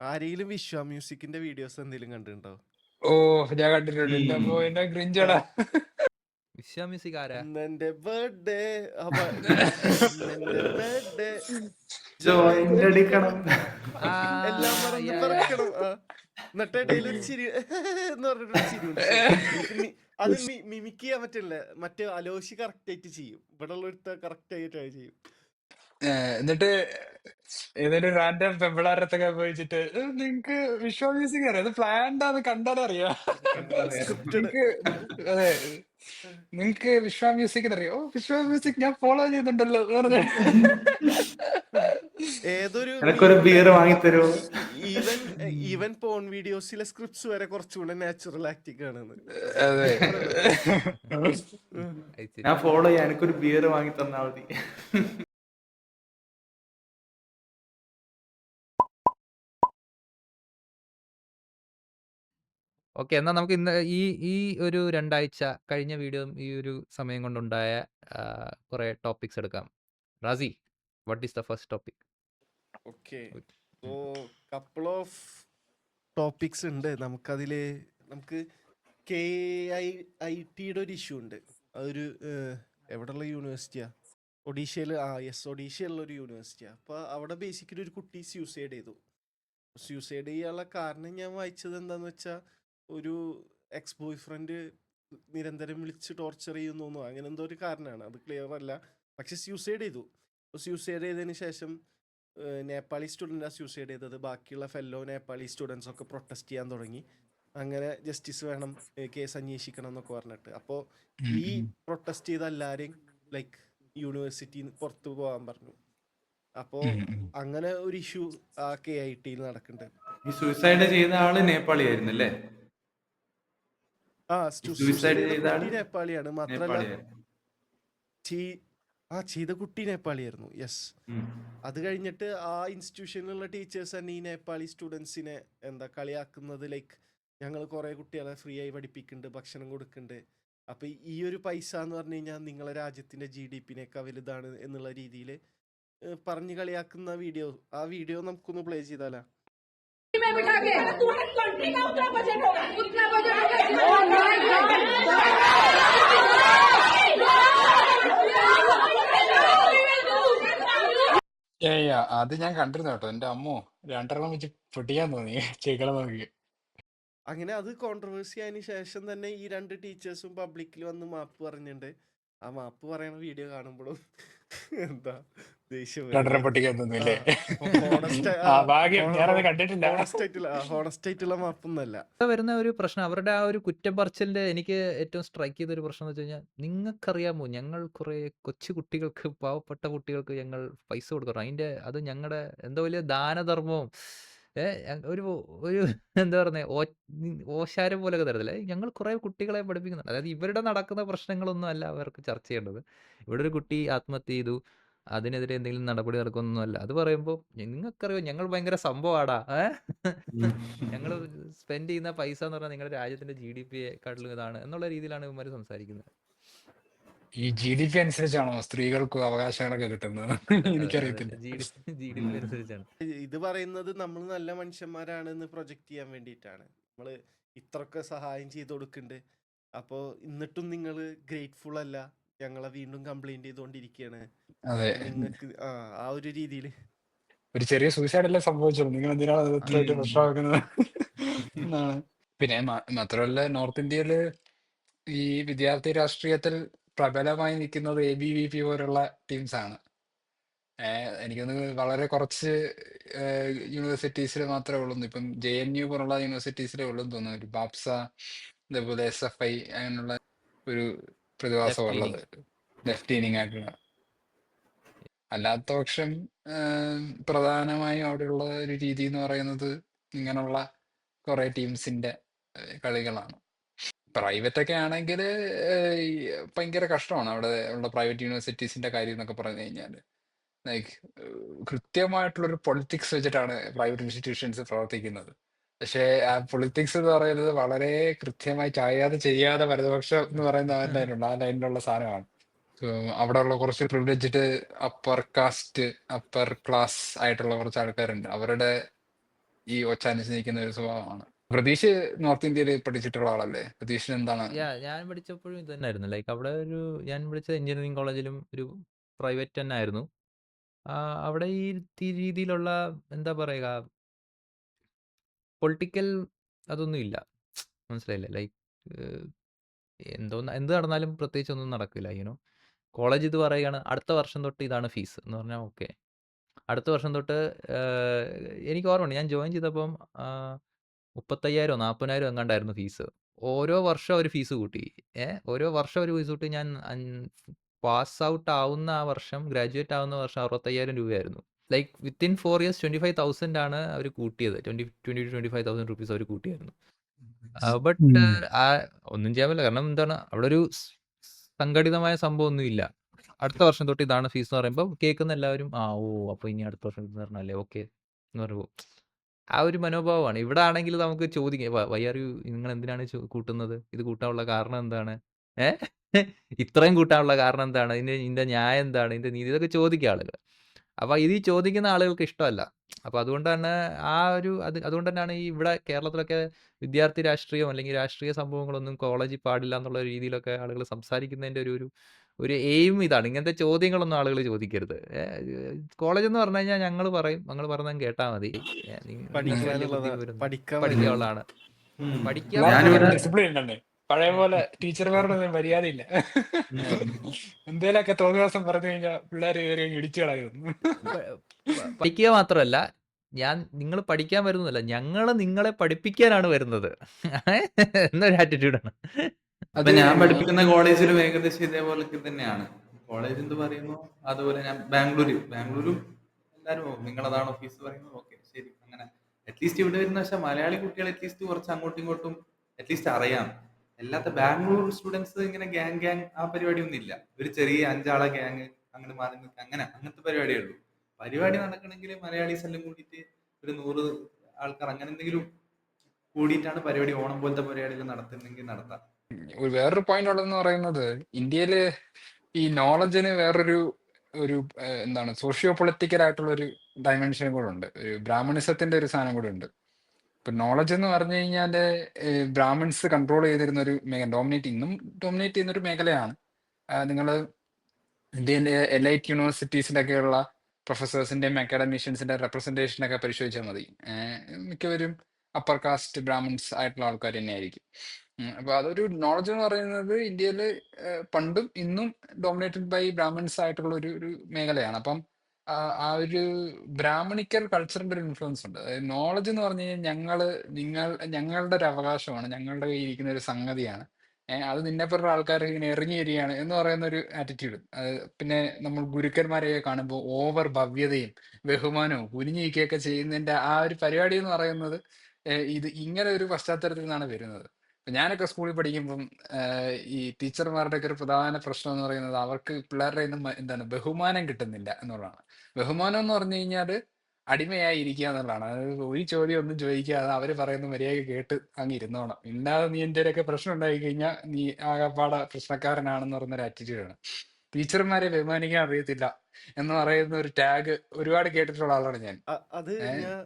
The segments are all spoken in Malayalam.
ആരെങ്കിലും വിശ്വ മ്യൂസിക്കിന്റെ വീഡിയോസ് എന്തെങ്കിലും കണ്ടിട്ടുണ്ടോ? ഓ ഞാൻ കണ്ടിട്ടുണ്ട്. എന്റെ അമ്മോ എന്നെ ആ, ക്രിഞ്ചടാ. വിശ്വ മ്യൂസിക് ആരാ? ഇന്നെന്റെ ബർത്ത്ഡേ ഇന്നെന്റെ ബർത്ത്ഡേ ജോയിന്റ് അടിക്കണം. ആ എല്ലാം മറന്ന് യാ യാ പറക്കണം. എന്നിട്ട് ഇടയിൽ ഒരു ചിരി എന്ന് പറഞ്ഞിട്ടൊരു ചിരി ഉണ്ട്. പക്ഷെ എനിക്ക് അത് മിമിക് ചെയ്യാൻ പറ്റില്ല. മറ്റേ അലോഷി കറക്റ്റ് ആയിട്ട് ചെയ്യും. ഇവിടെ ഉള്ള കറക്റ്റ് ആയിട്ട് ചെയ്യും. എന്നിട്ട് ഏതൊരു റാൻഡം പെമ്പിളാരത്തൊക്കെ പോയിച്ചിട്ട് നിങ്ങക്ക് വിഷ്വൽ മ്യൂസിക് അറിയാം, അത് പ്ലാൻഡാന്ന് കണ്ടാലറിയാം. സ്ക്രിപ്റ്റഡ്. നിങ്ങക്ക് അതെ നിങ്ങക്ക് വിഷ്വൽ മ്യൂസിക് അറിയാം. ഓ വിഷ്വൽ മ്യൂസിക് ഞാൻ ഫോളോ ചെയ്യുന്നുണ്ടല്ലോ എന്ന് പറഞ്ഞ്. ഏതൊരു എനക്കൊരു ബിയർ വാങ്ങിത്തരോ? ഈവൻ പോൺ വീഡിയോസിലെ സ്ക്രിപ്റ്റ്സ് വരെ കുറച്ചുകൂടെ നാച്ചുറൽ ആക്ടിങ് ആണെന്ന്. അതെ ഞാൻ ഫോളോ ചെയ്യാൻ എനിക്കൊരു ബിയർ വാങ്ങി തന്നാ മതി. ഓക്കെ, എന്നാ നമുക്ക് ഇന്ന് ഈ ഒരു 2 ആഴ്ച കഴിഞ്ഞ വീഡിയോ ഈ ഒരു സമയം കൊണ്ടുണ്ടായ കുറെ ടോപ്പിക്സ് എടുക്കാം. Razi, what is the first topic? Okay, so couple of topics ഉണ്ട്. നമുക്ക് KIIT ഒരു ഇഷ്യൂ ഉണ്ട്. അതൊരു എവിടെയുള്ള യൂണിവേഴ്സിറ്റിയാ? ഒഡീഷയിലുള്ള ഒരു യൂണിവേഴ്സിറ്റിയാണ്. അപ്പോൾ അവിടെ ബേസിക്കലി ഒരു കുട്ടി സ്യൂസൈഡ് ചെയ്തു. സ്യൂസൈഡ് ചെയ്യാനുള്ള കാരണം ഞാൻ വായിച്ചത് എന്താണെന്ന് വെച്ചാൽ, ഒരു എക്സ് ബോയ് ഫ്രണ്ട് നിരന്തരം വിളിച്ച് ടോർച്ചർ ചെയ്യുന്നു, അങ്ങനെ എന്തോ ഒരു കാരണമാണ്. അത് ക്ലിയർ അല്ല. പക്ഷെ സ്യൂസൈഡ് ചെയ്തു. സ്യൂസൈഡ് ചെയ്തതിന് ശേഷം നേപ്പാളി സ്റ്റുഡൻ്റാണ് സ്യൂസൈഡ് ചെയ്തത്. ബാക്കിയുള്ള ഫെല്ലോ നേപ്പാളി സ്റ്റുഡൻസ് ഒക്കെ പ്രൊട്ടസ്റ്റ് ചെയ്യാൻ തുടങ്ങി. അങ്ങനെ ജസ്റ്റിസ് വേണം, കേസ് അന്വേഷിക്കണം എന്നൊക്കെ പറഞ്ഞിട്ട്. അപ്പോൾ ഈ പ്രൊട്ടസ്റ്റ് ചെയ്ത എല്ലാവരെയും ലൈക്ക് യൂണിവേഴ്സിറ്റിയിൽ പുറത്തു പോകാൻ പറഞ്ഞു. അപ്പോൾ അങ്ങനെ ഒരു ഇഷ്യൂ ആ KIT നടക്കുന്നുണ്ട്. ഈ സൂയിസൈഡ് ചെയ്ത ആള് നേപ്പാളി ആയിരുന്നു അല്ലേ? സൂസൈഡ് ചെയ്ത കുട്ടി നേപ്പാളിയാണ്. മാത്രല്ല ചെയ്ത കുട്ടി നേപ്പാളിയായിരുന്നു. യെസ്. അത് കഴിഞ്ഞിട്ട് ആ ഇൻസ്റ്റിറ്റ്യൂഷനിലുള്ള ടീച്ചേഴ്സ് തന്നെ ഈ നേപ്പാളി സ്റ്റുഡൻസിനെ കളിയാക്കുന്നത്. ലൈക്ക്, ഞങ്ങൾ കുറേ കുട്ടികളെ ഫ്രീ ആയി പഠിപ്പിക്കുന്നുണ്ട്, ഭക്ഷണം കൊടുക്കുന്നുണ്ട്. അപ്പം ഈ ഒരു പൈസ എന്ന് പറഞ്ഞു കഴിഞ്ഞാൽ നിങ്ങളെ രാജ്യത്തിൻ്റെ GDP-നേക്കാൾ വലുതാണ് എന്നുള്ള രീതിയിൽ പറഞ്ഞ് കളിയാക്കുന്ന വീഡിയോ. ആ വീഡിയോ നമുക്കൊന്ന് പ്ലേ ചെയ്താലാ? അത് ഞാൻ കണ്ടിരുന്നു കേട്ടോ. എന്റെ അമ്മോ, 2 വെച്ച് പൊട്ടിക്കാൻ തോന്നി ചെകളെ നോക്കി. അങ്ങനെ അത് കോൺട്രവേഴ്സി ആയതിനു ശേഷം തന്നെ ഈ 2 ടീച്ചേഴ്സും പബ്ലിക്കിൽ വന്ന് മാപ്പ് പറഞ്ഞിട്ടുണ്ട്. ആ മാപ്പ് പറയണ വീഡിയോ കാണുമ്പോഴും എന്താ ദേഷ്യം പൊട്ടിക്കാൻ തോന്നില്ലേ? ഹോണസ്റ്റ് ആയിട്ടുള്ള മാപ്പൊന്നല്ല. വരുന്ന ഒരു പ്രശ്നം, അവരുടെ ആ ഒരു കുറ്റം പറച്ചിലിന്റെ എനിക്ക് ഏറ്റവും സ്ട്രൈക്ക് ചെയ്ത ഒരു പ്രശ്നം എന്ന് വെച്ച് കഴിഞ്ഞാൽ, നിങ്ങൾക്കറിയാമോ ഞങ്ങൾ കുറെ കൊച്ചു കുട്ടികൾക്ക്, പാവപ്പെട്ട കുട്ടികൾക്ക് ഞങ്ങൾ പൈസ കൊടുക്കണം. അത് ഞങ്ങളുടെ എന്തോ വലിയ ദാനധർമ്മവും ഒരു എന്താ പറയുന്നത്, ഓശാരം പോലെയൊക്കെ തരത്തില്ല. ഞങ്ങൾ കുറെ കുട്ടികളെ പഠിപ്പിക്കുന്നുണ്ട്. അതായത് ഇവരുടെ നടക്കുന്ന പ്രശ്നങ്ങളൊന്നും അല്ല അവർക്ക് ചർച്ച ചെയ്യേണ്ടത്. ഇവിടെ ഒരു കുട്ടി ആത്മഹത്യ ചെയ്തു, അതിനെതിരെ എന്തെങ്കിലും നടപടി നടക്കുന്നൊന്നുമല്ല. അത് പറയുമ്പോൾ നിങ്ങൾക്കറിയോ ഞങ്ങൾ ഭയങ്കര സംഭവമാടാ, ഞങ്ങൾ സ്പെൻഡ് ചെയ്യുന്ന പൈസ എന്ന് പറഞ്ഞാൽ നിങ്ങളുടെ രാജ്യത്തിന്റെ GDP-യെക്കാട്ടിലും ഇതാണ് എന്നുള്ള രീതിയിലാണ് ഇവന്മാർ സംസാരിക്കുന്നത്. ഈ GDP അനുസരിച്ചാണോ സ്ത്രീകൾക്ക് അവകാശങ്ങളൊക്കെ കിട്ടുന്നത്? എനിക്കറിയത്തില്ല. GDP അനുസരിച്ചാണ് ഇത് പറയുന്നത്. നമ്മൾ നല്ല മനുഷ്യന്മാരാണെന്ന് പ്രൊജക്ട് ചെയ്യാൻ വേണ്ടിയിട്ടാണ്. നമ്മൾ ഇത്രയൊക്കെ സഹായം ചെയ്ത് കൊടുക്കുന്നുണ്ട്. അപ്പോൾ എന്നിട്ടും നിങ്ങൾ ഗ്രേറ്റ്ഫുൾ അല്ല, ഞങ്ങളെ വീണ്ടും കംപ്ലൈന്റ് ചെയ്തുകൊണ്ടിരിക്കുകയാണ്. നിങ്ങൾക്ക് ആ ഒരു രീതിയിൽ ഒരു ചെറിയ സൂയിസൈഡ് അല്ലേ സംഭവിച്ചുള്ളൂ, നിങ്ങൾ എന്തിനാണ് ഇത്രയായിട്ട് പ്രശ്നമാക്കുന്നത് എന്നാണ്. പിന്നെ മാത്രമല്ല, നോർത്ത് ഇന്ത്യയില് ഈ വിദ്യാർത്ഥി രാഷ്ട്രീയത്തിൽ പ്രബലമായി നിൽക്കുന്നത് ABVP പോലുള്ള ടീംസ് ആണ്. എനിക്കൊന്ന് വളരെ കുറച്ച് യൂണിവേഴ്സിറ്റീസിൽ മാത്രമേ ഉള്ളൂ. ഇപ്പം JNU പോലുള്ള യൂണിവേഴ്സിറ്റീസിലേ ഉള്ളൂ തോന്നുന്നു ഒരു ബാപ്സ, അതേപോലെ SFI അങ്ങനെയുള്ള ഒരു പ്രതിഭാസം ഉള്ളത്, ലെഫ്റ്റ് ലീനിങ് ആയിട്ടുള്ള. അല്ലാത്ത പക്ഷം പ്രധാനമായും അവിടെയുള്ള ഒരു രീതി എന്ന് പറയുന്നത് ഇങ്ങനെയുള്ള കുറെ ടീംസിന്റെ കളികളാണ്. പ്രൈവറ്റ് ഒക്കെ ആണെങ്കിൽ ഭയങ്കര കഷ്ടമാണ് അവിടെ ഉള്ള പ്രൈവറ്റ് യൂണിവേഴ്സിറ്റീസിന്റെ കാര്യം എന്നൊക്കെ പറഞ്ഞു കഴിഞ്ഞാൽ. ലൈക്ക് കൃത്യമായിട്ടുള്ളൊരു പൊളിറ്റിക്സ് വെച്ചിട്ടാണ് പ്രൈവറ്റ് ഇൻസ്റ്റിറ്റ്യൂഷൻസ് പ്രവർത്തിക്കുന്നത്. പക്ഷേ ആ പൊളിറ്റിക്സ് എന്ന് പറയുന്നത് വളരെ കൃത്യമായി ചായാതെ ചെയ്യാതെ വലതുപക്ഷം എന്ന് പറയുന്ന ആ ലൈനിലുള്ള സാധനമാണ്. അവിടെ ഉള്ള കുറച്ച് privileged upper cast, upper class ആയിട്ടുള്ള കുറച്ച് ആൾക്കാരുണ്ട്. അവരുടെ ഈ ഒച്ചാനിച്ച് നിൽക്കുന്ന ഒരു സ്വഭാവമാണ്. പ്രതീഷ് നോർത്ത് ഇന്ത്യയിൽ പഠിച്ചിട്ടുള്ള ആളല്ലേ? പ്രതീഷിന് എന്താണ്? ഞാൻ പഠിച്ചപ്പോഴും ഇത് തന്നെയായിരുന്നു. ലൈക്ക് അവിടെ ഞാൻ പഠിച്ച എഞ്ചിനീയറിംഗ് കോളേജിലും ഒരു പ്രൈവറ്റ് തന്നെ ആയിരുന്നു. അവിടെ ഈ രീതിയിലുള്ള എന്താ പറയുക, പൊളിറ്റിക്കൽ അതൊന്നും ഇല്ല. മനസ്സിലായില്ലേ? ലൈക്ക് എന്ത് നടന്നാലും പ്രത്യേകിച്ച് ഒന്നും നടക്കില്ല. കോളേജ് ഇത് പറയുകയാണ്, അടുത്ത വർഷം തൊട്ട് ഇതാണ് ഫീസ് എന്ന് പറഞ്ഞാൽ ഓക്കെ. അടുത്ത വർഷം തൊട്ട് എനിക്ക് ഓർമ്മയുണ്ട്, ഞാൻ ജോയിൻ ചെയ്തപ്പം 35,000 40,000 എങ്ങാണ്ടായിരുന്നു ഫീസ്. ഓരോ വർഷം അവർ ഫീസ് കൂട്ടി. ഓരോ വർഷം അവർ ഫീസ് കൂട്ടി. ഞാൻ പാസ് ഔട്ട് ആവുന്ന ആ വർഷം, ഗ്രാജുവേറ്റ് ആവുന്ന വർഷം 65,000 രൂപയായിരുന്നു. ലൈക്ക് വിത്തിൻ 4 ഇയേഴ്സ് 25,000 ആണ് അവർ കൂട്ടിയത്. 25,000 റുപ്പീസ് അവർ കൂട്ടിയായിരുന്നു. ബട്ട് ഒന്നും ചെയ്യാൻ പറ്റില്ല. കാരണം എന്താണ്, അവിടെ ഒരു സംഘടിതമായ സംഭവം ഒന്നും ഇല്ല. അടുത്ത വർഷം തൊട്ട് ഇതാണ് ഫീസ് എന്ന് പറയുമ്പോൾ കേൾക്കുന്ന എല്ലാവരും അപ്പോൾ ഇനി അടുത്ത വർഷം ഇത് പറഞ്ഞല്ലേ ഓക്കെ എന്ന് പറയുമ്പോൾ ആ ഒരു മനോഭാവമാണ്. ഇവിടെ ആണെങ്കിൽ നമുക്ക് ചോദിക്കാം, വൈ ആർ യു, നിങ്ങൾ എന്തിനാണ് കൂട്ടുന്നത്, ഇത് കൂട്ടാനുള്ള കാരണം എന്താണ്, ഇത്രയും കൂട്ടാനുള്ള കാരണം എന്താണ്, ഇതിന്റെ ന്യായം എന്താണ്, ഇതിന്റെ നീതി, ഇതൊക്കെ ചോദിക്കുക ആളുകൾ. അപ്പോൾ ഇത് ഈ ചോദിക്കുന്ന ആളുകൾക്ക് ഇഷ്ടമല്ല. അപ്പോൾ അതുകൊണ്ട് തന്നെ അതുകൊണ്ട് തന്നെയാണ് ഈ ഇവിടെ കേരളത്തിലൊക്കെ വിദ്യാർത്ഥി രാഷ്ട്രീയം അല്ലെങ്കിൽ രാഷ്ട്രീയ സംഭവങ്ങളൊന്നും കോളേജിൽ പാടില്ല എന്നുള്ള രീതിയിലൊക്കെ ആളുകൾ സംസാരിക്കുന്നതിന്റെ ഒരു എയിം ഇതാണ്. ഇങ്ങനത്തെ ചോദ്യങ്ങളൊന്നും ആളുകൾ ചോദിക്കരുത്. കോളേജ് എന്ന് പറഞ്ഞു കഴിഞ്ഞാൽ ഞങ്ങൾ പറഞ്ഞാൽ കേട്ടാൽ മതി. വലിയ ബുദ്ധി വരുന്നു, പഠിക്കാനുള്ളതാണ്. ഞാനിവിടെ ഡിസിപ്ലിൻ ഉണ്ടല്ലേ? പഴയ പോലെ ടീച്ചർമാരുടെ മര്യാദയില്ല. എന്തേലൊക്കെ തോന്നിയ ദിവസം പറഞ്ഞു കഴിഞ്ഞാൽ പിള്ളേർ കയറി ഇടിച്ചു കളയുന്നു. പഠിക്കുക മാത്രമല്ല, നിങ്ങൾ പഠിക്കാൻ വരുന്നതല്ല, ഞങ്ങൾ നിങ്ങളെ പഠിപ്പിക്കാനാണ് വരുന്നത് എന്നൊരു ആറ്റിറ്റ്യൂഡാണ്. അപ്പൊ ഞാൻ പഠിപ്പിക്കുന്ന കോളേജിലും ഏകദേശം ഇതേപോലൊക്കെ തന്നെയാണ്. കോളേജ് എന്ത് പറയുന്നു അതുപോലെ. ഞാൻ ബാംഗ്ലൂരും എല്ലാരും നിങ്ങളതാണോ ഫീസ് പറയുന്നത്, ഓക്കെ ശരി. അങ്ങനെ അറ്റ്ലീസ്റ്റ് ഇവിടെ വരുന്ന പക്ഷെ മലയാളി കുട്ടികൾ അറ്റ്ലീസ്റ്റ് കുറച്ച് അങ്ങോട്ടും ഇങ്ങോട്ടും അറ്റ്ലീസ്റ്റ് അറിയാം. അല്ലാത്ത ബാംഗ്ലൂർ സ്റ്റുഡൻസ് ഇങ്ങനെ ഗ്യാങ് ആ പരിപാടി ഒന്നും ഇല്ല. ഒരു ചെറിയ 5 ആളെ ഗ്യാങ് അങ്ങനെ മാറി നിൽക്കുക, അങ്ങനത്തെ പരിപാടിയേ ഉള്ളൂ. പരിപാടി നടക്കണമെങ്കിൽ മലയാളീസ് എല്ലാം കൂടിയിട്ട് ഒരു 100 ആൾക്കാർ അങ്ങനെ എന്തെങ്കിലും കൂടിയിട്ടാണ് പരിപാടി, ഓണം പോലത്തെ പരിപാടികൾ നടത്തുന്നെങ്കിൽ നടത്താം. വേറൊരു പോയിന്റ് ഉള്ളതെന്ന് പറയുന്നത്, ഇന്ത്യയില് ഈ നോളജിന് വേറൊരു എന്താണ് സോഷ്യോ പൊളിറ്റിക്കൽ ആയിട്ടുള്ള ഒരു ഡയമെൻഷൻ കൂടെ ഉണ്ട്. ഒരു ബ്രാഹ്മണിസത്തിന്റെ ഒരു സാധനം കൂടെ ഉണ്ട്. ഇപ്പൊ നോളജ് എന്ന് പറഞ്ഞു കഴിഞ്ഞാല് ബ്രാഹ്മിൺസ് കൺട്രോൾ ചെയ്തിരുന്ന ഒരു ഇന്നും ഡോമിനേറ്റ് ചെയ്യുന്ന ഒരു മേഖലയാണ്. നിങ്ങൾ ഇന്ത്യയിലെ എലൈറ്റ് യൂണിവേഴ്സിറ്റീസിലൊക്കെയുള്ള പ്രൊഫസേഴ്സിന്റെയും അക്കാഡമീഷ്യൻസിന്റെ റെപ്രസെന്റേഷനൊക്കെ പരിശോധിച്ചാൽ മതി. മിക്കവരും അപ്പർ കാസ്റ്റ് ബ്രാഹ്മിൺസ് ആയിട്ടുള്ള ആൾക്കാർ തന്നെയായിരിക്കും. അപ്പൊ അതൊരു നോളജ് എന്ന് പറയുന്നത് ഇന്ത്യയില് പണ്ടും ഇന്നും ഡോമിനേറ്റഡ് ബൈ ബ്രാഹ്മിൺസ് ആയിട്ടുള്ള ഒരു മേഖലയാണ്. അപ്പം ആ ഒരു ബ്രാഹ്മണിക്കൽ കൾച്ചറിന്റെ ഒരു ഇൻഫ്ലുവൻസ് ഉണ്ട്. അതായത് നോളജ് എന്ന് പറഞ്ഞു കഴിഞ്ഞാൽ ഞങ്ങളുടെ ഒരു അവകാശമാണ്, ഞങ്ങളുടെ കയ്യിൽ ഇരിക്കുന്ന ഒരു സംഗതിയാണ്. അത് നിന്നെപ്പോലുള്ള ആൾക്കാർ ഇങ്ങനെ ഇറങ്ങി വരികയാണ് എന്ന് പറയുന്ന ഒരു ആറ്റിറ്റ്യൂഡ്. പിന്നെ നമ്മൾ ഗുരുക്കന്മാരെയൊക്കെ കാണുമ്പോൾ ഓവർ ഭവ്യതയും ബഹുമാനവും കുനിഞ്ഞിരിക്കുകയൊക്കെ ചെയ്യുന്നതിന്റെ ആ ഒരു പരിപാടി എന്ന് പറയുന്നത് ഇത് ഇങ്ങനെ ഒരു പശ്ചാത്തലത്തിൽ നിന്നാണ് വരുന്നത്. ഞാനൊക്കെ സ്കൂളിൽ പഠിക്കുമ്പം ഈ ടീച്ചർമാരുടെ ഒക്കെ ഒരു പ്രധാന പ്രശ്നം എന്ന് പറയുന്നത് അവർക്ക് പിള്ളേരുടെ എന്താണ് ബഹുമാനം കിട്ടുന്നില്ല എന്നുള്ളതാണ്. ബഹുമാനം എന്ന് പറഞ്ഞു കഴിഞ്ഞാല് അടിമയായി ഇരിക്കുക എന്നുള്ളതാണ്. അതായത് ഒരു ചോദ്യം ഒന്നും ചോദിക്കാതെ അവര് പറയുന്ന മര്യാദ കേട്ട് അങ്ങ് ഇരുന്നോണം. ഇല്ലാതെ നീ എന്തെങ്കിലുമൊക്കെ പ്രശ്നം ഉണ്ടായി കഴിഞ്ഞാൽ നീ ആകപ്പാടെ പ്രശ്നക്കാരനാണെന്ന് പറയുന്ന ഒരു ആറ്റിറ്റ്യൂഡാണ്. ടീച്ചർമാരെ ബഹുമാനിക്കാൻ അറിയത്തില്ല എന്ന് പറയുന്ന ഒരു ടാഗ് ഒരുപാട് കേട്ടിട്ടുള്ള ആളാണ് ഞാൻ. അത് ഞാൻ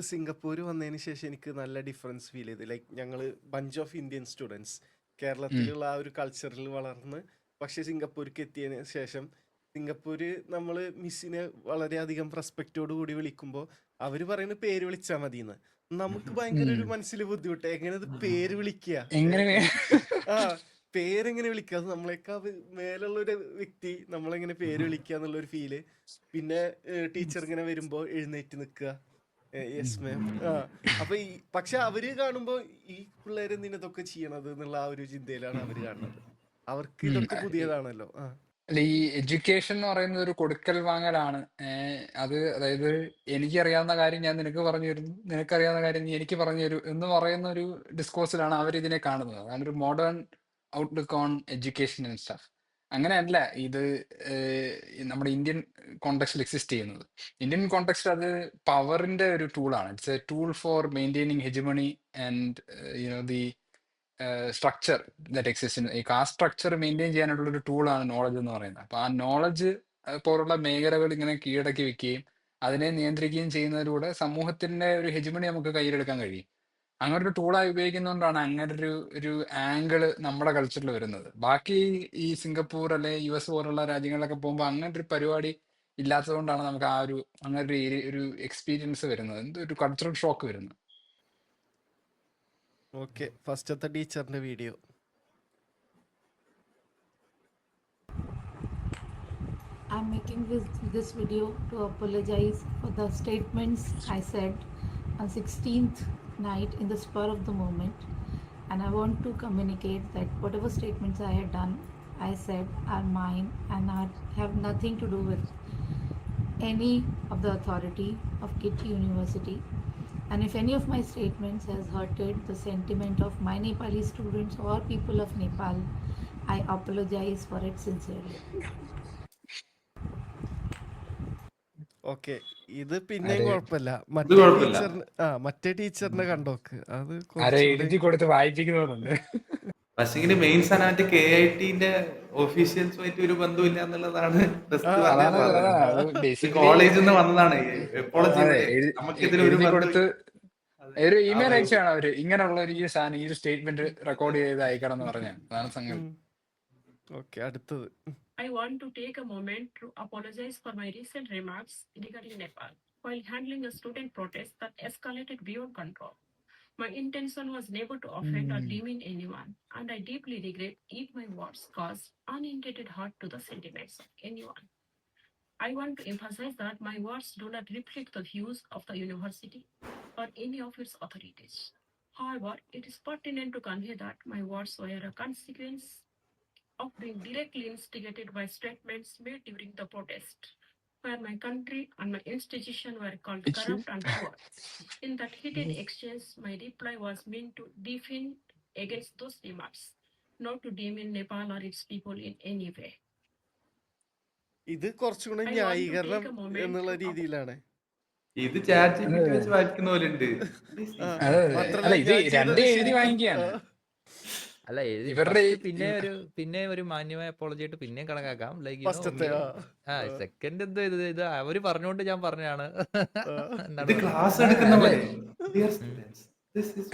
സിംഗപ്പൂർ വന്നതിന് ശേഷം എനിക്ക് നല്ല ഡിഫറൻസ് ഫീൽ ചെയ്തു. ലൈക്ക് ഞങ്ങള് ബഞ്ച് ഓഫ് ഇന്ത്യൻ സ്റ്റുഡൻസ് കേരളത്തിലുള്ള ആ ഒരു കൾച്ചറിൽ വളർന്ന്, പക്ഷെ സിംഗപ്പൂർക്ക് എത്തിയതിന് ശേഷം സിംഗപ്പൂര് നമ്മള് മിസ്സിനെ വളരെയധികം റെസ്പെക്റ്റോട് കൂടി വിളിക്കുമ്പോൾ അവര് പറയുന്ന പേര് വിളിച്ചാൽ മതിന്ന്. നമുക്ക് ഭയങ്കര ഒരു മനസ്സിൽ ബുദ്ധിമുട്ട്, എങ്ങനെ ഇത് പേര് വിളിക്കുക, എങ്ങനെ പേരെങ്ങനെ വിളിക്കുക, അത് നമ്മളെക്കാ മേലുള്ള ഒരു വ്യക്തി നമ്മളെങ്ങനെ പേര് വിളിക്കുക എന്നുള്ളൊരു ഫീല്. പിന്നെ ടീച്ചർ ഇങ്ങനെ വരുമ്പോ എഴുന്നേറ്റ് നിൽക്കുക, യെസ് മാം. അപ്പൊ പക്ഷെ അവര് കാണുമ്പോ ഈ പിള്ളേര് എന്തിനാ ഇതൊക്കെ ചെയ്യണത് എന്നുള്ള ആ ഒരു ചിന്തയിലാണ് അവര് കാണുന്നത്. അവർക്ക് ഇതൊക്കെ പുതിയതാണല്ലോ. അല്ല, ഈ എഡ്യൂക്കേഷൻ എന്ന് പറയുന്നത് ഒരു കൊടുക്കൽ വാങ്ങലാണ്. അതായത് എനിക്കറിയാവുന്ന കാര്യം ഞാൻ നിനക്ക് പറഞ്ഞു തരുന്നു, നിനക്കറിയാവുന്ന കാര്യം നീ എനിക്ക് പറഞ്ഞു തരൂ എന്ന് പറയുന്ന ഒരു ഡിസ്കോഴ്സിലാണ് അവർ ഇതിനെ കാണുന്നത്. അതാണ് ഒരു modern outlook on education and stuff. അങ്ങനെയല്ല ഇത് നമ്മുടെ ഇന്ത്യൻ കോണ്ടെക്സ്റ്റിൽ എക്സിസ്റ്റ് ചെയ്യുന്നത്. ഇന്ത്യൻ കോണ്ടെക്സ്റ്റ് അത് പവറിന്റെ ഒരു ടൂളാണ്. It's a tool for maintaining hegemony and the structure that exist. ഈ കാസ്റ്റ് സ്ട്രക്ചർ മെയിൻറ്റെയിൻ ചെയ്യാനുള്ള ഒരു ടൂളാണ് നോളജ് എന്ന് പറയുന്നത്. അപ്പൊ ആ നോളജ് പോലുള്ള മേഖലകൾ ഇങ്ങനെ കീഴടക്കി വെക്കുകയും അതിനെ നിയന്ത്രിക്കുകയും ചെയ്യുന്നതിലൂടെ സമൂഹത്തിന്റെ ഒരു ഹെജിമണി നമുക്ക് കയ്യിലെടുക്കാൻ കഴിയും. അങ്ങനെ ഒരു ടൂളായി ഉപയോഗിക്കുന്നതുകൊണ്ടാണ് അങ്ങനെ ഒരു ആംഗിള് നമ്മുടെ കൾച്ചറിൽ വരുന്നത്. ബാക്കി ഈ സിംഗപ്പൂർ അല്ലെ US പോലുള്ള രാജ്യങ്ങളിലൊക്കെ പോകുമ്പോൾ അങ്ങനെ ഒരു പരിപാടി ഇല്ലാത്തത് കൊണ്ടാണ് നമുക്ക് ആ അങ്ങനെ ഒരു എക്സ്പീരിയൻസ് വരുന്നത്, ഒരു കൾച്ചറൽ ഷോക്ക് വരുന്നത്. ഓക്കെ, ഫസ്റ്റത്തെ ടീച്ചറിന്റെ video. I'm making this video to apologize for the statements I said on 16th night in the spur of the moment, and I want to communicate that whatever statements I had done, I said are mine and have nothing to do with any of the authority of KIT University. And if any of my statements has hurted the sentiment of my Nepali students or people of Nepal, I apologize for it sincerely. Okay, ഇത് പിന്നെയും ആരെ കുഴപ്പമില്ല. ഇത് മറ്റേ കുഴപ്പമില്ല. മറ്റേ ടീച്ചറിനെ കണ്ടോക്ക്, അത് ആരെ കുറച്ചുകൂടെ എഴുതി കൊടുത്ത് വായിപ്പിക്കുന്നവരുണ്ട്. പക്ഷെങ്കിൽ മെയിൻ സ്ഥാനമായിട്ട് KIT-ന്റെ ഓഫീഷ്യൽസുമായിട്ട് ഒരു ബന്ധമില്ല എന്നുള്ളതാണ് ടെസ്റ്റ് ആ പറഞ്ഞ അതാണ് സാധനം. അത് ഇത് ബേസിക്കലി കോളേജിൽ നിന്ന് വന്നതാണ്. എപ്പോളജി അതെ ഇവിടെ നമുക്കിതിൽ ഒരു എഴുതി ബന്ധവും കൊടുത്ത് അതെ ഒരു ഇമെയിൽ അവര് അയച്ചാണ് അവര് ഇങ്ങനെയുള്ള ഒരു ഈ സാധനം ഈ ഒരു സ്റ്റേറ്റ്മെന്റ് റെക്കോർഡ് ചെയ്ത് അയക്കണം എന്ന് പറഞ്ഞ അതാണ് സംഗതി. ഓക്കെ, അടുത്തത്. I want to take a moment to apologize for my recent remarks regarding Nepal while handling a student protest that escalated beyond control. My intention was never to offend or demean anyone, and I deeply regret if my words caused unintended hurt to the sentiments of anyone. I want to emphasize that my words do not reflect the views of the university or any of its authorities. However, it is pertinent to convey that my words were a consequence of being directly instigated by statements made during the protest, where my country and my institution were called corrupt and poor. In that heated exchange, my reply was meant to defend against those remarks, not to demean Nepal or its people in any way. ഇത് കുറച്ചുകൂടെ I want to ന്യായീകരണം take a moment എന്നുള്ള to രീതിയിലാണ്. ഇത് ChatGPT വെച്ച് വായിക്കുന്ന പോലെ ഉണ്ട്. ആ, അതെ മാത്രല്ല അല്ല ഇത് ഞാൻ ചെയ്തത് രണ്ടും എഴുതി ശരിക്കും വാങ്ങിക്കുകയാണ് അല്ല ഇവരുടെ പിന്നെ ഒരു മാന്യമായ അപ്പോളജി ആയിട്ട് പിന്നെയും കണക്കാക്കാം. ലൈക്ക് ഫസ്റ്റത്തെ സെക്കൻഡ് എന്തോ ഇത് അവര് പറഞ്ഞുകൊണ്ട് ഞാൻ പറഞ്ഞാണ്. ഇത് ക്ലാസ് എടുക്കുന്ന പോലെ. Dear students, this is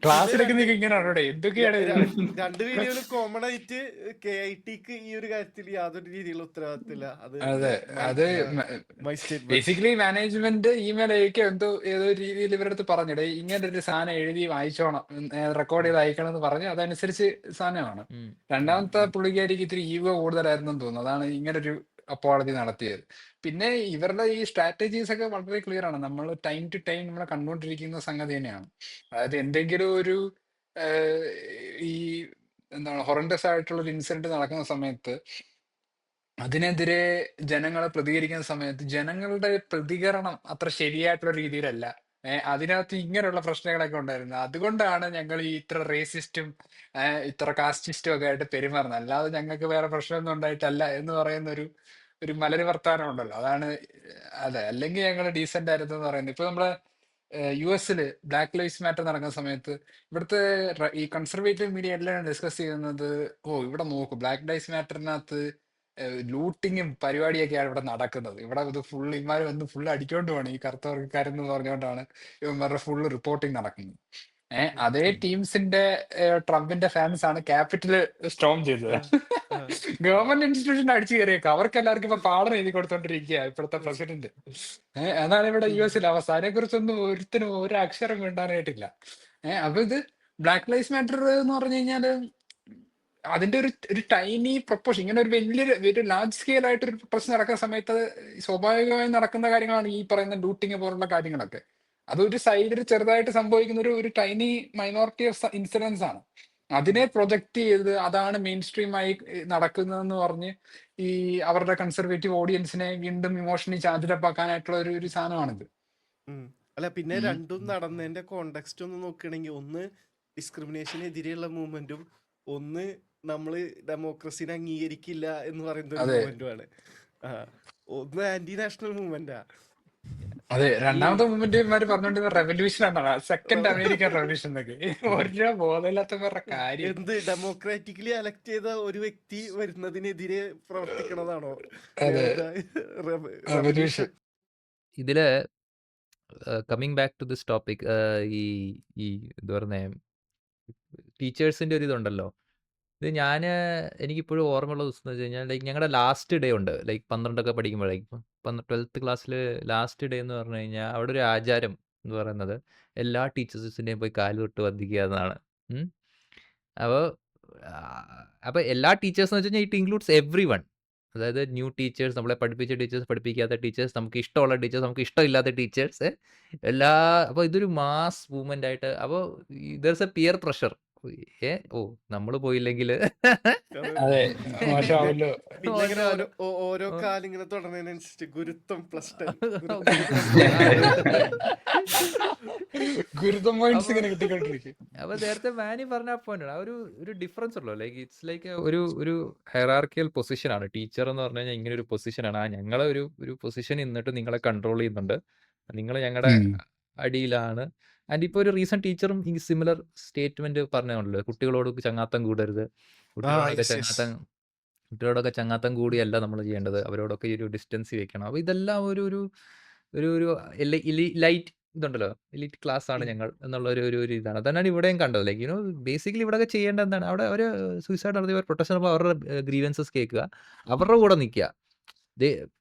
class എടുക്കുന്ന ഇങ്ങനെയാണോ? എന്തൊക്കെയാണ് ഇത്? രണ്ട് വീഡിയോയിലും കോമൺ ആയിട്ട് KIT-ക്ക് ഈ ഒരു കാര്യത്തിൽ യാതൊരു രീതിയിലുള്ള ഉത്തരവാദിത്തമില്ല. അതെ അത് my statement. Basically management email അയക്കുക ഏതോ രീതിയിൽ ഇവരുടെ അടുത്ത് പറഞ്ഞിടേ ഇങ്ങനെ ഒരു സാധനം എഴുതി വായിച്ചോണം, റെക്കോർഡ് ചെയ്ത് അയക്കണം എന്ന് പറഞ്ഞ് അതനുസരിച്ച് സാധനമാണ്. രണ്ടാമത്തെ പുള്ളിക്കാരിക്ക് ഇത്തിരി ഈഗോ കൂടുതലായിരുന്നു തോന്നുന്നു, അതാണ് ഇങ്ങനൊരു അപ്പോളജി നടത്തിയത്. പിന്നെ ഇവരുടെ ഈ സ്ട്രാറ്റജീസ് ഒക്കെ വളരെ ക്ലിയർ ആണ്. നമ്മൾ ടൈം ടു ടൈം നമ്മളെ കണ്ടുകൊണ്ടിരിക്കുന്ന സംഗതി തന്നെയാണ്. അതായത് എന്തെങ്കിലും ഒരു ഈ എന്താണ് ഹൊറണ്ടസ് ആയിട്ടുള്ള ഒരു ഇൻസിഡന്റ് നടക്കുന്ന സമയത്ത് അതിനെതിരെ ജനങ്ങൾ പ്രതികരിക്കുന്ന സമയത്ത് ജനങ്ങളുടെ പ്രതികരണം അത്ര ശരിയായിട്ടുള്ള രീതിയിലല്ല. അതിനകത്ത് ഇങ്ങനെയുള്ള പ്രശ്നങ്ങളൊക്കെ ഉണ്ടായിരുന്നു. അതുകൊണ്ടാണ് ഞങ്ങൾ ഈ ഇത്ര റേസിസ്റ്റും ഇത്ര കാസ്റ്റിസ്റ്റും ഒക്കെ ആയിട്ട് പെരുമാറുന്നത്, അല്ലാതെ ഞങ്ങൾക്ക് വേറെ പ്രശ്നമൊന്നും ഉണ്ടായിട്ടല്ല എന്ന് പറയുന്ന ഒരു മലര് വർത്താനം ഉണ്ടല്ലോ, അതാണ്. അതെ, അല്ലെങ്കിൽ ഞങ്ങൾ ഡീസെന്റ് ആയിരുന്നു എന്ന് പറയുന്നത്. ഇപ്പൊ നമ്മളെ US-ല് ബ്ലാക്ക് ലൈവ്സ് മാറ്റർ നടക്കുന്ന സമയത്ത് ഇവിടുത്തെ ഈ കൺസർവേറ്റീവ് മീഡിയ എല്ലാം ഡിസ്കസ് ചെയ്യുന്നത്, ഇവിടെ നോക്കൂ ബ്ലാക്ക് ലൈവ്സ് മാറ്ററിനകത്ത് ലൂട്ടിങ്ങും പരിപാടിയൊക്കെയാണ് ഇവിടെ നടക്കുന്നത്, ഇവിടെ ഇത് ഫുൾ ഇമാര് വന്ന് ഫുൾ അടിച്ചോണ്ട് പോകണം ഈ കറുത്തവർക്കാരെന്ന് പറഞ്ഞുകൊണ്ടാണ് ഇവന്മാരുടെ ഫുൾ റിപ്പോർട്ടിങ് നടക്കുന്നത്. അതേ ടീംസിന്റെ ട്രംപിന്റെ ഫാൻസ് ആണ് ക്യാപിറ്റല് സ്റ്റോം ചെയ്തത്. ഗവൺമെന്റ് ഇൻസ്റ്റിറ്റ്യൂഷൻ അടിച്ചു കയറിയേക്കാം, അവർക്ക് എല്ലാവർക്കും ഇപ്പൊ പാഠം എഴുതി കൊടുത്തോണ്ടിരിക്കുക ഇപ്പോഴത്തെ പ്രസിഡന്റ്. അതാണ് ഇവിടെ US-ലെ അവസ്ഥ. അതിനെ കുറിച്ചൊന്നും ഒരുത്തിനും ഒരു അക്ഷരം മിണ്ടാനായിട്ടില്ല. അപ്പൊ ഇത് ബ്ലാക്ക് ലൈവ്സ് മാറ്റർ എന്ന് പറഞ്ഞു കഴിഞ്ഞാല് അതിന്റെ ഒരു ടൈനി പ്രൊപ്പോഷൻ, ഇങ്ങനെ ഒരു വലിയൊരു ലാർജ് സ്കെയിൽ ആയിട്ട് ഒരു പ്രശ്നം നടക്കുന്ന സമയത്ത് സ്വാഭാവികമായി നടക്കുന്ന കാര്യങ്ങളാണ് ഈ പറയുന്ന ലൂട്ടിങ് പോലുള്ള കാര്യങ്ങളൊക്കെ. അതൊരു സൈഡിൽ ചെറുതായിട്ട് സംഭവിക്കുന്ന ഒരു ടൈനി മൈനോറിറ്റി ഓഫ് ഇൻസിഡൻസ് ആണ്. അതിനെ പ്രൊജക്ട് ചെയ്ത് അതാണ് മെയിൻ സ്ട്രീം ആയി നടക്കുന്നതെന്ന് പറഞ്ഞ് ഈ അവരുടെ കൺസർവേറ്റീവ് ഓഡിയൻസിനെ വീണ്ടും ഇമോഷണലി ചാർജ് ആക്കാനായിട്ടുള്ള ഒരു സാധനമാണിത്. അല്ല, പിന്നെ രണ്ടും നടന്നതിന്റെ കോണ്ടെക്സ്റ്റ് ഒന്ന് നോക്കുകയാണെങ്കിൽ, ഒന്ന് ഡിസ്ക്രിമിനേഷനെതിരെയുള്ള മൂവ്മെന്റും ഒന്ന് നമ്മള് ഡെമോക്രസിനെ അംഗീകരിക്കില്ല എന്ന് പറയുന്ന ഒരു മൂവ്മെന്റുമാണ്. ഒന്ന് ആന്റി നാഷണൽ മൂവ്മെന്റാ. അതെ, രണ്ടാമത്തെ മൂവ്മെന്റ് ഇവന്മാര് പറഞ്ഞോണ്ടിരുന്ന റെവല്യൂഷൻ ആണ്, സെക്കൻഡ് അമേരിക്കൻ റെവല്യൂഷൻ എന്നൊക്കെ. ഓരോ ബോധമില്ലാത്തവരുടെ കാര്യം. എന്ത് ഡെമോക്രാറ്റിക്കലി എലക്ട് ചെയ്ത ഒരു വ്യക്തി വരുന്നതിനെതിരെ പ്രവർത്തിക്കണതാണോ അതെ, റെവല്യൂഷൻ? റെവല്യൂഷൻ. ഇതില് coming back to this topic, ഈ ഈ എന്താ പറയുന്നേ, ടീച്ചേഴ്സിന്റെ ഒരു ഇതുണ്ടല്ലോ. ഇത് എനിക്കിപ്പോഴും ഓർമ്മയുള്ള ദിവസം എന്ന് വെച്ച് കഴിഞ്ഞാൽ, ലൈക്ക് ഞങ്ങളുടെ ലാസ്റ്റ് ഡേ ഉണ്ട്, ലൈക്ക് 12 പഠിക്കുമ്പോഴേക്കും 12th ക്ലാസ്സിൽ ലാസ്റ്റ് ഡേ എന്ന് പറഞ്ഞു കഴിഞ്ഞാൽ അവിടെ ഒരു ആചാരം എന്ന് പറയുന്നത് എല്ലാ ടീച്ചേഴ്സിൻ്റെയും പോയി കാല് തൊട്ട് വന്ദിക്കുക എന്നതാണ്. അപ്പോൾ അപ്പോൾ എല്ലാ ടീച്ചേഴ്സ് എന്ന് വെച്ച് കഴിഞ്ഞാൽ ഇറ്റ് ഇൻക്ലൂഡ്സ് എവ്രി വൺ. അതായത് ന്യൂ ടീച്ചേഴ്സ്, നമ്മളെ പഠിപ്പിച്ച ടീച്ചേഴ്സ്, പഠിപ്പിക്കാത്ത ടീച്ചേഴ്സ്, നമുക്ക് ഇഷ്ടമുള്ള ടീച്ചേഴ്സ്, നമുക്ക് ഇഷ്ടമില്ലാത്ത ടീച്ചേഴ്സ്, അപ്പോൾ ഇതൊരു മാസ് മൂവ്മെന്റ് ആയിട്ട്. അപ്പോൾ ദർസ് എ പിയർ പ്രഷർ. നമ്മൾ പോയില്ലെങ്കിൽ അതെ, മോശമാവല്ലോ. പിന്നെ ഇങ്ങനെ ഓരോ കാലിങ്ങനെ തുടർന്നതിനനുസരിച്ച് ഗുരുത്വം +10 ഗുരുതം പോയിന്റ്സ് ഇങ്ങനെ കിട്ടിക്കൊണ്ടിരിക്കും. അപ്പൊ നേരത്തെ മാനി പറഞ്ഞ പോയിന്റ് ആ ഒരു ഡിഫറൻസ് ഉള്ളൂ. ലൈക്ക് ഇറ്റ്സ് ലൈക്ക് ഒരു ഹെറാർക്കിയൽ പൊസിഷൻ ആണ് ടീച്ചർ എന്ന് പറഞ്ഞു കഴിഞ്ഞാൽ. ഇങ്ങനെ ഒരു പൊസിഷനാണ്. ഞങ്ങളെ ഒരു പൊസിഷൻ നിന്നിട്ട് നിങ്ങളെ കൺട്രോൾ ചെയ്യുന്നുണ്ട്, നിങ്ങൾ ഞങ്ങളുടെ അടിയിലാണ്. ആൻഡ് ഇപ്പോൾ ഒരു റീസെന്റ് ടീച്ചറും ഈ സിമിലർ സ്റ്റേറ്റ്മെന്റ് പറഞ്ഞുണ്ടല്ലോ, കുട്ടികളോട് ചങ്ങാത്തം കൂടരുത്, കുട്ടികളോടൊക്കെ ചങ്ങാത്തം കൂടിയല്ല നമ്മൾ ചെയ്യേണ്ടത്, അവരോടൊക്കെ ഈ ഒരു ഡിസ്റ്റൻസ് വെക്കണം. അപ്പോൾ ഇതെല്ലാം ഒരു ലൈറ്റ് ഇതുണ്ടല്ലോ, എലീറ്റ് ക്ലാസ് ആണ് ഞങ്ങൾ എന്നുള്ള ഒരു ഇതാണ്. അതന്നാണ് ഇവിടെയും കണ്ടത്. ലൈക്ക് ബേസിക്കലി ഇവിടെയൊക്കെ ചെയ്യേണ്ടത് എന്താണ്, അവിടെ ഒരു സൂയിസൈഡ് നടത്തിയവർ പ്രൊട്ടക്ഷൻ അപ്പോൾ അവരുടെ ഗ്രീവൻസസ് കേൾക്കുക, അവരുടെ കൂടെ നിൽക്കുക.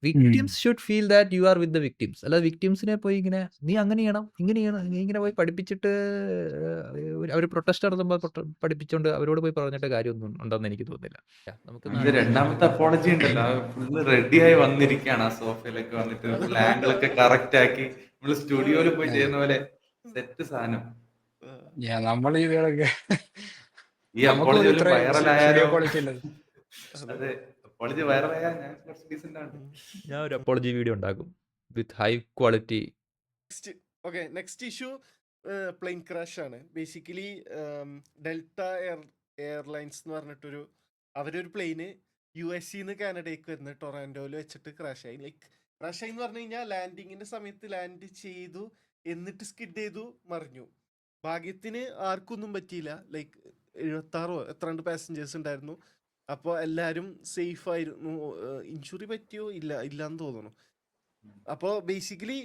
Victims should feel that you are with the victims. അല്ലാതെ വിക്ടിംസിനെ പോയി ഇങ്ങനെ നീ അങ്ങനെ ചെയ്യണം ഇങ്ങനെ ചെയ്യണം ഇങ്ങനെ പോയി പഠിപ്പിച്ചിട്ട് അവർ പ്രൊട്ടസ്റ്റ് നടത്തുമ്പോൾ പഠിപ്പിച്ചുകൊണ്ട് അവരോട് പോയി പറഞ്ഞിട്ട് കാര്യമൊന്നും ഉണ്ടെന്ന് എനിക്ക് തോന്നുന്നില്ല. നമുക്ക് രണ്ടാമത്തെ അപ്പോളജി ഉണ്ടല്ലോ, ഫുള്ള് റെഡിയായി വന്നിരിക്കുകയാണ് ആ സോഫയിലൊക്കെ വന്നിട്ട് ആംഗിളൊക്കെ കറക്റ്റ് ആക്കി നമ്മള് സ്റ്റുഡിയോയിൽ പോയി ചെയ്യുന്ന പോലെ സെറ്റ് സാധനം. നമ്മൾ ഇതൊക്കെ ഈ അപ്പോളജി വൈറലായാലോ? ക്വാളിറ്റി ഉള്ളത്. അതെ, അപ്പോളജി വൈറലായാൽ ഞാൻ കുറച്ച് ഡീസന്റ് ആണ്. ഞാൻ ഒരു അപ്പോളജി വീഡിയോ ഉണ്ടാക്കും with high quality. Next issue plain crash ആണ്. ബേസിക്കലി ഡെൽറ്റ എയർലൈൻസ് എന്ന് പറഞ്ഞിട്ടൊരു അവരൊരു പ്ലെയിന് US-ന്ന് കാനഡയ്ക്ക് വരുന്ന ടൊറാൻഡോയിൽ വെച്ചിട്ട് ക്രാഷായി. ലൈക്ക് ക്രാഷായി എന്ന് പറഞ്ഞു കഴിഞ്ഞാൽ ലാൻഡിങ്ങിന്റെ സമയത്ത് ലാൻഡ് ചെയ്തു, എന്നിട്ട് സ്കിഡ് ചെയ്തു, മറിഞ്ഞു. ഭാഗ്യത്തിന് ആർക്കൊന്നും പറ്റിയില്ല. ലൈക്ക് 76 എത്രണ്ട് പാസഞ്ചേഴ്സ് ഉണ്ടായിരുന്നു. അപ്പോൾ എല്ലാവരും സേഫ് ആയിരുന്നു. ഇൻഷുറി പറ്റിയോ ഇല്ലാന്ന് തോന്നുന്നു. അപ്പോൾ ബേസിക്കലി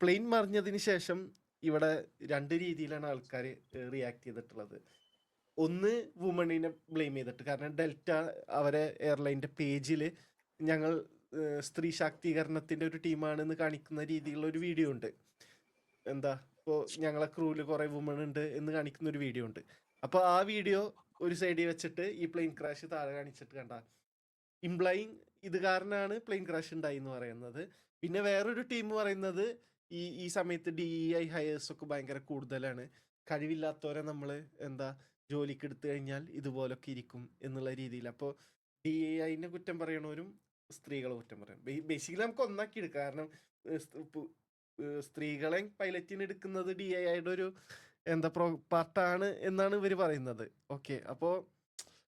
പ്ലെയിൻ മറിഞ്ഞതിന് ശേഷം ഇവിടെ 2 രീതിയിലാണ് ആൾക്കാർ റിയാക്ട് ചെയ്തിട്ടുള്ളത്. ഒന്ന്, വുമണിനെ ബ്ലെയിം ചെയ്തിട്ട്, കാരണം ഡെൽറ്റ അവരെ എയർലൈൻ്റെ പേജിൽ ഞങ്ങൾ സ്ത്രീ ശാക്തീകരണത്തിൻ്റെ ഒരു ടീമാണെന്ന് കാണിക്കുന്ന രീതിയിലുള്ള ഒരു വീഡിയോ ഉണ്ട്. ഇപ്പോൾ ഞങ്ങളെ ക്രൂവിൽ കുറേ വുമൺ ഉണ്ട് എന്ന് കാണിക്കുന്ന ഒരു വീഡിയോ ഉണ്ട്. അപ്പോൾ ആ വീഡിയോ ഒരു സൈഡിൽ വെച്ചിട്ട് ഈ പ്ലെയിൻ ക്രാഷ് താഴെ കാണിച്ചിട്ട് കണ്ട ഇംപ്ലൈയിങ് ഇത് കാരണമാണ് പ്ലെയിൻ ക്രാഷ് ഉണ്ടായി എന്ന് പറയുന്നത്. പിന്നെ വേറൊരു ടീം പറയുന്നത് ഈ സമയത്ത് DEI ഹയേഴ്സ് ഒക്കെ ഭയങ്കര കൂടുതലാണ്, കഴിവില്ലാത്തവരെ നമ്മൾ ജോലിക്ക് എടുത്തു കഴിഞ്ഞാൽ ഇതുപോലൊക്കെ ഇരിക്കും എന്നുള്ള രീതിയിൽ. അപ്പോൾ DEIനെ കുറ്റം പറയണവരും സ്ത്രീകളെ കുറ്റം പറയണം. ബേസിക്കലി നമുക്ക് ഒന്നാക്കി എടുക്കാം. കാരണം സ്ത്രീകളെ പൈലറ്റിന് എടുക്കുന്നത് DEIയുടെ ഒരു പാർട്ടാണ് എന്നാണ് ഇവർ പറയുന്നത്. ഓക്കെ, അപ്പോൾ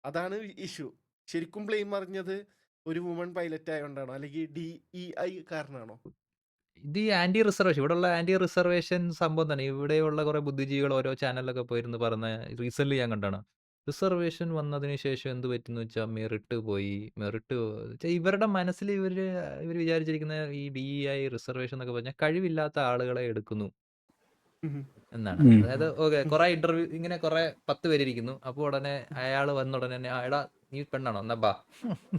അതാണ് ഇഷ്യൂ. ശരിക്കും ബ്ലെയിം അറിഞ്ഞത് ഒരു വുമൺ പൈലറ്റ് ആയതുകൊണ്ടാണോ, അല്ലെങ്കിൽ DEI കാരണമാണോ? ഇത് ഈ ആന്റി റിസർവേഷൻ, ഇവിടെയുള്ള ആന്റി റിസർവേഷൻ സംഭവം തന്നെ. ഇവിടെയുള്ള കുറെ ബുദ്ധിജീവികൾ ഓരോ ചാനലിലൊക്കെ പോയിരുന്ന് പറഞ്ഞ റീസെന്റ് ഞാൻ കണ്ടാണ്. റിസർവേഷൻ വന്നതിന് ശേഷം എന്ത് പറ്റുന്ന വെച്ചാൽ മെറിറ്റ് പോയി. ഇവരുടെ മനസ്സിൽ ഇവർ വിചാരിച്ചിരിക്കുന്ന ഈ DEI റിസർവേഷൻ എന്നൊക്കെ പറഞ്ഞാൽ കഴിവില്ലാത്ത ആളുകളെ എടുക്കുന്നു എന്നാണ്. അതായത് ഓക്കെ, കുറെ ഇന്റർവ്യൂ ഇങ്ങനെ കുറെ 10 പേരിരിക്കുന്നു. അപ്പോൾ ഉടനെ അയാൾ വന്ന ഉടനെ തന്നെ എടാ നീ പെണ്ണാണോ, എന്നാ ബാ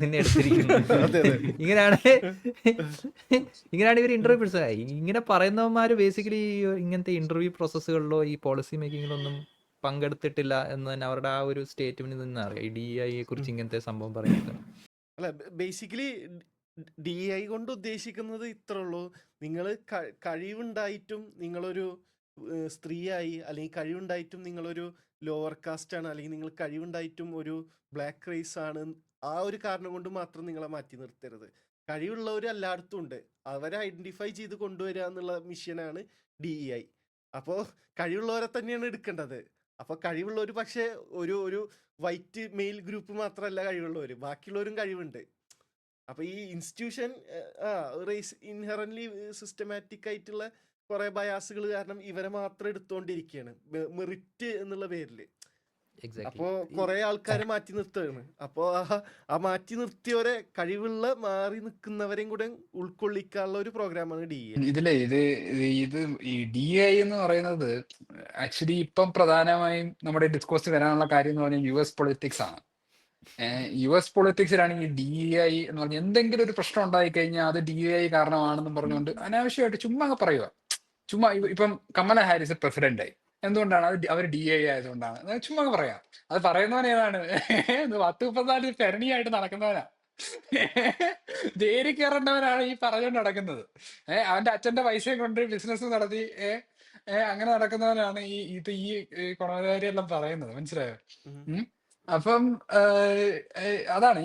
നിന്നെ എടുത്തിരിക്കുന്നു. ഇങ്ങനെയാണ് ഇവർ ഇന്റർവ്യൂ പിടിച്ചത്. ഇങ്ങനെ പറയുന്നവന്മാര് ബേസിക്കലി ഇങ്ങനത്തെ ഇന്റർവ്യൂ പ്രോസസ്സുകളിലോ ഈ പോളിസി മേക്കിങ്ങിലൊന്നും പങ്കെടുത്തിട്ടില്ല എന്ന് തന്നെ അവരുടെ ആ ഒരു സ്റ്റേറ്റ്മെന്റിൽ നിന്ന് അറിയാം. ഈ DEIയെ കുറിച്ച് ഇങ്ങനത്തെ സംഭവം പറയുന്നത്. അല്ല, ബേസിക്കലി DEI കൊണ്ട് ഉദ്ദേശിക്കുന്നത് ഇത്ര ഉള്ളൂ. നിങ്ങൾ കഴിവുണ്ടായിട്ടും നിങ്ങളൊരു സ്ത്രീയായി, അല്ലെങ്കിൽ കഴിവുണ്ടായിട്ടും നിങ്ങളൊരു ലോവർ കാസ്റ്റ് ആണ്, അല്ലെങ്കിൽ നിങ്ങൾ കഴിവുണ്ടായിട്ടും ഒരു ബ്ലാക്ക് റേസ് ആണ്, ആ ഒരു കാരണം കൊണ്ട് മാത്രം നിങ്ങളെ മാറ്റി നിർത്തരുത്. കഴിവുള്ളവർ എല്ലായിടത്തും ഉണ്ട്, അവരെ ഐഡന്റിഫൈ ചെയ്ത് കൊണ്ടുവരിക എന്നുള്ള മിഷനാണ് DEI. അപ്പോൾ കഴിവുള്ളവരെ തന്നെയാണ് എടുക്കേണ്ടത്. അപ്പോൾ കഴിവുള്ളവർ പക്ഷേ ഒരു വൈറ്റ് മെയിൽ ഗ്രൂപ്പ് മാത്രമല്ല കഴിവുള്ളവർ, ബാക്കിയുള്ളവരും കഴിവുണ്ട്. അപ്പൊ ഈ ഇൻസ്റ്റിറ്റ്യൂഷൻ റേസ് ഇൻഹറന്റ്ലി സിസ്റ്റമാറ്റിക് ആയിട്ടുള്ള കുറെ ബയാസുകൾ കാരണം ഇവരെ മാത്രം എടുത്തോണ്ടിരിക്കുകയാണ് മെറിറ്റ് എന്നുള്ള പേരില്. എക്സാക്ട്ലി. അപ്പോ കുറെ ആൾക്കാരെ മാറ്റി നിർത്തുകയാണ്. അപ്പോ ആ മാറ്റി നിർത്തിയവരെ കഴിവുള്ള മാറി നിൽക്കുന്നവരെയും കൂടെ ഉൾക്കൊള്ളിക്കാനുള്ള ഒരു പ്രോഗ്രാമാണ് DA. ഇത് ഈ DI എന്ന് പറയുന്നത് ആക്ച്വലി ഇപ്പം പ്രധാനമായും നമ്മുടെ ഡിസ്കോഴ്സ് വരാനുള്ള കാര്യം എന്ന് പറഞ്ഞാൽ US പൊളിറ്റിക്സ് ആണ്. US പൊളിറ്റിക്സിലാണെങ്കിൽ DEI എന്ന് പറഞ്ഞാൽ എന്തെങ്കിലും ഒരു പ്രശ്നം ഉണ്ടായി കഴിഞ്ഞാൽ അത് DEI കാരണമാണെന്നും പറഞ്ഞുകൊണ്ട് അനാവശ്യമായിട്ട് ചുമ്മാ അങ്ങ് പറയുക. ചുമ്മാ ഇപ്പം കമല ഹാരിസ് പ്രസിഡന്റായി, എന്തുകൊണ്ടാണ്? അത് അവർ DEI ആയതുകൊണ്ടാണ്. അത് ചുമ്മാ അങ്ങ് പറയാം. അത് പറയുന്നവൻ ഏതാണ്? 10-34 പെരണിയായിട്ട് നടക്കുന്നവനാ. ജയിലിൽ കയറേണ്ടവനാണ് ഈ പറഞ്ഞുകൊണ്ട് നടക്കുന്നത്. അവന്റെ അച്ഛന്റെ പൈസയും കൊണ്ട് ബിസിനസ് നടത്തി അങ്ങനെ നടക്കുന്നവനാണ് ഈ കൊണകാരിയെല്ലാം പറയുന്നത്. മനസ്സിലായോ? ഉം. അപ്പം അതാണ്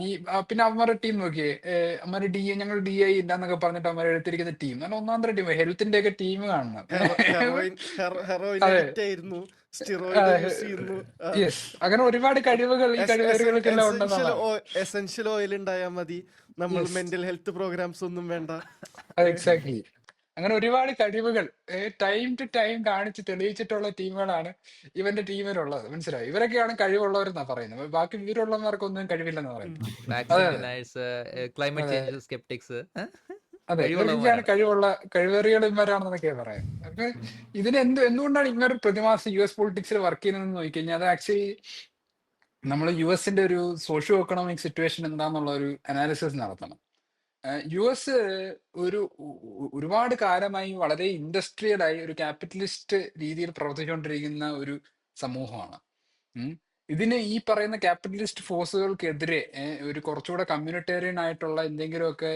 പിന്നെ അവന്മാരുടെ ടീം നോക്കിയേ. അവന്മാര് ഞങ്ങൾ DI ഇല്ലാന്നൊക്കെ പറഞ്ഞിട്ട് അവന്മാർ എടുത്തിരിക്കുന്ന ടീം നല്ല ഒന്നാന്തര ടീം, ഹെൽത്തിന്റെ ഒക്കെ ടീം കാണണം. ഹെറോയിൻ അതെ. അഡിക്റ്റ് ആയിരുന്നു, സ്റ്റിറോയിഡ് യൂസ് ചെയ്യുന്നു. യെസ്, അങ്ങനെ ഒരുപാട് കഴിവുകൾ ഈ കഴിവുകൾക്കെല്ലാം ഉണ്ടെന്നാണ്. എസെൻഷ്യൽ ഓയിൽ ഉണ്ടായാൽ മതി, നമ്മൾ Yes. മെന്റൽ ഹെൽത്ത് പ്രോഗ്രാംസ് ഒന്നും വേണ്ട. എക്സാക്ട്ലി. അങ്ങനെ ഒരുപാട് കഴിവുകൾ ടൈം ടു ടൈം കാണിച്ച് തെളിയിച്ചിട്ടുള്ള ടീമുകളാണ് ഇവന്റെ ടീമിലുള്ളത്. മനസ്സിലായി? ഇവരൊക്കെയാണ് കഴിവുള്ളവരെന്നാ പറയുന്നത്. ബാക്കി ഇവരുള്ളവർക്കൊന്നും കഴിവില്ലെന്ന് പറയുന്നത്. അതെ വാക്സിൻ അതെ ഡിനയേഴ്സ്, ക്ലൈമറ്റ് അതെ ചേഞ്ച് സ്കെപ്റ്റിക്സ്, അതെ ഇവർക്കൊക്കെയാണ് കഴിവുള്ളവന്മാരാണ്. കഴിവേറികൾ ഇവരാണെന്നൊക്കെയാ പറയുന്നത്. അപ്പൊ ഇതിന് എന്തുകൊണ്ടാണ് ഇങ്ങനെ ഒരു പ്രതിമാസം US പൊളിറ്റിക്സിൽ വർക്ക് ചെയ്യുന്നതെന്ന് നോക്കിക്കഴിഞ്ഞാൽ അത് ആക്ച്വലി നമ്മൾ USന്റെ ഒരു സോഷ്യോ എക്കണോമിക് സിറ്റുവേഷൻ എന്താന്നുള്ള ഒരു അനാലിസിസ് നടത്തണം. US ഒരുപാട് കാലമായി വളരെ ഇൻഡസ്ട്രിയലായി ഒരു ക്യാപിറ്റലിസ്റ്റ് രീതിയിൽ പ്രവർത്തിച്ചുകൊണ്ടിരിക്കുന്ന ഒരു സമൂഹമാണ്. ഇതിന് ഈ പറയുന്ന ക്യാപിറ്റലിസ്റ്റ് ഫോഴ്സുകൾക്കെതിരെ ഒരു കുറച്ചുകൂടെ കമ്മ്യൂണിറ്റേറിയൻ ആയിട്ടുള്ള എന്തെങ്കിലുമൊക്കെ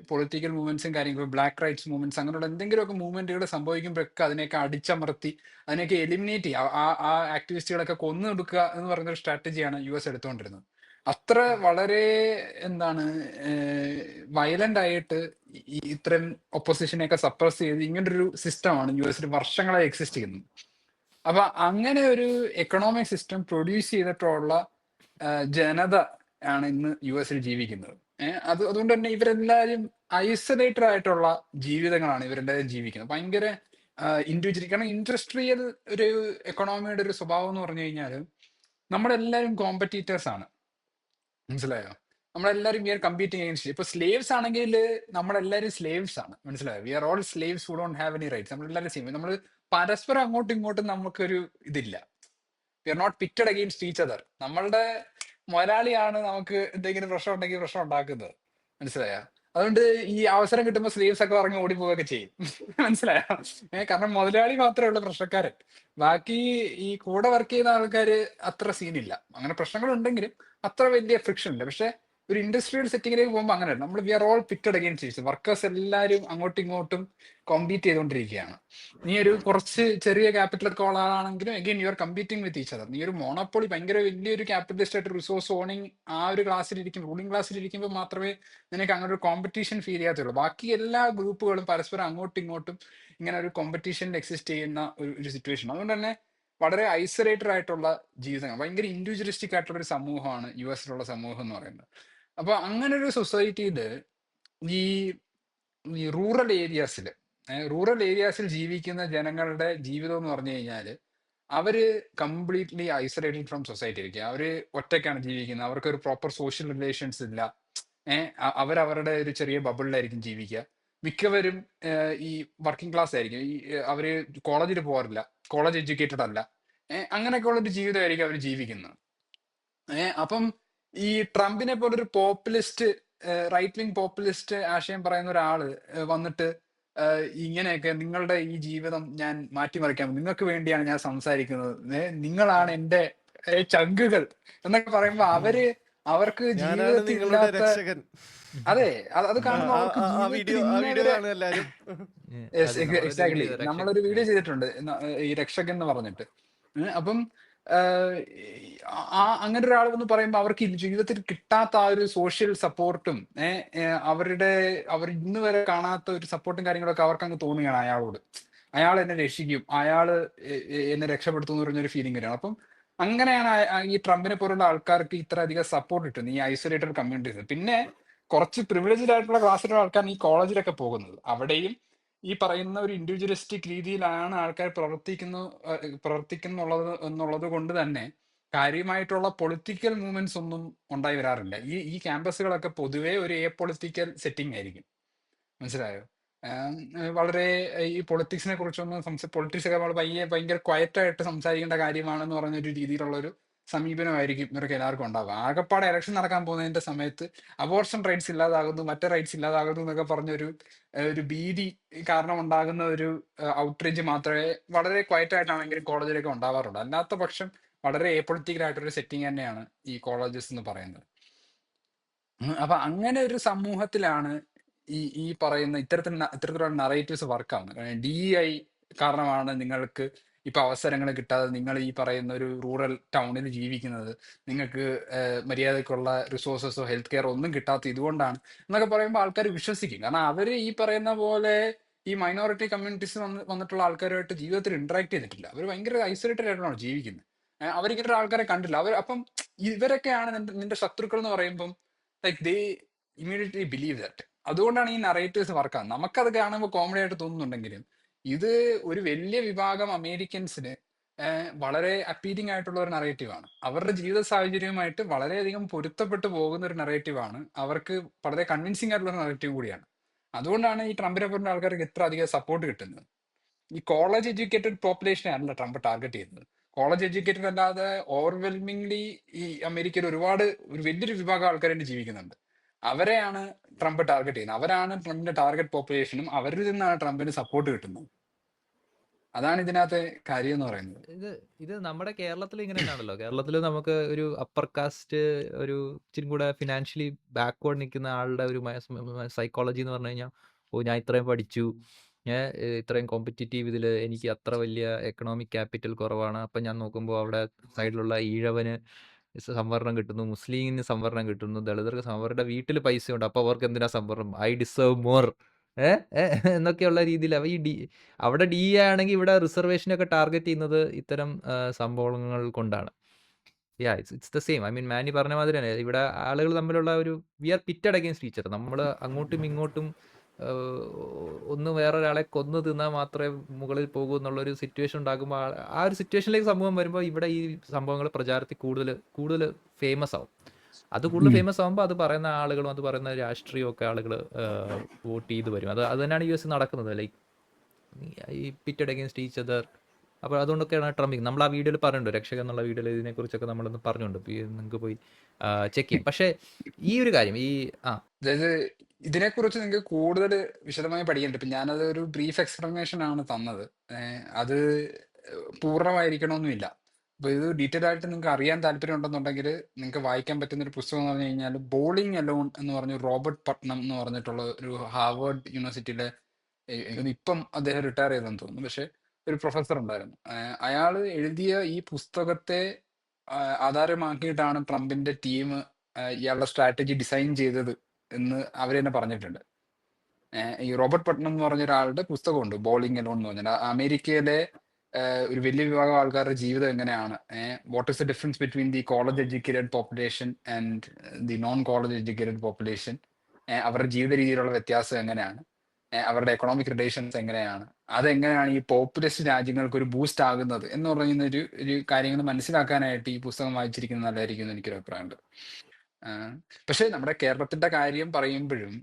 പൊളിറ്റിക്കൽ മൂവ്മെന്റ്സും കാര്യങ്ങളും, ബ്ലാക്ക് റൈറ്റ്സ് മൂവ്മെന്റ്സ്, അങ്ങനെയുള്ള എന്തെങ്കിലുമൊക്കെ മൂവ്മെന്റുകൾ സംഭവിക്കുമ്പോഴൊക്കെ അതിനെയൊക്കെ അടിച്ചമർത്തി അതിനെയൊക്കെ എലിമിനേറ്റ് ചെയ്യുക, ആ ആക്ടിവിസ്റ്റുകളൊക്കെ കൊന്നെടുക്കുക എന്ന് പറയുന്ന ഒരു സ്ട്രാറ്റജിയാണ് US എടുത്തുകൊണ്ടിരുന്നത്. അത്ര വളരെ എന്താണ് വയലന്റ് ആയിട്ട് ഇത്തരം ഒപ്പോസിഷനെയൊക്കെ സപ്രസ് ചെയ്ത് ഇങ്ങനൊരു സിസ്റ്റമാണ് US വർഷങ്ങളായി എക്സിസ്റ്റ് ചെയ്യുന്നത്. അപ്പൊ അങ്ങനെ ഒരു എക്കണോമിക് സിസ്റ്റം പ്രൊഡ്യൂസ് ചെയ്തിട്ടുള്ള ജനത ആണ് ഇന്ന് US ജീവിക്കുന്നത്. അതുകൊണ്ട് തന്നെ ഇവരെല്ലാവരും ഐസൊലേറ്റഡ് ആയിട്ടുള്ള ജീവിതങ്ങളാണ് ഇവരെല്ലാവരും ജീവിക്കുന്നത്. ഭയങ്കര ഇൻഡിവിജ്വൽ. കാരണം ഇൻഡസ്ട്രിയൽ ഒരു എക്കണോമിയുടെ ഒരു സ്വഭാവം എന്ന് പറഞ്ഞു കഴിഞ്ഞാൽ നമ്മളെല്ലാവരും കോമ്പറ്റീറ്റേഴ്സ് ആണ്. മനസ്സിലായോ? നമ്മളെല്ലാവരും വി ആർ കമ്പീറ്റിംഗ് അഗൈൻസ്റ്റ്. ഇപ്പൊ സ്ലേവ്സ് ആണെങ്കിൽ നമ്മളെല്ലാവരും സ്ലേവ്സ് ആണ്. മനസ്സിലായോ? We are all slaves who don't have any rights. നമ്മളെല്ലാവരും സെയിം. നമ്മൾ പരസ്പരം അങ്ങോട്ടും ഇങ്ങോട്ടും നമുക്കൊരു ഇതില്ല. We are not pitted against each other. നമ്മളുടെ മുതലാളിയാണ് നമുക്ക് എന്തെങ്കിലും പ്രശ്നം ഉണ്ടെങ്കിൽ പ്രശ്നം ഉണ്ടാക്കുന്നത്. മനസ്സിലായോ? അതുകൊണ്ട് ഈ അവസരം കിട്ടുമ്പോൾ സ്ലീവ്സ് ഒക്കെ ഇറങ്ങി ഓടിപ്പോവുകയൊക്കെ ചെയ്യും. മനസ്സിലായോ? കാരണം മുതലാളി മാത്രമേ ഉള്ളൂ പ്രശ്നക്കാരൻ. ബാക്കി ഈ കൂടെ വർക്ക് ചെയ്യുന്ന ആൾക്കാര് അത്ര സീനില്ല. അങ്ങനെ പ്രശ്നങ്ങൾ ഉണ്ടെങ്കിലും അത്ര വലിയ ഫ്രിക്ഷൻ ഇല്ല. പക്ഷെ ഒരു ഇൻഡസ്ട്രിയൽ സെറ്റിങ്ങിലേക്ക് പോകുമ്പോൾ അങ്ങനെയല്ല. നമ്മൾ we are all pitted against each. Workers എല്ലാവരും അങ്ങോട്ടും ഇങ്ങോട്ടും കോമ്പീറ്റ് ചെയ്തുകൊണ്ടിരിക്കുകയാണ്. നീ ഒരു കുറച്ച് ചെറിയ ക്യാപിറ്റൽ കോളാണെങ്കിലും again you are competing with each other. നീ ഒരു മോണോപ്പൊളി ഭയങ്കര വലിയൊരു ക്യാപിറ്റലിസ്റ്റ് ആയിട്ട് റിസോഴ്സ് ഓണിങ് ആ ഒരു ക്ലാസ്സിലിരിക്കും, റൂളിംഗ് ക്ലാസ്സിലിരിക്കുമ്പോൾ മാത്രമേ നിനക്ക് അങ്ങനെ ഒരു കോമ്പറ്റീഷൻ ഫീൽ ചെയ്യാത്തുള്ളൂ. ബാക്കി എല്ലാ ഗ്രൂപ്പുകളും പരസ്പരം അങ്ങോട്ടും ഇങ്ങോട്ടും ഇങ്ങനെ ഒരു കോമ്പറ്റീഷനിൽ എക്സിസ്റ്റ് ചെയ്യുന്ന ഒരു സിറ്റുവേഷൻ. അതുകൊണ്ട് തന്നെ വളരെ ഐസൊലേറ്റഡ് ആയിട്ടുള്ള ജീവിതങ്ങൾ, ഭയങ്കര ഇൻഡിവിജ്വലിസ്റ്റിക് ആയിട്ടുള്ള ഒരു സമൂഹമാണ് US സമൂഹം എന്ന് പറയുന്നത്. അപ്പൊ അങ്ങനെ ഒരു സൊസൈറ്റിയിൽ ഈ റൂറൽ ഏരിയാസിൽ ജീവിക്കുന്ന ജനങ്ങളുടെ ജീവിതം എന്ന് പറഞ്ഞു കഴിഞ്ഞാൽ അവര് കംപ്ലീറ്റ്ലി ഐസൊലേറ്റഡ് ഫ്രം സൊസൈറ്റി ആയിരിക്കും. അവര് ഒറ്റയ്ക്കാണ് ജീവിക്കുന്നത്. അവർക്ക് ഒരു പ്രോപ്പർ സോഷ്യൽ റിലേഷൻസ് ഇല്ല. അവരവരുടെ ഒരു ചെറിയ ബബിളിലായിരിക്കും ജീവിക്കുക. മിക്കവരും ഈ വർക്കിംഗ് ക്ലാസ് ആയിരിക്കും. അവര് കോളേജിൽ പോകാറില്ല, കോളേജ് എഡ്യൂക്കേറ്റഡ് അല്ല. അങ്ങനെയൊക്കെ ഉള്ളൊരു ജീവിതമായിരിക്കും അവർ ജീവിക്കുന്നത്. അപ്പം ഈ ട്രംപിനെ പോലൊരു പോപ്പുലിസ്റ്റ്, റൈറ്റ് വിങ് പോപ്പുലിസ്റ്റ് ആശയം പറയുന്ന ഒരാള് വന്നിട്ട് ഇങ്ങനെയൊക്കെ നിങ്ങളുടെ ഈ ജീവിതം ഞാൻ മാറ്റിമറിക്കാം, നിങ്ങൾക്ക് വേണ്ടിയാണ് ഞാൻ സംസാരിക്കുന്നത്, നിങ്ങളാണ് എന്റെ ചങ്കുകൾ എന്നൊക്കെ പറയുമ്പോ അവർക്ക് ഞാനാണ് ജീവിതത്തിൽ നിങ്ങളുടെ ഇല്ലാത്ത, രക്ഷകൻ. അതെ അത് കാണുമ്പോൾ അവർക്ക് ആ ജീവിതത്തിൽ വീഡിയോ ഇന്നേ വരെ കാണും എല്ലാരും. എക്സാക്ട്ലി നമ്മളൊരു വീഡിയോ ചെയ്തിട്ടുണ്ട് ഈ രക്ഷകൻ എന്ന് പറഞ്ഞിട്ട്. അപ്പം അങ്ങനെ ഒരാൾ എന്ന് പറയുമ്പോൾ അവർക്ക് ജീവിതത്തിൽ കിട്ടാത്ത ആ ഒരു സോഷ്യൽ സപ്പോർട്ടും അവർ ഇന്ന് വരെ കാണാത്ത ഒരു സപ്പോർട്ടും കാര്യങ്ങളൊക്കെ അവർക്ക് അങ്ങ് തോന്നുകയാണ് അയാളോട്. അയാൾ എന്നെ രക്ഷിക്കും, അയാള് എന്നെ രക്ഷപ്പെടുത്തും എന്ന് പറഞ്ഞൊരു ഫീലിംഗ് വരികയാണ്. അപ്പം അങ്ങനെയാണ് ഈ ട്രംപിനെ പോലുള്ള ആൾക്കാർക്ക് ഇത്ര അധികം സപ്പോർട്ട് കിട്ടുന്നത് ഈ ഐസൊലേറ്റഡ് കമ്മ്യൂണിറ്റീസ്. പിന്നെ കുറച്ച് പ്രിവിലേജ്ഡ് ആയിട്ടുള്ള ക്ലാസ്സിലുള്ള ആൾക്കാരാണ് ഈ കോളേജിലൊക്കെ പോകുന്നത്. അവിടെയും ഈ പറയുന്ന ഒരു ഇൻഡിവിജ്വലിസ്റ്റിക് രീതിയിലാണ് ആൾക്കാർ പ്രവർത്തിക്കുന്നുള്ളത് എന്നുള്ളത് കൊണ്ട് തന്നെ കാര്യമായിട്ടുള്ള പൊളിറ്റിക്കൽ മൂവ്മെന്റ്സ് ഒന്നും ഉണ്ടായി വരാറില്ല. ഈ ക്യാമ്പസുകളൊക്കെ പൊതുവേ ഒരു പൊളിറ്റിക്കൽ സെറ്റിംഗ് ആയിരിക്കും. മനസ്സിലായോ? വളരെ ഈ പൊളിറ്റിക്സിനെ കുറിച്ചൊന്നും പൊളിറ്റിക്സ് ഒക്കെ നമ്മൾ ഭയങ്കര ക്വയറ്റ് ആയിട്ട് സംസാരിക്കേണ്ട കാര്യമാണെന്ന് പറഞ്ഞൊരു രീതിയിലുള്ള ഒരു സമീപനമായിരിക്കും ഇവർക്ക് എല്ലാവർക്കും ഉണ്ടാവുക. ആകെപ്പാടെ ഇലക്ഷൻ നടക്കാൻ പോകുന്നതിന്റെ സമയത്ത് അബോർഷൻ റൈറ്റ്സ് ഇല്ലാതാകുന്നു, മറ്റേ റൈറ്റ്സ് ഇല്ലാതാകുന്നു എന്നൊക്കെ പറഞ്ഞൊരു ഒരു ഭീതി കാരണം ഉണ്ടാകുന്ന ഒരു ഔട്ട്റീച്ച് മാത്രമേ വളരെ ക്വയറ്റ് ആയിട്ടാണെങ്കിലും കോളേജിലൊക്കെ ഉണ്ടാവാറുള്ളൂ. അല്ലാത്ത പക്ഷം വളരെ പൊളിറ്റിക്കൽ ആയിട്ടൊരു സെറ്റിംഗ് തന്നെയാണ് ഈ കോളേജസ് എന്ന് പറയുന്നത്. അപ്പൊ അങ്ങനെ ഒരു സമൂഹത്തിലാണ് ഈ പറയുന്ന ഇത്തരത്തിലുള്ള നറേറ്റീവ്സ് വർക്ക് ആവുന്നത്. DEI കാരണമാണ് നിങ്ങൾക്ക് ഇപ്പൊ അവസരങ്ങൾ കിട്ടാതെ നിങ്ങൾ ഈ പറയുന്ന ഒരു റൂറൽ ടൗണിൽ ജീവിക്കുന്നത്, നിങ്ങൾക്ക് മര്യാദക്കുള്ള റിസോഴ്സസോ ഹെൽത്ത് കെയർ ഒന്നും കിട്ടാത്ത ഇതുകൊണ്ടാണ് എന്നൊക്കെ പറയുമ്പോൾ ആൾക്കാർ വിശ്വസിക്കും. കാരണം അവര് ഈ പറയുന്ന പോലെ ഈ മൈനോറിറ്റി കമ്മ്യൂണിറ്റീസ് വന്നിട്ടുള്ള ആൾക്കാരുമായിട്ട് ജീവിതത്തിൽ ഇന്ററാക്ട് ചെയ്തിട്ടില്ല. അവർ ഭയങ്കര ഐസൊലേറ്റഡ് ആയിട്ടാണ് ജീവിക്കുന്നത്. അവരിങ്ങനെ ആൾക്കാരെ കണ്ടില്ല. അപ്പം ഇവരൊക്കെയാണ് നിന്റെ ശത്രുക്കൾ എന്ന് പറയുമ്പം like they immediately believe that. അതുകൊണ്ടാണ് ഈ നറേറ്റീവ്സ് വർക്കാണ്. നമുക്കത് കാണുമ്പോൾ കോമഡി ആയിട്ട് തോന്നുന്നുണ്ടെങ്കിലും ഇത് ഒരു വലിയ വിഭാഗം അമേരിക്കൻസിന് വളരെ അപ്പീലിംഗ് ആയിട്ടുള്ള ഒരു നറേറ്റീവാണ്. അവരുടെ ജീവിത സാഹചര്യവുമായിട്ട് വളരെയധികം പൊരുത്തപ്പെട്ടു പോകുന്ന ഒരു നറേറ്റീവാണ്. അവർക്ക് വളരെ കൺവിൻസിംഗ് ആയിട്ടുള്ള ഒരു നറേറ്റീവ് കൂടിയാണ്. അതുകൊണ്ടാണ് ഈ ട്രംപിനെ പോലുള്ള ആൾക്കാർക്ക് ഇത്ര അധികം സപ്പോർട്ട് കിട്ടുന്നത്. ഈ കോളേജ് എഡ്യൂക്കേറ്റഡ് പോപ്പുലേഷനെ അല്ല ട്രംപ് ടാർഗറ്റ് ചെയ്യുന്നത്. കോളേജ് എഡ്യൂക്കേറ്റഡ് അല്ലാതെ ഓവർവെൽമിംഗ്ലി ഈ അമേരിക്കയിൽ ഒരു വലിയൊരു വിഭാഗം ആൾക്കാരായിട്ട് ജീവിക്കുന്നുണ്ട്. അവരെയാണ് ട്രംപ് ടാർഗറ്റ് ചെയ്യുന്നത്. അവരാണ് ട്രംപിന്റെ ടാർഗറ്റ് പോപ്പുലേഷനും അവരിൽ നിന്നാണ് ട്രംപിന് സപ്പോർട്ട് കിട്ടുന്നത്. അതാണ് ഇതിനകത്തെ കാര്യം എന്ന് പറയുന്നത്. ഇത് നമ്മുടെ കേരളത്തിൽ ഇങ്ങനെ തന്നെയാണല്ലോ. കേരളത്തിൽ നമുക്ക് ഒരു അപ്പർ കാസ്റ്റ്, ഒരു ഇച്ചിരി കൂടെ ഫിനാൻഷ്യലി ബാക്ക്വേർഡ് നിൽക്കുന്ന ആളുടെ ഒരു സൈക്കോളജി എന്ന് പറഞ്ഞു കഴിഞ്ഞാൽ, ഞാൻ ഇത്രയും പഠിച്ചു, ഇത്രയും കോമ്പറ്റീറ്റീവ് ഇതിൽ എനിക്ക് അത്ര വലിയ എക്കണോമിക് ക്യാപിറ്റൽ കുറവാണ്. അപ്പം ഞാൻ നോക്കുമ്പോൾ അവിടെ സൈഡിലുള്ള ഈഴവന് സംവരണം കിട്ടുന്നു, മുസ്ലിമിന് സംവരണം കിട്ടുന്നു, ദളിതർക്ക് അവരുടെ വീട്ടിൽ പൈസ ഉണ്ട്, അപ്പോൾ അവർക്ക് എന്തിനാ സംവരണം, ഐ ഡിസേർവ് മോർ എന്നൊക്കെയുള്ള രീതിയിൽ അവിടെ DEI ആണെങ്കിൽ ഇവിടെ റിസർവേഷനൊക്കെ ടാർഗറ്റ് ചെയ്യുന്നത് ഇത്തരം സംഭവങ്ങൾ കൊണ്ടാണ്. It's the same. I mean Mani പറഞ്ഞ മാതിരി തന്നെ ഇവിടെ ആളുകൾ തമ്മിലുള്ള ഒരു we are pitted against each other. നമ്മൾ അങ്ങോട്ടും ഇങ്ങോട്ടും ഒന്ന് വേറൊരാളെ കൊന്നു തിന്നാൽ മാത്രമേ മുകളിൽ പോകൂ എന്നുള്ളൊരു സിറ്റുവേഷൻ ഉണ്ടാകുമ്പോൾ ആ ഒരു സിറ്റുവേഷനിലേക്ക് സമൂഹം വരുമ്പോൾ ഇവിടെ ഈ സംഭവങ്ങൾ പ്രചാരത്തിൽ കൂടുതൽ ഫേമസ് ആവും. അത് കൂടുതൽ ഫേമസ് ആകുമ്പോൾ അത് പറയുന്ന ആളുകളും അത് പറയുന്ന രാഷ്ട്രീയമൊക്കെ ആളുകൾ വോട്ട് ചെയ്ത് വരും. അത് തന്നെയാണ് US നടക്കുന്നത്. ലൈക്ക് ഈ പിറ്റഡ് അഗെയിൻസ്റ്റ് ഈച്ച് അതർ. അപ്പോൾ അതുകൊണ്ടൊക്കെയാണ് ട്രംപിങ്. നമ്മൾ ആ വീഡിയോയിൽ പറയുന്നുണ്ട്, രക്ഷകൻ എന്നുള്ള വീഡിയോയിൽ ഇതിനെക്കുറിച്ചൊക്കെ നമ്മളൊന്ന് പറഞ്ഞുകൊണ്ട് നിങ്ങൾക്ക് പോയി ചെക്ക് ചെയ്യാം. പക്ഷേ ഈ ഒരു കാര്യം അതായത് ഇതിനെക്കുറിച്ച് നിങ്ങൾക്ക് കൂടുതൽ വിശദമായി പഠിക്കേണ്ടത്. ഇപ്പം ഞാനത് ഒരു ബ്രീഫ് എക്സ്പ്ലനേഷൻ ആണ് തന്നത്. അത് പൂർണ്ണമായിരിക്കണമെന്നില്ല. അപ്പോൾ ഇത് ഡീറ്റെയിൽ ആയിട്ട് നിങ്ങൾക്ക് അറിയാൻ താല്പര്യം ഉണ്ടെന്നുണ്ടെങ്കിൽ നിങ്ങൾക്ക് വായിക്കാൻ പറ്റുന്ന ഒരു പുസ്തകം എന്ന് പറഞ്ഞു കഴിഞ്ഞാൽ ബോളിംഗ് അലോൺ എന്ന് പറഞ്ഞ റോബർട്ട് പട്നം എന്ന് പറഞ്ഞിട്ടുള്ള ഒരു ഹാർവേഡ് യൂണിവേഴ്സിറ്റിയിലെ ഇപ്പം അദ്ദേഹം റിട്ടയർ ചെയ്തെന്ന് തോന്നുന്നു, പക്ഷെ ഒരു പ്രൊഫസർ ഉണ്ടായിരുന്നു. അയാൾ എഴുതിയ ഈ പുസ്തകത്തെ ആധാരമാക്കിയിട്ടാണ് ട്രംപിന്റെ ടീം ഇയാളുടെ സ്ട്രാറ്റജി ഡിസൈൻ ചെയ്തത് എന്ന് അവർ തന്നെ പറഞ്ഞിട്ടുണ്ട്. ഈ റോബർട്ട് പട്നം എന്ന് പറഞ്ഞ ഒരാളുടെ പുസ്തകമുണ്ട്, ബോളിംഗ് അലോൺ എന്ന് പറഞ്ഞാൽ അമേരിക്കയിലെ ഒരു വലിയ വിഭാഗം ആൾക്കാരുടെ ജീവിതം എങ്ങനെയാണ്, what is the difference between the college educated population and the non college educated population, അവരുടെ ജീവിത രീതിയിലുള്ള വ്യത്യാസം എങ്ങനെയാണ്, അവരുടെ എക്കണോമിക് റിലേഷൻസ് എങ്ങനെയാണ്, അതെങ്ങനെയാണ് ഈ പോപ്പുലിസ്റ്റ് രാജ്യങ്ങൾക്ക് ഒരു ബൂസ്റ്റ് ആകുന്നത് എന്ന് പറയുന്ന ഒരു കാര്യങ്ങൾ മനസ്സിലാക്കാനായിട്ട് ഈ പുസ്തകം വായിച്ചിരിക്കുന്നത് നല്ലതായിരിക്കും എന്ന് എനിക്കൊരു അഭിപ്രായമുണ്ട്. പക്ഷെ നമ്മുടെ കേരളത്തിന്റെ കാര്യം പറയുമ്പോഴും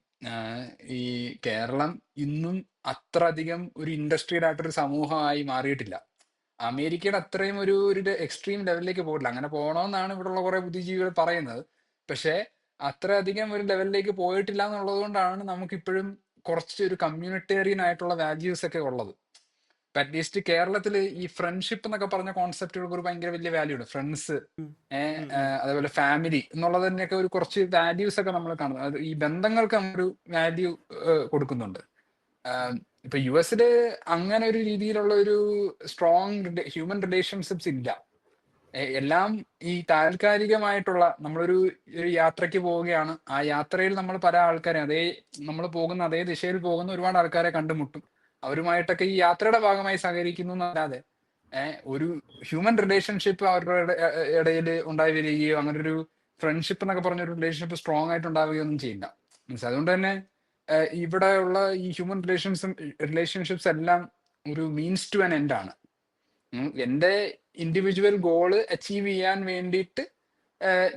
ഈ കേരളം ഇന്നും അത്ര അധികം ഒരു ഇൻഡസ്ട്രിയൽ ആയിട്ടൊരു സമൂഹമായി മാറിയിട്ടില്ല. അമേരിക്കയുടെ അത്രയും ഒരു എക്സ്ട്രീം ലെവലിലേക്ക് പോയിട്ടില്ല. അങ്ങനെ പോകണമെന്നാണ് ഇവിടെയുള്ള കുറെ ബുദ്ധിജീവികൾ പറയുന്നത്. പക്ഷെ അത്ര അധികം ഒരു ലെവലിലേക്ക് പോയിട്ടില്ല എന്നുള്ളത് കൊണ്ടാണ് നമുക്കിപ്പോഴും കുറച്ച് ഒരു കമ്മ്യൂണിറ്റേറിയൻ ആയിട്ടുള്ള വാല്യൂസ് ഒക്കെ ഉള്ളത്. അറ്റ്ലീസ്റ്റ് കേരളത്തിൽ ഈ ഫ്രണ്ട്ഷിപ്പ് എന്നൊക്കെ പറഞ്ഞ കോൺസെപ്റ്റുകൾക്ക് ഒരു ഭയങ്കര വലിയ വാല്യൂ ഉണ്ട്. ഫ്രണ്ട്സ്, അതേപോലെ ഫാമിലി എന്നുള്ളത് തന്നെയൊക്കെ ഒരു കുറച്ച് വാല്യൂസ് ഒക്കെ നമ്മൾ കാണുന്നത്. അത് ഈ ബന്ധങ്ങൾക്ക് നമ്മളൊരു വാല്യൂ കൊടുക്കുന്നുണ്ട്. ഇപ്പൊ US അങ്ങനെ ഒരു രീതിയിലുള്ള ഒരു സ്ട്രോങ് ഹ്യൂമൻ റിലേഷൻഷിപ്സ് ഇല്ല. എല്ലാം ഈ താൽക്കാലികമായിട്ടുള്ള നമ്മളൊരു യാത്രയ്ക്ക് പോവുകയാണ്. ആ യാത്രയിൽ നമ്മൾ പല ആൾക്കാരെ നമ്മൾ പോകുന്ന അതേ ദിശയിൽ പോകുന്ന ഒരുപാട് ആൾക്കാരെ കണ്ടുമുട്ടും. അവരുമായിട്ടൊക്കെ ഈ യാത്രയുടെ ഭാഗമായി സഹകരിക്കുന്നു എന്നല്ലാതെ ഒരു ഹ്യൂമൻ റിലേഷൻഷിപ്പ് അവരുടെ ഇടയിൽ ഉണ്ടായി വരികയോ അങ്ങനെ ഒരു ഫ്രണ്ട്ഷിപ്പ് എന്നൊക്കെ പറഞ്ഞൊരു റിലേഷൻഷിപ്പ് സ്ട്രോങ് ആയിട്ട് ഉണ്ടാവുകയൊന്നും ചെയ്യില്ല. മനസ്സിലായോ? അതുകൊണ്ട് തന്നെ ഇവിടെയുള്ള ഈ ഹ്യൂമൻ റിലേഷൻഷിപ്സ് എല്ലാം ഒരു മീൻസ് ടു ആൻ എൻഡ് ആണ്. എൻ്റെ ഇൻഡിവിജ്വൽ ഗോള് അച്ചീവ് ചെയ്യാൻ വേണ്ടിയിട്ട്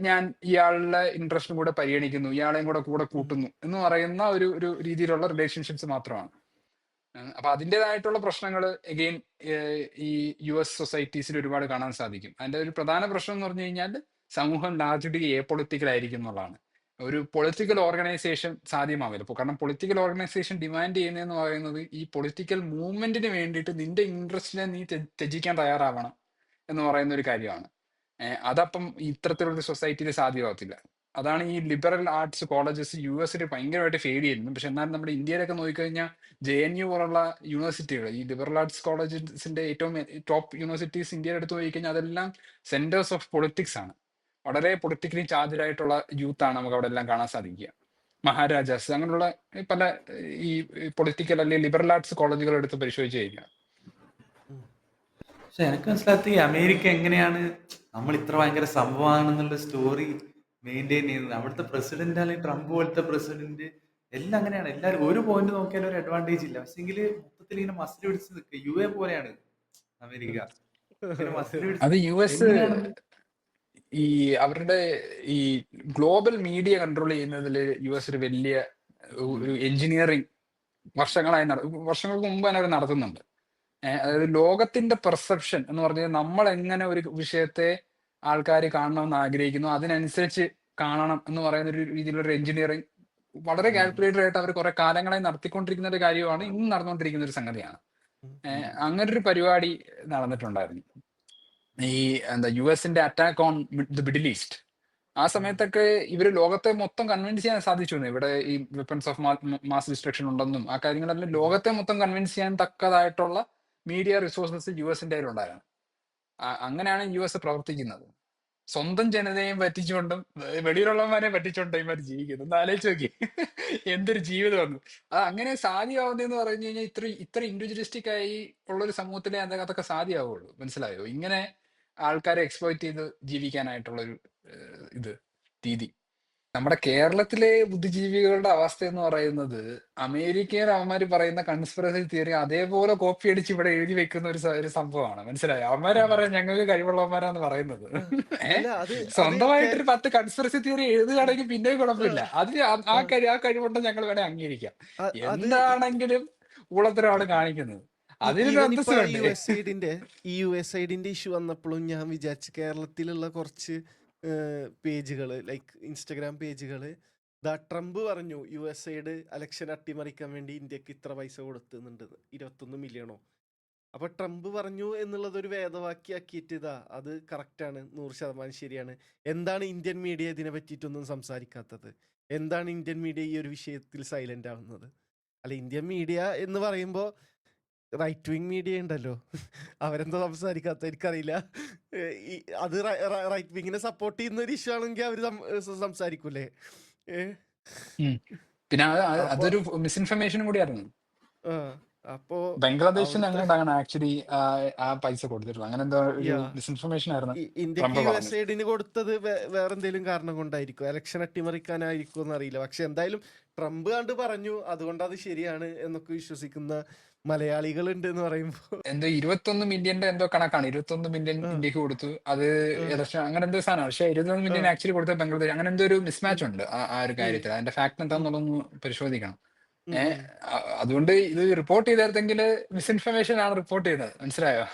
ഞാൻ ഇയാളുടെ ഇൻട്രസ്റ്റും കൂടെ പരിഗണിക്കുന്നു, ഇയാളെയും കൂടെ കൂട്ടുന്നു എന്ന് പറയുന്ന ഒരു രീതിയിലുള്ള റിലേഷൻഷിപ്സ് മാത്രമാണ്. അപ്പൊ അതിൻ്റെതായിട്ടുള്ള പ്രശ്നങ്ങൾ എഗെയിൻ ഈ US സൊസൈറ്റീസിൽ ഒരുപാട് കാണാൻ സാധിക്കും. അതിന്റെ ഒരു പ്രധാന പ്രശ്നം എന്ന് പറഞ്ഞു കഴിഞ്ഞാൽ സമൂഹം ലാർജ്ലി പൊളിറ്റിക്കൽ ആയിരിക്കും എന്നുള്ളതാണ്. ഒരു പൊളിറ്റിക്കൽ ഓർഗനൈസേഷൻ സാധ്യമാവില്ല. ഇപ്പോൾ കാരണം പൊളിറ്റിക്കൽ ഓർഗനൈസേഷൻ ഡിമാൻഡ് ചെയ്യുന്നതെന്ന് പറയുന്നത് ഈ പൊളിറ്റിക്കൽ മൂവ്മെന്റിന് വേണ്ടിയിട്ട് നിന്റെ ഇൻട്രസ്റ്റിനെ നീ ത്യജിക്കാൻ തയ്യാറാവണം എന്ന് പറയുന്ന ഒരു കാര്യമാണ്. അതപ്പം ഇത്തരത്തിലുള്ള സൊസൈറ്റിയിൽ സാധ്യമാകത്തില്ല. അതാണ് ഈ ലിബറൽ ആർട്സ് കോളേജസ് US ഭയങ്കരമായിട്ട് ഫെയിൽ ചെയ്യുന്നത്. പക്ഷെ എന്നാലും നമ്മുടെ ഇന്ത്യയിലൊക്കെ നോക്കിക്കഴിഞ്ഞാൽ JNU പോലുള്ള യൂണിവേഴ്സിറ്റികൾ, ഈ ലിബറൽ ആർട്സ് കോളേജസിന്റെ ഏറ്റവും ടോപ്പ് യൂണിവേഴ്സിറ്റീസ് ഇന്ത്യയിൽ എടുത്ത് നോക്കിക്കഴിഞ്ഞാൽ അതെല്ലാം സെന്റേഴ്സ് ഓഫ് പൊളിറ്റിക്സ് ആണ്. വളരെ പൊളിറ്റിക്കലി ചാർജ്ഡ് ആയിട്ടുള്ള യൂത്ത് ആണ് നമുക്ക് അവിടെ എല്ലാം കാണാൻ സാധിക്കുക. മഹാരാജാസ് അങ്ങനെയുള്ള പല ഈ പൊളിറ്റിക്കൽ അല്ലെങ്കിൽ ലിബറൽ ആർട്സ് കോളേജുകൾ എടുത്ത് പരിശോധിച്ച് കഴിഞ്ഞാൽ. പക്ഷെ എനിക്ക് മനസ്സിലാത്ത ഈ അമേരിക്ക എങ്ങനെയാണ് നമ്മൾ ഇത്ര ഭയങ്കര സംഭവമാണെന്നുള്ള സ്റ്റോറി മെയിൻറ്റെയിൻ ചെയ്യുന്നത്. അവിടുത്തെ പ്രസിഡന്റ് അല്ലെങ്കിൽ ട്രംപ് പോലത്തെ പ്രസിഡന്റ് എല്ലാം അങ്ങനെയാണ്. എല്ലാവരും ഒരു പോയിന്റ് നോക്കിയാലും ഒരു അഡ്വാൻറ്റേജ് ഇല്ല. പക്ഷെങ്കിൽ മൊത്തത്തിൽ ഇങ്ങനെ മസിൽ പിടിച്ച് നിൽക്കുക. UA പോലെയാണ് അമേരിക്ക. ഇങ്ങനെ മസിൽ പിടിച്ച് അത് US എങ്ങനെയാണ് ഈ അവരുടെ ഈ ഗ്ലോബൽ മീഡിയ കൺട്രോൾ ചെയ്യുന്നതിൽ US ഒരു വലിയ ഒരു എഞ്ചിനീയറിംഗ് വർഷങ്ങൾക്ക് മുമ്പ് തന്നെ അവർ നടത്തുന്നുണ്ട്. അതായത് ലോകത്തിന്റെ പെർസെപ്ഷൻ എന്ന് പറഞ്ഞാൽ നമ്മൾ എങ്ങനെ ഒരു വിഷയത്തെ ആൾക്കാർ കാണണമെന്ന് ആഗ്രഹിക്കുന്നു അതിനനുസരിച്ച് കാണണം എന്ന് പറയുന്ന ഒരു രീതിയിലുള്ള ഒരു എഞ്ചിനീയറിംഗ് വളരെ കാൽക്കുലേറ്റഡ് ആയിട്ട് അവർ കുറെ കാലങ്ങളായി നടത്തിക്കൊണ്ടിരിക്കുന്ന ഒരു കാര്യമാണ്, ഇന്ന് നടന്നുകൊണ്ടിരിക്കുന്ന ഒരു സംഗതിയാണ്. അങ്ങനൊരു പരിപാടി നടന്നിട്ടുണ്ടായിരുന്നു. ഈ US attack on the middle east. ആ സമയത്തൊക്കെ ഇവര് ലോകത്തെ മൊത്തം കൺവിൻസ് ചെയ്യാൻ സാധിച്ചു. ഇവിടെ ഈ വെപ്പൺസ് ഓഫ് മാസ് ഡിസ്ട്രക്ഷൻ ഉണ്ടെന്നും ആ കാര്യങ്ങളെല്ലാം ലോകത്തെ മൊത്തം കൺവിൻസ് ചെയ്യാൻ തക്കതായിട്ടുള്ള മീഡിയ റിസോഴ്സസ് US ഉണ്ടായിരുന്നു. അങ്ങനെയാണ് US പ്രവർത്തിക്കുന്നത്. സ്വന്തം ജനതയെയും പറ്റിച്ചുകൊണ്ടും വെളിയിലുള്ളവന്മാരെ പറ്റിച്ചുകൊണ്ടും ഇവർ ജീവിക്കുന്നത്. ഒന്ന് ആലോചിച്ച് നോക്കി എന്തൊരു ജീവിതമാണ്. അത് അങ്ങനെ സാധ്യമാവുന്നതെന്ന് പറഞ്ഞു കഴിഞ്ഞാൽ ഇത്ര ഇൻഡിവിജ്വലിസ്റ്റിക് ആയി ഉള്ളൊരു സമൂഹത്തിലെ അതൊക്കെ സാധ്യമാവുള്ളൂ. മനസ്സിലായോ? ഇങ്ങനെ ആൾക്കാരെ എക്സ്പ്ലോയിറ്റ് ചെയ്ത് ജീവിക്കാനായിട്ടുള്ള ഒരു രീതി. നമ്മുടെ കേരളത്തിലെ ബുദ്ധിജീവികളുടെ അവസ്ഥ എന്ന് പറയുന്നത് അമേരിക്കയിൽ അവന്മാര് പറയുന്ന കൺസ്പിറസി തിയറി അതേപോലെ കോപ്പി അടിച്ച് ഇവിടെ എഴുതി വെക്കുന്ന ഒരു സംഭവമാണ്. മനസ്സിലായോ? അവന്മാരാ പറയാൻ ഞങ്ങൾക്ക് കഴിവുള്ളവന്മാരാന്ന് പറയുന്നത്. സ്വന്തമായിട്ടൊരു 10 കൺസ്പിറസി തിയറി എഴുതുകയാണെങ്കിൽ പിന്നെയും കുഴപ്പമില്ല. അതിന് ആ കഴിവുണ്ടെന്ന് ഞങ്ങൾ വേണേ അംഗീകരിക്കാം. എന്താണെങ്കിലും ഊളത്തരമാണ് കാണിക്കുന്നത്. അതിനൊരു അന്തസ്സ് വേണ്ടേ? USAID ഇഷ്യൂ വന്നപ്പോഴും ഞാൻ വിചാരിച്ചു കേരളത്തിലുള്ള കുറച്ച് പേജുകൾ ലൈക്ക് ഇൻസ്റ്റഗ്രാം പേജുകൾ ട്രംപ് പറഞ്ഞു USAID ഇലക്ഷൻ അട്ടിമറിക്കാൻ വേണ്ടി ഇന്ത്യക്ക് ഇത്ര പൈസ കൊടുക്കുന്നുണ്ട്, 21 മില്യണോ. അപ്പൊ ട്രംപ് പറഞ്ഞു എന്നുള്ളത് ഒരു വേദവാക്യാക്കിയിട്ട് അത് കറക്റ്റാണ്, 100% ശരിയാണ്. എന്താണ് ഇന്ത്യൻ മീഡിയ ഇതിനെ പറ്റിയിട്ടൊന്നും സംസാരിക്കാത്തത്? എന്താണ് ഇന്ത്യൻ മീഡിയ ഈ ഒരു വിഷയത്തിൽ സൈലന്റ് ആവുന്നത്? അല്ല, ഇന്ത്യൻ മീഡിയ എന്ന് പറയുമ്പോൾ റൈറ്റ് വിങ് മീഡിയ ഉണ്ടല്ലോ, അവരെന്താ സംസാരിക്കാത്ത എനിക്കറിയില്ല. അത് റൈറ്റ് വിങ്ങിനെ സപ്പോർട്ട് ചെയ്യുന്ന ഒരു ഇഷ്യൂ ആണെങ്കിൽ അവര് സംസാരിക്കൂലേ? പിന്നെ അതൊരു മിസ്ഇൻഫർമേഷൻ കൂടിയായിരുന്നു. അപ്പോ ബംഗ്ലാദേശിന് അങ്ങോട്ടാണ് ആക്ച്വലി ആ പൈസ കൊടുത്തിട്ടുള്ളത്. അങ്ങനെ എന്തോ മിസ്ഇൻഫർമേഷൻ ആയിരുന്നു. ഇന്ത്യക്ക് USAID കൊടുത്തത് വേറെന്തെങ്കിലും കാരണം കൊണ്ടായിരിക്കും, ഇലക്ഷൻ അട്ടിമറിക്കാനായിരിക്കും എന്നറിയില്ല. പക്ഷെ എന്തായാലും ട്രംപ് കണ്ട് പറഞ്ഞു, അതുകൊണ്ട് അത് ശരിയാണ് എന്നൊക്കെ വിശ്വസിക്കുന്ന മലയാളികൾ ഉണ്ട് എന്ന് പറയുമ്പോ എന്തോ 21 മില്യന്റെ എന്തോ കണക്കാണ്. 21 മില്യൺ ഇന്ത്യക്ക് കൊടുത്തു, അത് ഇലക്ഷൻ അങ്ങനെ എന്തോ സാധനമാണ്. പക്ഷെ 21 മില്യൺ ആക്ച്വലി കൊടുത്ത ബംഗ്ലാദേശ്. അങ്ങനെ എന്തോ ഒരു മിസ്മാച്ച് ഉണ്ട് ആ ഒരു കാര്യത്തിൽ. അതിന്റെ ഫാക്ട് എന്താണെന്നുള്ളതൊന്ന് പരിശോധിക്കണം. അതുകൊണ്ട് ഇത് റിപ്പോർട്ട് ചെയ്തെങ്കിൽ മിസ്ഇൻഫർമേഷൻ ആണ് റിപ്പോർട്ട് ചെയ്തത്. മനസ്സിലായോ?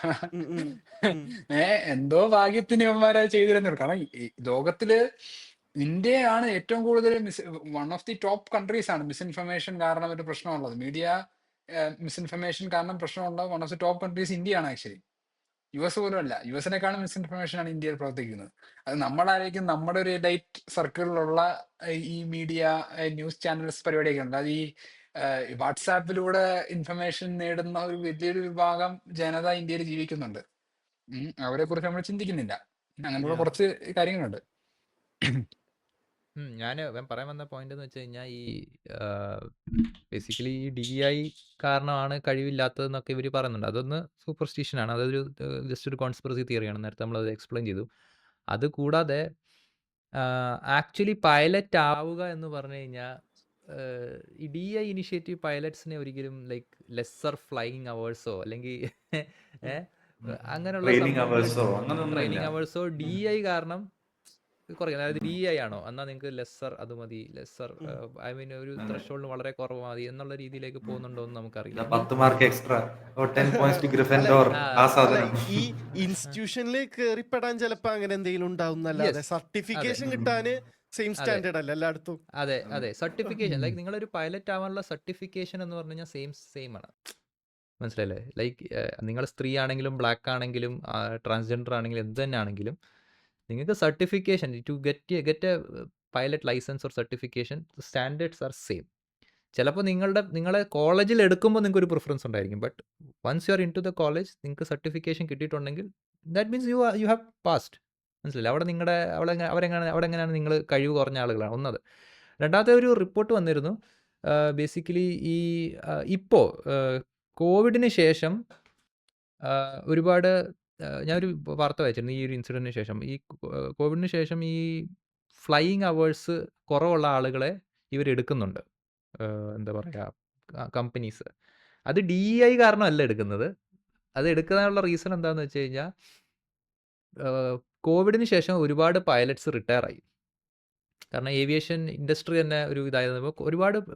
എന്തോ ഭാഗ്യത്തിന് ഇവന്മാരെ ചെയ്തിരുന്നു. കാരണം ലോകത്തില് ഇന്ത്യയാണ് ഏറ്റവും കൂടുതൽ one of the top countries ആണ് മിസ്ഇൻഫർമേഷൻ കാരണം ഒരു പ്രശ്നമുള്ളത്. മീഡിയ മിസ്ഇൻഫർമേഷൻ കാരണം പ്രശ്നമുള്ള one of the top countries ഇന്ത്യയാണ് ആക്ച്വലി. US പോലും അല്ല. US-നേക്കാളും മിസ്ഇൻഫർമേഷൻ ആണ് ഇന്ത്യയിൽ പ്രവർത്തിക്കുന്നത്. അത് നമ്മളായിരിക്കും നമ്മുടെ ഒരു ലൈറ്റ് സർക്കിളിലുള്ള ഈ മീഡിയ ന്യൂസ് ചാനൽസ് പരിപാടിയൊക്കെ ഉണ്ട്. അത് ഈ വാട്സാപ്പിലൂടെ ഇൻഫർമേഷൻ നേടുന്ന ഒരു വലിയൊരു വിഭാഗം ജനത ഇന്ത്യയിൽ ജീവിക്കുന്നുണ്ട്. അവരെ കുറിച്ച് നമ്മൾ ചിന്തിക്കുന്നില്ല. അങ്ങനെയുള്ള കുറച്ച് കാര്യങ്ങളുണ്ട്. ഞാൻ പറയാൻ വന്ന പോയിന്റ് എന്ന് വെച്ച് കഴിഞ്ഞാൽ ഈ ബേസിക്കലി ഈ DEI കാരണമാണ് കഴിവില്ലാത്തതെന്നൊക്കെ ഇവർ പറയുന്നുണ്ട്. അതൊന്ന് സൂപ്പർസ്റ്റിഷൻ ആണ്, അതൊരു ജസ്റ്റ് ഒരു കോൺസ്പിറസി തിയറിയാണ്. നേരത്തെ നമ്മളത് എക്സ്പ്ലെയിൻ ചെയ്തു. അത് കൂടാതെ ആക്ച്വലി പൈലറ്റ് ആവുക എന്ന് പറഞ്ഞു കഴിഞ്ഞാൽ ഈ DI ഇനിഷ്യേറ്റീവ് പൈലറ്റ്സിനെ ഒരിക്കലും ലൈക്ക് ലെസ്സർ ഫ്ലൈയിങ് അവേഴ്സോ അല്ലെങ്കിൽ അങ്ങനെയുള്ള ട്രെയിനിങ് സംഭവങ്ങൾ അവേഴ്സോ അങ്ങനൊന്നുമില്ല. ട്രെയിനിങ് അവേഴ്സോ DI കാരണം കുറയ്ക്കണം. അതായത് DI ആണോ എന്നാൽ നിങ്ങൾക്ക് ലെസ്സർ അത് മതി, ലെസ്സർ ഐ മീൻ ഒരു അതെ. ത്രഷോൾഡ് വളരെ കുറവ് മതി എന്നുള്ള രീതിയിലേക്ക് പോകുന്നുണ്ടോ എന്ന് നമുക്കറിയില്ല. 10 മാർക്ക് എക്സ്ട്രാ 10 പോയിന്റ്സ് ടു അല്ല ഗ്രിഫൻഡോർ ആ ആ അല്ല സാധനം. ഈ ഇൻസ്റ്റിറ്റ്യൂഷനിൽ കേറിപ്പെടാൻ ചിലപ്പോ അങ്ങനെ എന്തെങ്കിലും ഉണ്ടാവുന്നല്ലാതെ യെസ്, അതെ സർട്ടിഫിക്കേഷൻ കിട്ടാന് സെയിം അതെ സ്റ്റാൻഡേർഡ് അല്ല എല്ലായിടത്തും. അതെ അതെ സർട്ടിഫിക്കേഷൻ ലൈക്ക് നിങ്ങളൊരു പൈലറ്റ് ആവാനുള്ള സർട്ടിഫിക്കേഷൻ എന്ന് പറഞ്ഞു കഴിഞ്ഞാൽ സെയിം ആണ്. മനസ്സിലായില്ലേ? ലൈക്ക് നിങ്ങൾ സ്ത്രീ ആണെങ്കിലും ബ്ലാക്ക് ആണെങ്കിലും ട്രാൻസ്ജെൻഡർ ആണെങ്കിലും എന്ത് തന്നെ ആണെങ്കിലും നിങ്ങൾക്ക് certification to get a pilot license or certification standards are same. ചിലപ്പോൾ നിങ്ങളെ കോളേജിൽ എടുക്കുമ്പോൾ നിങ്ങൾക്ക് ഒരു പ്രിഫറൻസ് ഉണ്ടായിരിക്കും. But once you are in to the college നിങ്ങൾക്ക് സർട്ടിഫിക്കേഷൻ കിട്ടിയിട്ടുണ്ടെങ്കിൽ that means you have passed. മനസ്സിലായില്ലേ? അവിടെ എങ്ങനെയാണ് നിങ്ങൾ കഴിവ് കുറഞ്ഞ ആളുകളാണ് ഒന്നത്. രണ്ടാമത്തെ ഒരു റിപ്പോർട്ട് വന്നിരുന്നു. ബേസിക്കലി ഇപ്പോൾ കോവിഡിന് ശേഷം ഒരുപാട് ഞാനൊരു വാർത്ത വായിച്ചിരുന്നു ഈ ഒരു ഇൻസിഡൻറ്റിന് ശേഷം. കോവിഡിന് ശേഷം ഈ ഫ്ലൈയിങ് അവേഴ്സ് കുറവുള്ള ആളുകളെ ഇവരെടുക്കുന്നുണ്ട്. എന്താ പറയുക, കമ്പനീസ്. അത് DI കാരണമല്ല എടുക്കുന്നത്. അത് എടുക്കാനുള്ള റീസൺ എന്താണെന്ന് വെച്ച് കഴിഞ്ഞാൽ കോവിഡിന് ശേഷം ഒരുപാട് പൈലറ്റ്സ് റിട്ടയർ ആയി. കാരണം ഏവിയേഷൻ ഇൻഡസ്ട്രി തന്നെ ഒരു ഇതായപ്പോൾ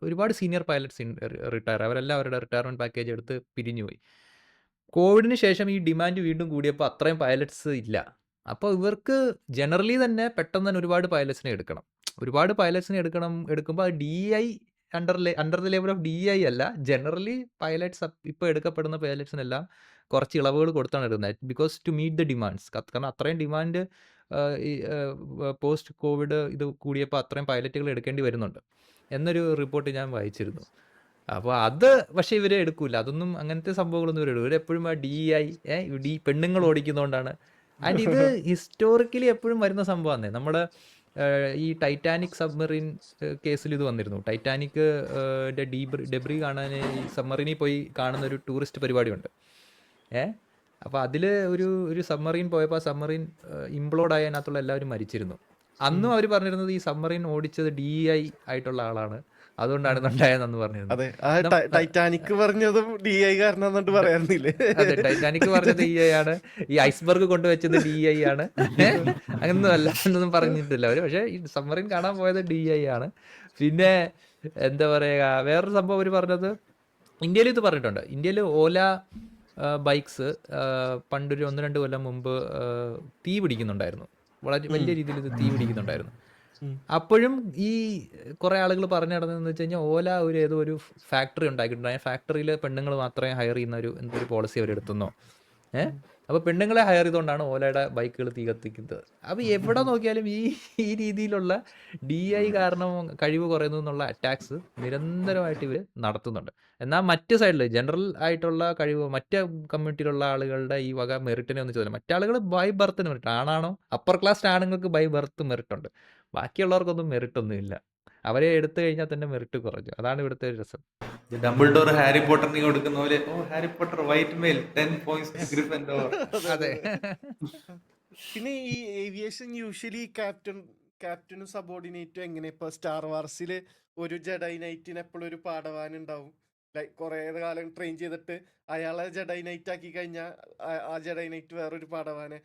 ഒരുപാട് സീനിയർ പൈലറ്റ്സ് റിട്ടയർ. അവരെല്ലാം അവരുടെ റിട്ടയർമെൻറ്റ് പാക്കേജ് എടുത്ത് പിരിഞ്ഞുപോയി. കോവിഡിന് ശേഷം ഈ ഡിമാൻഡ് വീണ്ടും കൂടിയപ്പോൾ അത്രയും പൈലറ്റ്സ് ഇല്ല. അപ്പോൾ ഇവർക്ക് ജനറലി തന്നെ പെട്ടെന്ന് തന്നെ ഒരുപാട് പൈലറ്റ്സിനെ എടുക്കുമ്പോൾ അത് DI under the level of DI അല്ല. ജനറലി പൈലറ്റ്സ് ഇപ്പോൾ എടുക്കപ്പെടുന്ന പൈലറ്റ്സിനെല്ലാം കുറച്ച് ഇളവുകൾ കൊടുത്താണ് എടുക്കുന്നത്. Because to meet the demands. കാരണം അത്രയും ഡിമാൻഡ് പോസ്റ്റ് കോവിഡ് ഇത് കൂടിയപ്പോൾ അത്രയും പൈലറ്റുകൾ എടുക്കേണ്ടി വരുന്നുണ്ട് എന്നൊരു റിപ്പോർട്ട് ഞാൻ വായിച്ചിരുന്നു. അപ്പോൾ അത് പക്ഷേ ഇവരെ എടുക്കൂല. അതൊന്നും അങ്ങനത്തെ സംഭവങ്ങളൊന്നും ഇവർ എടുക്കും. ഇവരെപ്പോഴും ആ DI പെണ്ണുങ്ങൾ ഓടിക്കുന്നതുകൊണ്ടാണ്. ആൻഡ് ഇത് ഹിസ്റ്റോറിക്കലി എപ്പോഴും വരുന്ന സംഭവമാണ്. നമ്മുടെ ഈ ടൈറ്റാനിക് സബ്മറീൻ കേസിൽ ഇത് വന്നിരുന്നു. ടൈറ്റാനിക് ഡെബ്രി കാണാൻ ഈ സബ്മറീനിൽ പോയി കാണുന്ന ഒരു ടൂറിസ്റ്റ് പരിപാടിയുണ്ട്. അപ്പോൾ അതിൽ ഒരു സബ്മറീൻ പോയപ്പോൾ ആ സബ്മറീൻ ഇംപ്ലോഡ് ആയ അതിനകത്തുള്ള എല്ലാവരും മരിച്ചിരുന്നു. അന്നും അവർ പറഞ്ഞിരുന്നത് ഈ സബ്മറീൻ ഓടിച്ചത് DI ആയിട്ടുള്ള ആളാണ്, അതുകൊണ്ടാണ് ഇതുണ്ടായതെന്ന് പറഞ്ഞിരുന്നു. അതെ, ടൈറ്റാനിക് പറഞ്ഞതും DI കാരണം എന്നിട്ട് പറയാറുന്നില്ലേ? അതെ, ടൈറ്റാനിക് പറഞ്ഞത് DI ആണ്, ഈ ഐസ്ബർഗ് കൊണ്ടുവച്ചത് DI ആണ്, അങ്ങനൊന്നും അല്ല എന്നൊന്നും പറഞ്ഞിട്ടില്ല അവർ. പക്ഷേ ഈ സബ്മറീൻ കാണാൻ പോയത് DI ആണ്. പിന്നെ എന്താ പറയുക, വേറൊരു സംഭവം അവർ പറഞ്ഞത് ഇന്ത്യയിൽ ഇത് പറഞ്ഞിട്ടുണ്ട്. ഇന്ത്യയിൽ ഓല ബൈക്സ് പണ്ടൊരു 1-2 കൊല്ലം മുമ്പ് തീ പിടിക്കുന്നുണ്ടായിരുന്നു. വളരെ വലിയ രീതിയിൽ ഇത് തീ പിടിക്കുന്നുണ്ടായിരുന്നു. അപ്പോഴും ഈ കുറേ ആളുകൾ പറഞ്ഞു നടന്നതെന്ന് വെച്ച് കഴിഞ്ഞാൽ ഓല ഏതോ ഒരു ഫാക്ടറി ഉണ്ടാക്കിയിട്ടുണ്ട്. ആ ഫാക്ടറിയിൽ പെണ്ണുങ്ങൾ മാത്രമേ ഹയർ ചെയ്യുന്ന എന്തൊരു പോളിസി അവരെടുത്തുന്നോ. അപ്പോൾ പെണ്ണുങ്ങളെ ഹയർ ചെയ്തുകൊണ്ടാണ് ഓലയുടെ ബൈക്കുകൾ തീ കത്തിക്കുന്നത്. അപ്പോൾ എവിടെ നോക്കിയാലും ഈ രീതിയിലുള്ള DI കാരണം കഴിവ് കുറയുന്നു എന്നുള്ള അറ്റാക്സ് നിരന്തരമായിട്ട് ഇവർ നടത്തുന്നുണ്ട്. എന്നാൽ മറ്റ് സൈഡിൽ ജനറൽ ആയിട്ടുള്ള കഴിവ് മറ്റ് കമ്മ്യൂണിറ്റിയിലുള്ള ആളുകളുടെ ഈ വക മെറിറ്റിനെ ഒന്നും ചോദിച്ചില്ല. മറ്റാളുകൾ ബൈ ബർത്തിന് മെറിറ്റ് ആണാണോ, അപ്പർ ക്ലാസ് ആണുങ്ങൾക്ക് ബൈ ബർത്ത് മെറിറ്റ് ഉണ്ട്, ബാക്കിയുള്ളവർക്കൊന്നും മെറിറ്റ് ഒന്നുമില്ല. അവരെ എടുത്തു കഴിഞ്ഞാൽ തന്നെ മെറിറ്റ് കുറഞ്ഞു. അതാണ് ഇവിടുത്തെ ഒരു രസം. ഡംബിൾഡോർ ഹാരി പോട്ടറിന് കൊടുക്കുന്ന പോലെ Harry Potter white male 10 points to Gryffindor. അതെ. പിന്നെ ഈ ഏവിയേഷൻ യൂഷ്വലി ക്യാപ്റ്റനും സബോർഡിനേറ്റും എങ്ങനെ, ഇപ്പൊ സ്റ്റാർ വാർസിൽ ഒരു ജഡൈ നൈറ്റിന് എപ്പോഴും ഒരു പാടവാൻ ഉണ്ടാവും. ലൈക്ക് കുറേ കാലം ട്രെയിൻ ചെയ്തിട്ട് അയാളെ ജഡൈ നൈറ്റ് ആക്കി കഴിഞ്ഞാൽ ആ ജഡൈ നൈറ്റ് വേറൊരു പാടവാനെ.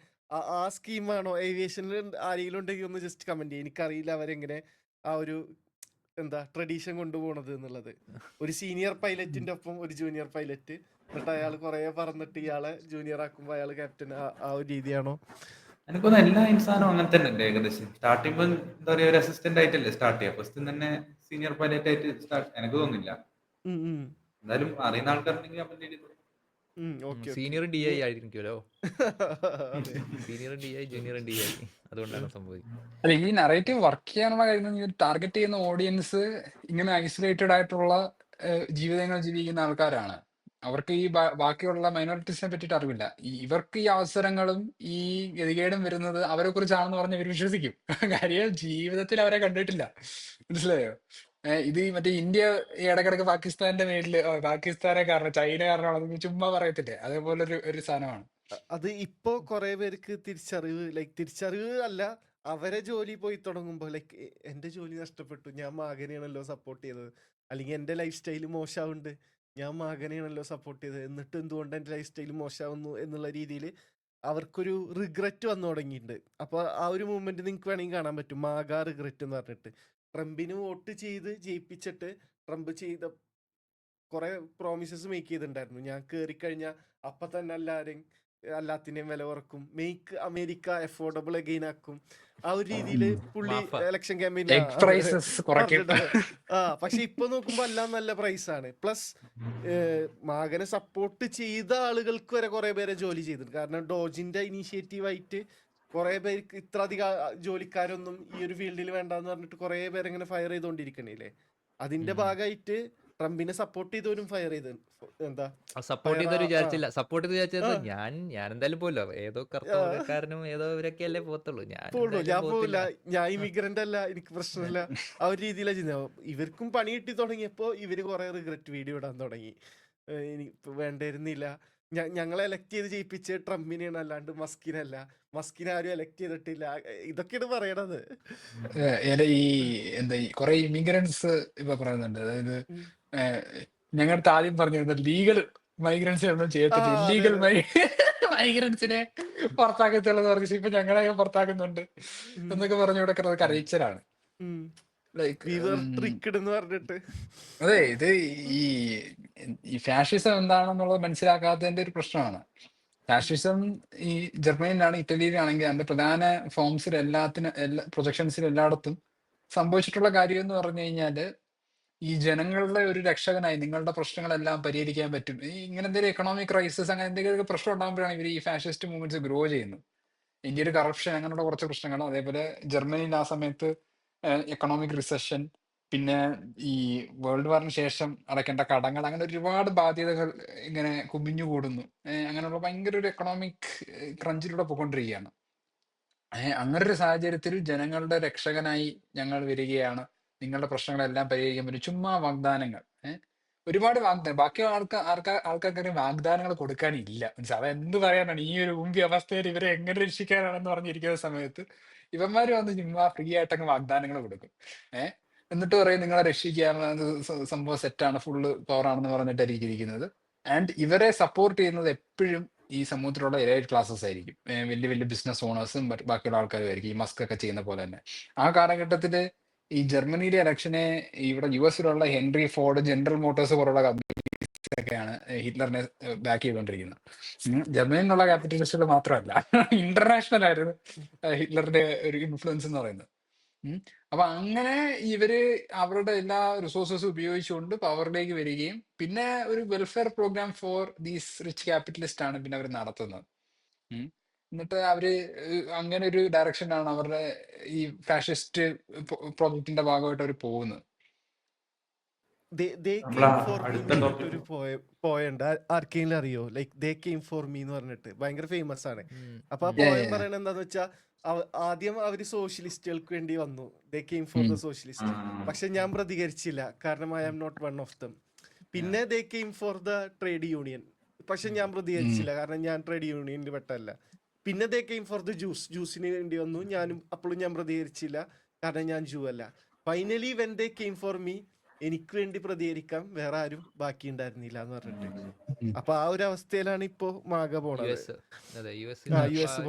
ആ സ്കീമാണോ ഏവിയേഷനിൽ ആരെങ്കിലും ഉണ്ടെങ്കിൽ ഒന്ന് ജസ്റ്റ് കമന്റ് ചെയ്യും. എനിക്കറിയില്ല അവരെങ്ങനെ ആ ഒരു ട്രഡീഷൻ കൊണ്ടുപോകണത് എന്നുള്ളത്. ഒരു സീനിയർ പൈലറ്റിന്റെ ഒപ്പം ഒരു ജൂനിയർ പൈലറ്റ്, എന്നിട്ട് അയാൾ കുറെ പറന്നിട്ട് ഇയാളെ ജൂനിയർ ആക്കുമ്പോൾ അയാൾ ക്യാപ്റ്റൻ, ആ ഒരു രീതിയാണോ? എനിക്കൊന്നും എല്ലാ ഇൻസാനും അങ്ങനെ തന്നെ ഉണ്ട് ഏകദേശം. സ്റ്റാർട്ടിംഗ് എന്താ പറയുക, ഒരു അസിസ്റ്റന്റ് ആയിട്ടല്ലേ സ്റ്റാർട്ട് ചെയ്യുക. ഫസ്റ്റ് തന്നെ സീനിയർ പൈലറ്റ് ആയിട്ട് സ്റ്റാർട്ട് എനിക്ക് തോന്നുന്നില്ല. എന്തായാലും അറിയുന്ന ആൾക്കാരുണ്ടെങ്കിൽ കമന്റ് ചെയ്തു. സീനിയർ DI ആയിരിക്കുമല്ലോ. സീനിയർ DI ജൂനിയർ DI, അതുകൊണ്ടാണ് സംഭവിക്കുന്നത്. അല്ല, ഈ നറേറ്റീവ് വർക്ക് ചെയ്യാനുള്ള കാര്യം ടാർഗറ്റ് ചെയ്യുന്ന ഓഡിയൻസ് ഇങ്ങനെ ഐസൊലേറ്റഡ് ആയിട്ടുള്ള ജീവിതങ്ങൾ ജീവിക്കുന്ന ആൾക്കാരാണ്. അവർക്ക് ഈ ബാക്കിയുള്ള മൈനോറിറ്റീസിനെ പറ്റിയിട്ട് അറിവില്ല. ഇവർക്ക് ഈ അവസരങ്ങളും ഈ ഗതികേടും വരുന്നത് അവരെ കുറിച്ചാണെന്ന് പറഞ്ഞ് ഇവർ വിശ്വസിക്കും. കാര്യം ജീവിതത്തിൽ അവരെ കണ്ടിട്ടില്ല. മനസ്സിലായോ? ഇത് മറ്റേ ഇന്ത്യ ഇടക്കിടക്ക് പാകിസ്ഥാന്റെ മേലില് പാകിസ്ഥാനെ കാരണം ചൈന കാരണമാണ് ചുമ്മാ പറയത്തില്ലേ, അതേപോലെ ഒരു സാധനമാണ്. അത് ഇപ്പോ കുറെ പേർക്ക് തിരിച്ചറിവ് അല്ല, അവരെ ജോലി പോയി തുടങ്ങുമ്പോൾ ലൈക്ക് എൻ്റെ ജോലി നഷ്ടപ്പെട്ടു, ഞാൻ മാഗനെയാണല്ലോ സപ്പോർട്ട് ചെയ്തത്, അല്ലെങ്കിൽ എൻ്റെ ലൈഫ് സ്റ്റൈൽ മോശമാവുന്നുണ്ട്, ഞാൻ മാഗനെയാണല്ലോ സപ്പോർട്ട് ചെയ്തത്, എന്നിട്ട് എന്തുകൊണ്ട് എൻ്റെ ലൈഫ് സ്റ്റൈൽ മോശമാവുന്നു എന്നുള്ള രീതിയിൽ അവർക്കൊരു റിഗ്രറ്റ് വന്നു തുടങ്ങിയിട്ടുണ്ട്. അപ്പോൾ ആ ഒരു മൂവ്മെന്റ് നിങ്ങൾക്ക് വേണമെങ്കിൽ കാണാൻ പറ്റും, മാഗ റിഗ്രറ്റ് എന്ന് പറഞ്ഞിട്ട്. ട്രംപിന് വോട്ട് ചെയ്ത് ജയിപ്പിച്ചിട്ട് ട്രംപ് ചെയ്ത കുറെ പ്രോമിസസ് മേക്ക് ചെയ്തിട്ടുണ്ടായിരുന്നു. ഞാൻ കയറിക്കഴിഞ്ഞാൽ അപ്പം തന്നെ എല്ലാത്തിൻ്റെയും വില കുറക്കും, മേക്ക് അമേരിക്ക അഫോർഡബിൾ അഗെയിൻ ആക്കും, ആ ഒരു രീതിയിൽ പുള്ളി മാഫ. ഇലക്ഷൻ ക്യാമ്പയിൻ എഗ് പ്രൈസസ് കുറയ്ക്കും. പക്ഷെ ഇപ്പൊ നോക്കുമ്പോ എല്ലാം നല്ല പ്രൈസാണ്. പ്ലസ് മാഗനെ സപ്പോർട്ട് ചെയ്ത ആളുകൾക്ക് വരെ കുറെ പേരെ ജോലി ചെയ്തിട്ടുണ്ട്. കാരണം ഡോജിന്റെ ഇനീഷ്യേറ്റീവ് ആയിട്ട് കുറെ പേർക്ക് ഇത്ര അധികം ജോലിക്കാരൊന്നും ഈ ഒരു ഫീൽഡിൽ വേണ്ടെന്ന് പറഞ്ഞിട്ട് കുറെ പേരെ ഇങ്ങനെ ഫയർ ചെയ്തോണ്ടിരിക്കണില്ലേ. അതിന്റെ ഭാഗമായിട്ട് ട്രംപിനെ സപ്പോർട്ട് ചെയ്തവരും ഫയർ ചെയ്ത് എന്താ സപ്പോർട്ട് ചെയ്തവർ ആ. വിചാരിച്ചില്ല, സപ്പോർട്ട് ചെയ്ത് വിചാരിച്ചത് ആ. ഞാൻ എന്തായാലും പോലോ, ഏതോ കറുത്തക്കാരനും ഏതോ ഇവരൊക്കെ അല്ലേ പോത്തുള്ളൂ, ഞാൻ പോളൂ, എന്തായാലും ഞാൻ പോത്തില്ല. പോവില്ല, ഞാൻ ഇമിഗ്രന്റ് അല്ല, എനിക്ക് പ്രശ്നമില്ല, ആ ഒരു രീതിയിലാണ് ചെയ്യുന്നത്. ഇവർക്കും പണി കിട്ടി തുടങ്ങിയപ്പോ ഇവര് കുറെ റിഗ്രറ്റ് വീഡിയോ ഇടാൻ തുടങ്ങി. എനിക്ക് വേണ്ടായിരുന്നില്ല, ഞങ്ങളെ എലക്ട് ചെയ്ത് ജയിപ്പിച്ച് ട്രംപിനെയാണ്, അല്ലാണ്ട് മസ്കിനല്ല, മസ്കിനെ ആരും എലക്ട് ചെയ്തിട്ടില്ല, ഇതൊക്കെയാണ് പറയണത്. ഈ എന്താ ഈ കുറെ ഇമിഗ്രൻസ് ഇപ്പൊ പറയുന്നുണ്ട്. അതായത് ഉം. ഞങ്ങളുടെ ആദ്യം പറഞ്ഞിരുന്നത് ലീഗൽ മൈഗ്രൻസിനെ ഒന്നും ചെയ്യത്തില്ല, അതെ, ഇല്ലീഗൽ അതെ. മൈഗ്രൻസിനെ പുറത്താക്കത്തുള്ളത് പറഞ്ഞ് ഇപ്പൊ ഞങ്ങളെ പുറത്താക്കുന്നുണ്ട് ഉം. എന്നൊക്കെ പറഞ്ഞു ഇവിടെ കിടന്നത് കരയിച്ചലാണ്. ഉം. ലൈക്ക് We were tricked എന്ന് പറഞ്ഞിട്ട്. അതെ, ഇത് ഈ ഈ ഫാഷിസം എന്താണെന്നുള്ളത് മനസ്സിലാക്കാത്തതിന്റെ ഒരു പ്രശ്നമാണ്. ഫാഷിസം ഈ ജർമ്മനിയിലാണ്, ഇറ്റലിയിലാണെങ്കിൽ അതിന്റെ പ്രധാന ഫോംസിൽ എല്ലാ പ്രൊജക്ഷൻസിൽ എല്ലായിടത്തും സംഭവിച്ചിട്ടുള്ള കാര്യം എന്ന് പറഞ്ഞു കഴിഞ്ഞാല് ഈ ജനങ്ങളുടെ ഒരു രക്ഷകനായി നിങ്ങളുടെ പ്രശ്നങ്ങളെല്ലാം പരിഹരിക്കാൻ പറ്റും. ഇങ്ങനെ എന്തെങ്കിലും എക്കണോമിക് ക്രൈസിസ് അങ്ങനെ എന്തെങ്കിലും പ്രശ്നം ഉണ്ടാകുമ്പോഴാണ് ഇവർ ഈ ഫാഷിസ്റ്റ് മൂവ്മെന്റ്സ് ഗ്രോ ചെയ്യുന്നത്. ഇന്ത്യയിൽ കറപ്ഷൻ അങ്ങനെയുള്ള കുറച്ച് പ്രശ്നങ്ങൾ, അതേപോലെ ജർമ്മനിയിൽ ആ സമയത്ത് എക്കണോമിക് റിസഷൻ, പിന്നെ ഈ വേൾഡ് വാറിന് ശേഷം അടയ്ക്കേണ്ട കടങ്ങൾ, അങ്ങനെ ഒരുപാട് ബാധ്യതകൾ ഇങ്ങനെ കുമിഞ്ഞുകൂടുന്നു. അങ്ങനെയുള്ള ഭയങ്കര ഒരു എക്കണോമിക് ക്രഞ്ചിലൂടെ പോയിക്കൊണ്ടിരിക്കുകയാണ്. അങ്ങനെ ഒരു സാഹചര്യത്തിൽ ജനങ്ങളുടെ രക്ഷകനായി ഞങ്ങൾ വരികയാണ്, നിങ്ങളുടെ പ്രശ്നങ്ങളെല്ലാം പരിഹരിക്കാൻ പറ്റും. ചുമ്മാ വാഗ്ദാനങ്ങൾ, ഒരുപാട് വാഗ്ദാനം. ബാക്കി ആൾക്കാർക്ക് വാഗ്ദാനങ്ങൾ കൊടുക്കാനില്ല. മനസ്സിലാവും, അവ എന്ത് പറയാനാണ് ഈ ഒരു മുമ്പി അവസ്ഥയിൽ ഇവരെ എങ്ങനെ രക്ഷിക്കാനാണെന്ന് പറഞ്ഞിരിക്കുന്ന സമയത്ത് ഇവന്മാര് വന്ന് ചുമ്മാ ഫ്രീ ആയിട്ടങ്ങ് വാഗ്ദാനങ്ങൾ കൊടുക്കും. എന്നിട്ട് പറയും നിങ്ങളെ രക്ഷിക്കാനുള്ള സംഭവം സെറ്റാണ്, ഫുള്ള് പവറാണെന്ന് പറഞ്ഞിട്ടായിരിക്കും ഇരിക്കുന്നത്. ആൻഡ് ഇവരെ സപ്പോർട്ട് ചെയ്യുന്നത് എപ്പോഴും ഈ സമൂഹത്തിലുള്ള എലൈറ്റ് ക്ലാസ്സസ് ആയിരിക്കും. വലിയ വലിയ ബിസിനസ് ഓണേഴ്സും ബാക്കിയുള്ള ആൾക്കാരും ആയിരിക്കും, ഈ മസ്ക് ഒക്കെ ചെയ്യുന്ന പോലെ തന്നെ. ആ കാലഘട്ടത്തില് ഈ ജർമ്മനിയിലെ ഇലക്ഷനെ ഇവിടെ യുഎസിലുള്ള ഹെൻറി ഫോർഡ്, ജനറൽ മോട്ടോഴ്സ് പോലുള്ള കമ്പനീസൊക്കെയാണ് ഹിറ്റ്ലറിനെ ബാക്ക് ചെയ്തുകൊണ്ടിരിക്കുന്നത്. ജർമ്മനിയിലുള്ള ക്യാപിറ്റലിസ്റ്റുകൾ മാത്രമല്ല, ഇന്റർനാഷണൽ ആയിരുന്നു ഹിറ്റ്ലറിന്റെ ഒരു ഇൻഫ്ലുവൻസ് എന്ന് പറയുന്നത്. അപ്പൊ അങ്ങനെ ഇവര് അവരുടെ എല്ലാ റിസോഴ്സസും ഉപയോഗിച്ചുകൊണ്ട് പവറിലേക്ക് വരികയും പിന്നെ ഒരു welfare programme for these rich capitalist ആണ് പിന്നെ അവർ നടത്തുന്നത്. എന്നിട്ട് അവര് അങ്ങനെ ഒരു ഡയറക്ഷനാണ് അവരുടെ ഈ ഫാഷിസ്റ്റ് പ്രോജക്റ്റിന്റെ ഭാഗമായിട്ട് അവർ പോകുന്നത്. They നമ്മളെ came for me അടുത്ത എന്ന് ടോപ്പിക് പറഞ്ഞിട്ടൊരു പോയുണ്ട്, ആർക്കെങ്കിലും അറിയോ? Like they came for me എന്ന് പറഞ്ഞിട്ട് ഭയങ്കര ഫേമസ് ആണ്. അപ്പൊ ആ Yeah, പോയം yeah. പറയണത് എന്താന്ന് വെച്ചാൽ ആദ്യം അവര് സോഷ്യലിസ്റ്റുകൾക്ക് വേണ്ടി വന്നു, they came for the socialist, പക്ഷെ ഞാൻ പ്രതികരിച്ചില്ല കാരണം I am not one of them. പിന്നെ they came for the trade union, പക്ഷെ ഞാൻ പ്രതികരിച്ചില്ല കാരണം ഞാൻ ട്രേഡ് യൂണിയനിൽ പെട്ടല്ല. പിന്നെ ദേ കെയിം ഫോർ ദ ജ്യൂസിന് വേണ്ടി വന്നു, ഞാനും അപ്പോഴും ഞാൻ പ്രതികരിച്ചില്ല കാരണം ഞാൻ ജൂ അല്ല. Finally when they came for me, എനിക്ക് വേണ്ടി പ്രതികരിക്കാൻ വേറെ ആരും ബാക്കി ഉണ്ടായിരുന്നില്ല എന്ന് പറഞ്ഞിട്ട്. അപ്പൊ ആ ഒരു അവസ്ഥയിലാണ് ഇപ്പോ മാഗ പോണത്. US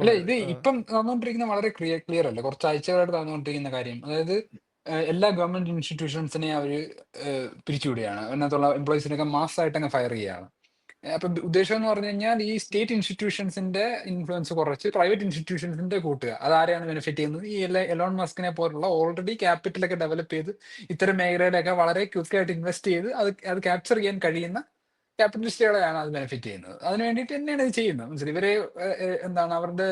അല്ല, ഇത് ഇപ്പം നടന്നുകൊണ്ടിരിക്കുന്ന വളരെ ക്ലിയർ അല്ല, കുറച്ച് ആഴ്ചകളായിട്ട് നടന്നുകൊണ്ടിരിക്കുന്ന കാര്യം. അതായത് എല്ലാ ഗവൺമെന്റ് ഇൻസ്റ്റിറ്റ്യൂഷൻസിനെ അവര് പിരിച്ചുവിടുകയാണ്, അതിനകത്തുള്ള എംപ്ലോയീസിനൊക്കെ മാസമായിട്ട് അങ്ങ് ഫയർ ചെയ്യുകയാണ്. അപ്പൊ ഉദ്ദേശം എന്ന് പറഞ്ഞു കഴിഞ്ഞാൽ ഈ സ്റ്റേറ്റ് ഇൻസ്റ്റിറ്റ്യൂഷൻസിന്റെ ഇൻഫ്ലുവൻസ് കുറച്ച് പ്രൈവറ്റ് ഇൻസ്റ്റിറ്റ്യൂഷൻസിന്റെ കൂട്ടുക. അതാരെയാണ് ബെനിഫിറ്റ് ചെയ്യുന്നത്? ഈ എലോൺ മസ്കിനെ പോലുള്ള ഓൾറെഡി ക്യാപിറ്റലൊക്കെ ഡെവലപ്പ് ചെയ്ത് ഇത്തരം മേഖലയിലൊക്കെ വളരെ ക്വിക്കായിട്ട് ഇൻവെസ്റ്റ് ചെയ്ത് അത് ക്യാപ്ചർ ചെയ്യാൻ കഴിയുന്ന ക്യാപിറ്റലിസ്റ്റുകളെയാണ് അത് ബെനിഫിറ്റ് ചെയ്യുന്നത്. അതിന് വേണ്ടിയിട്ട് തന്നെയാണ് ഇത് ചെയ്യുന്നത്. മനസ്സിലായി, ഇവരെ എന്താണ് അവരുടെ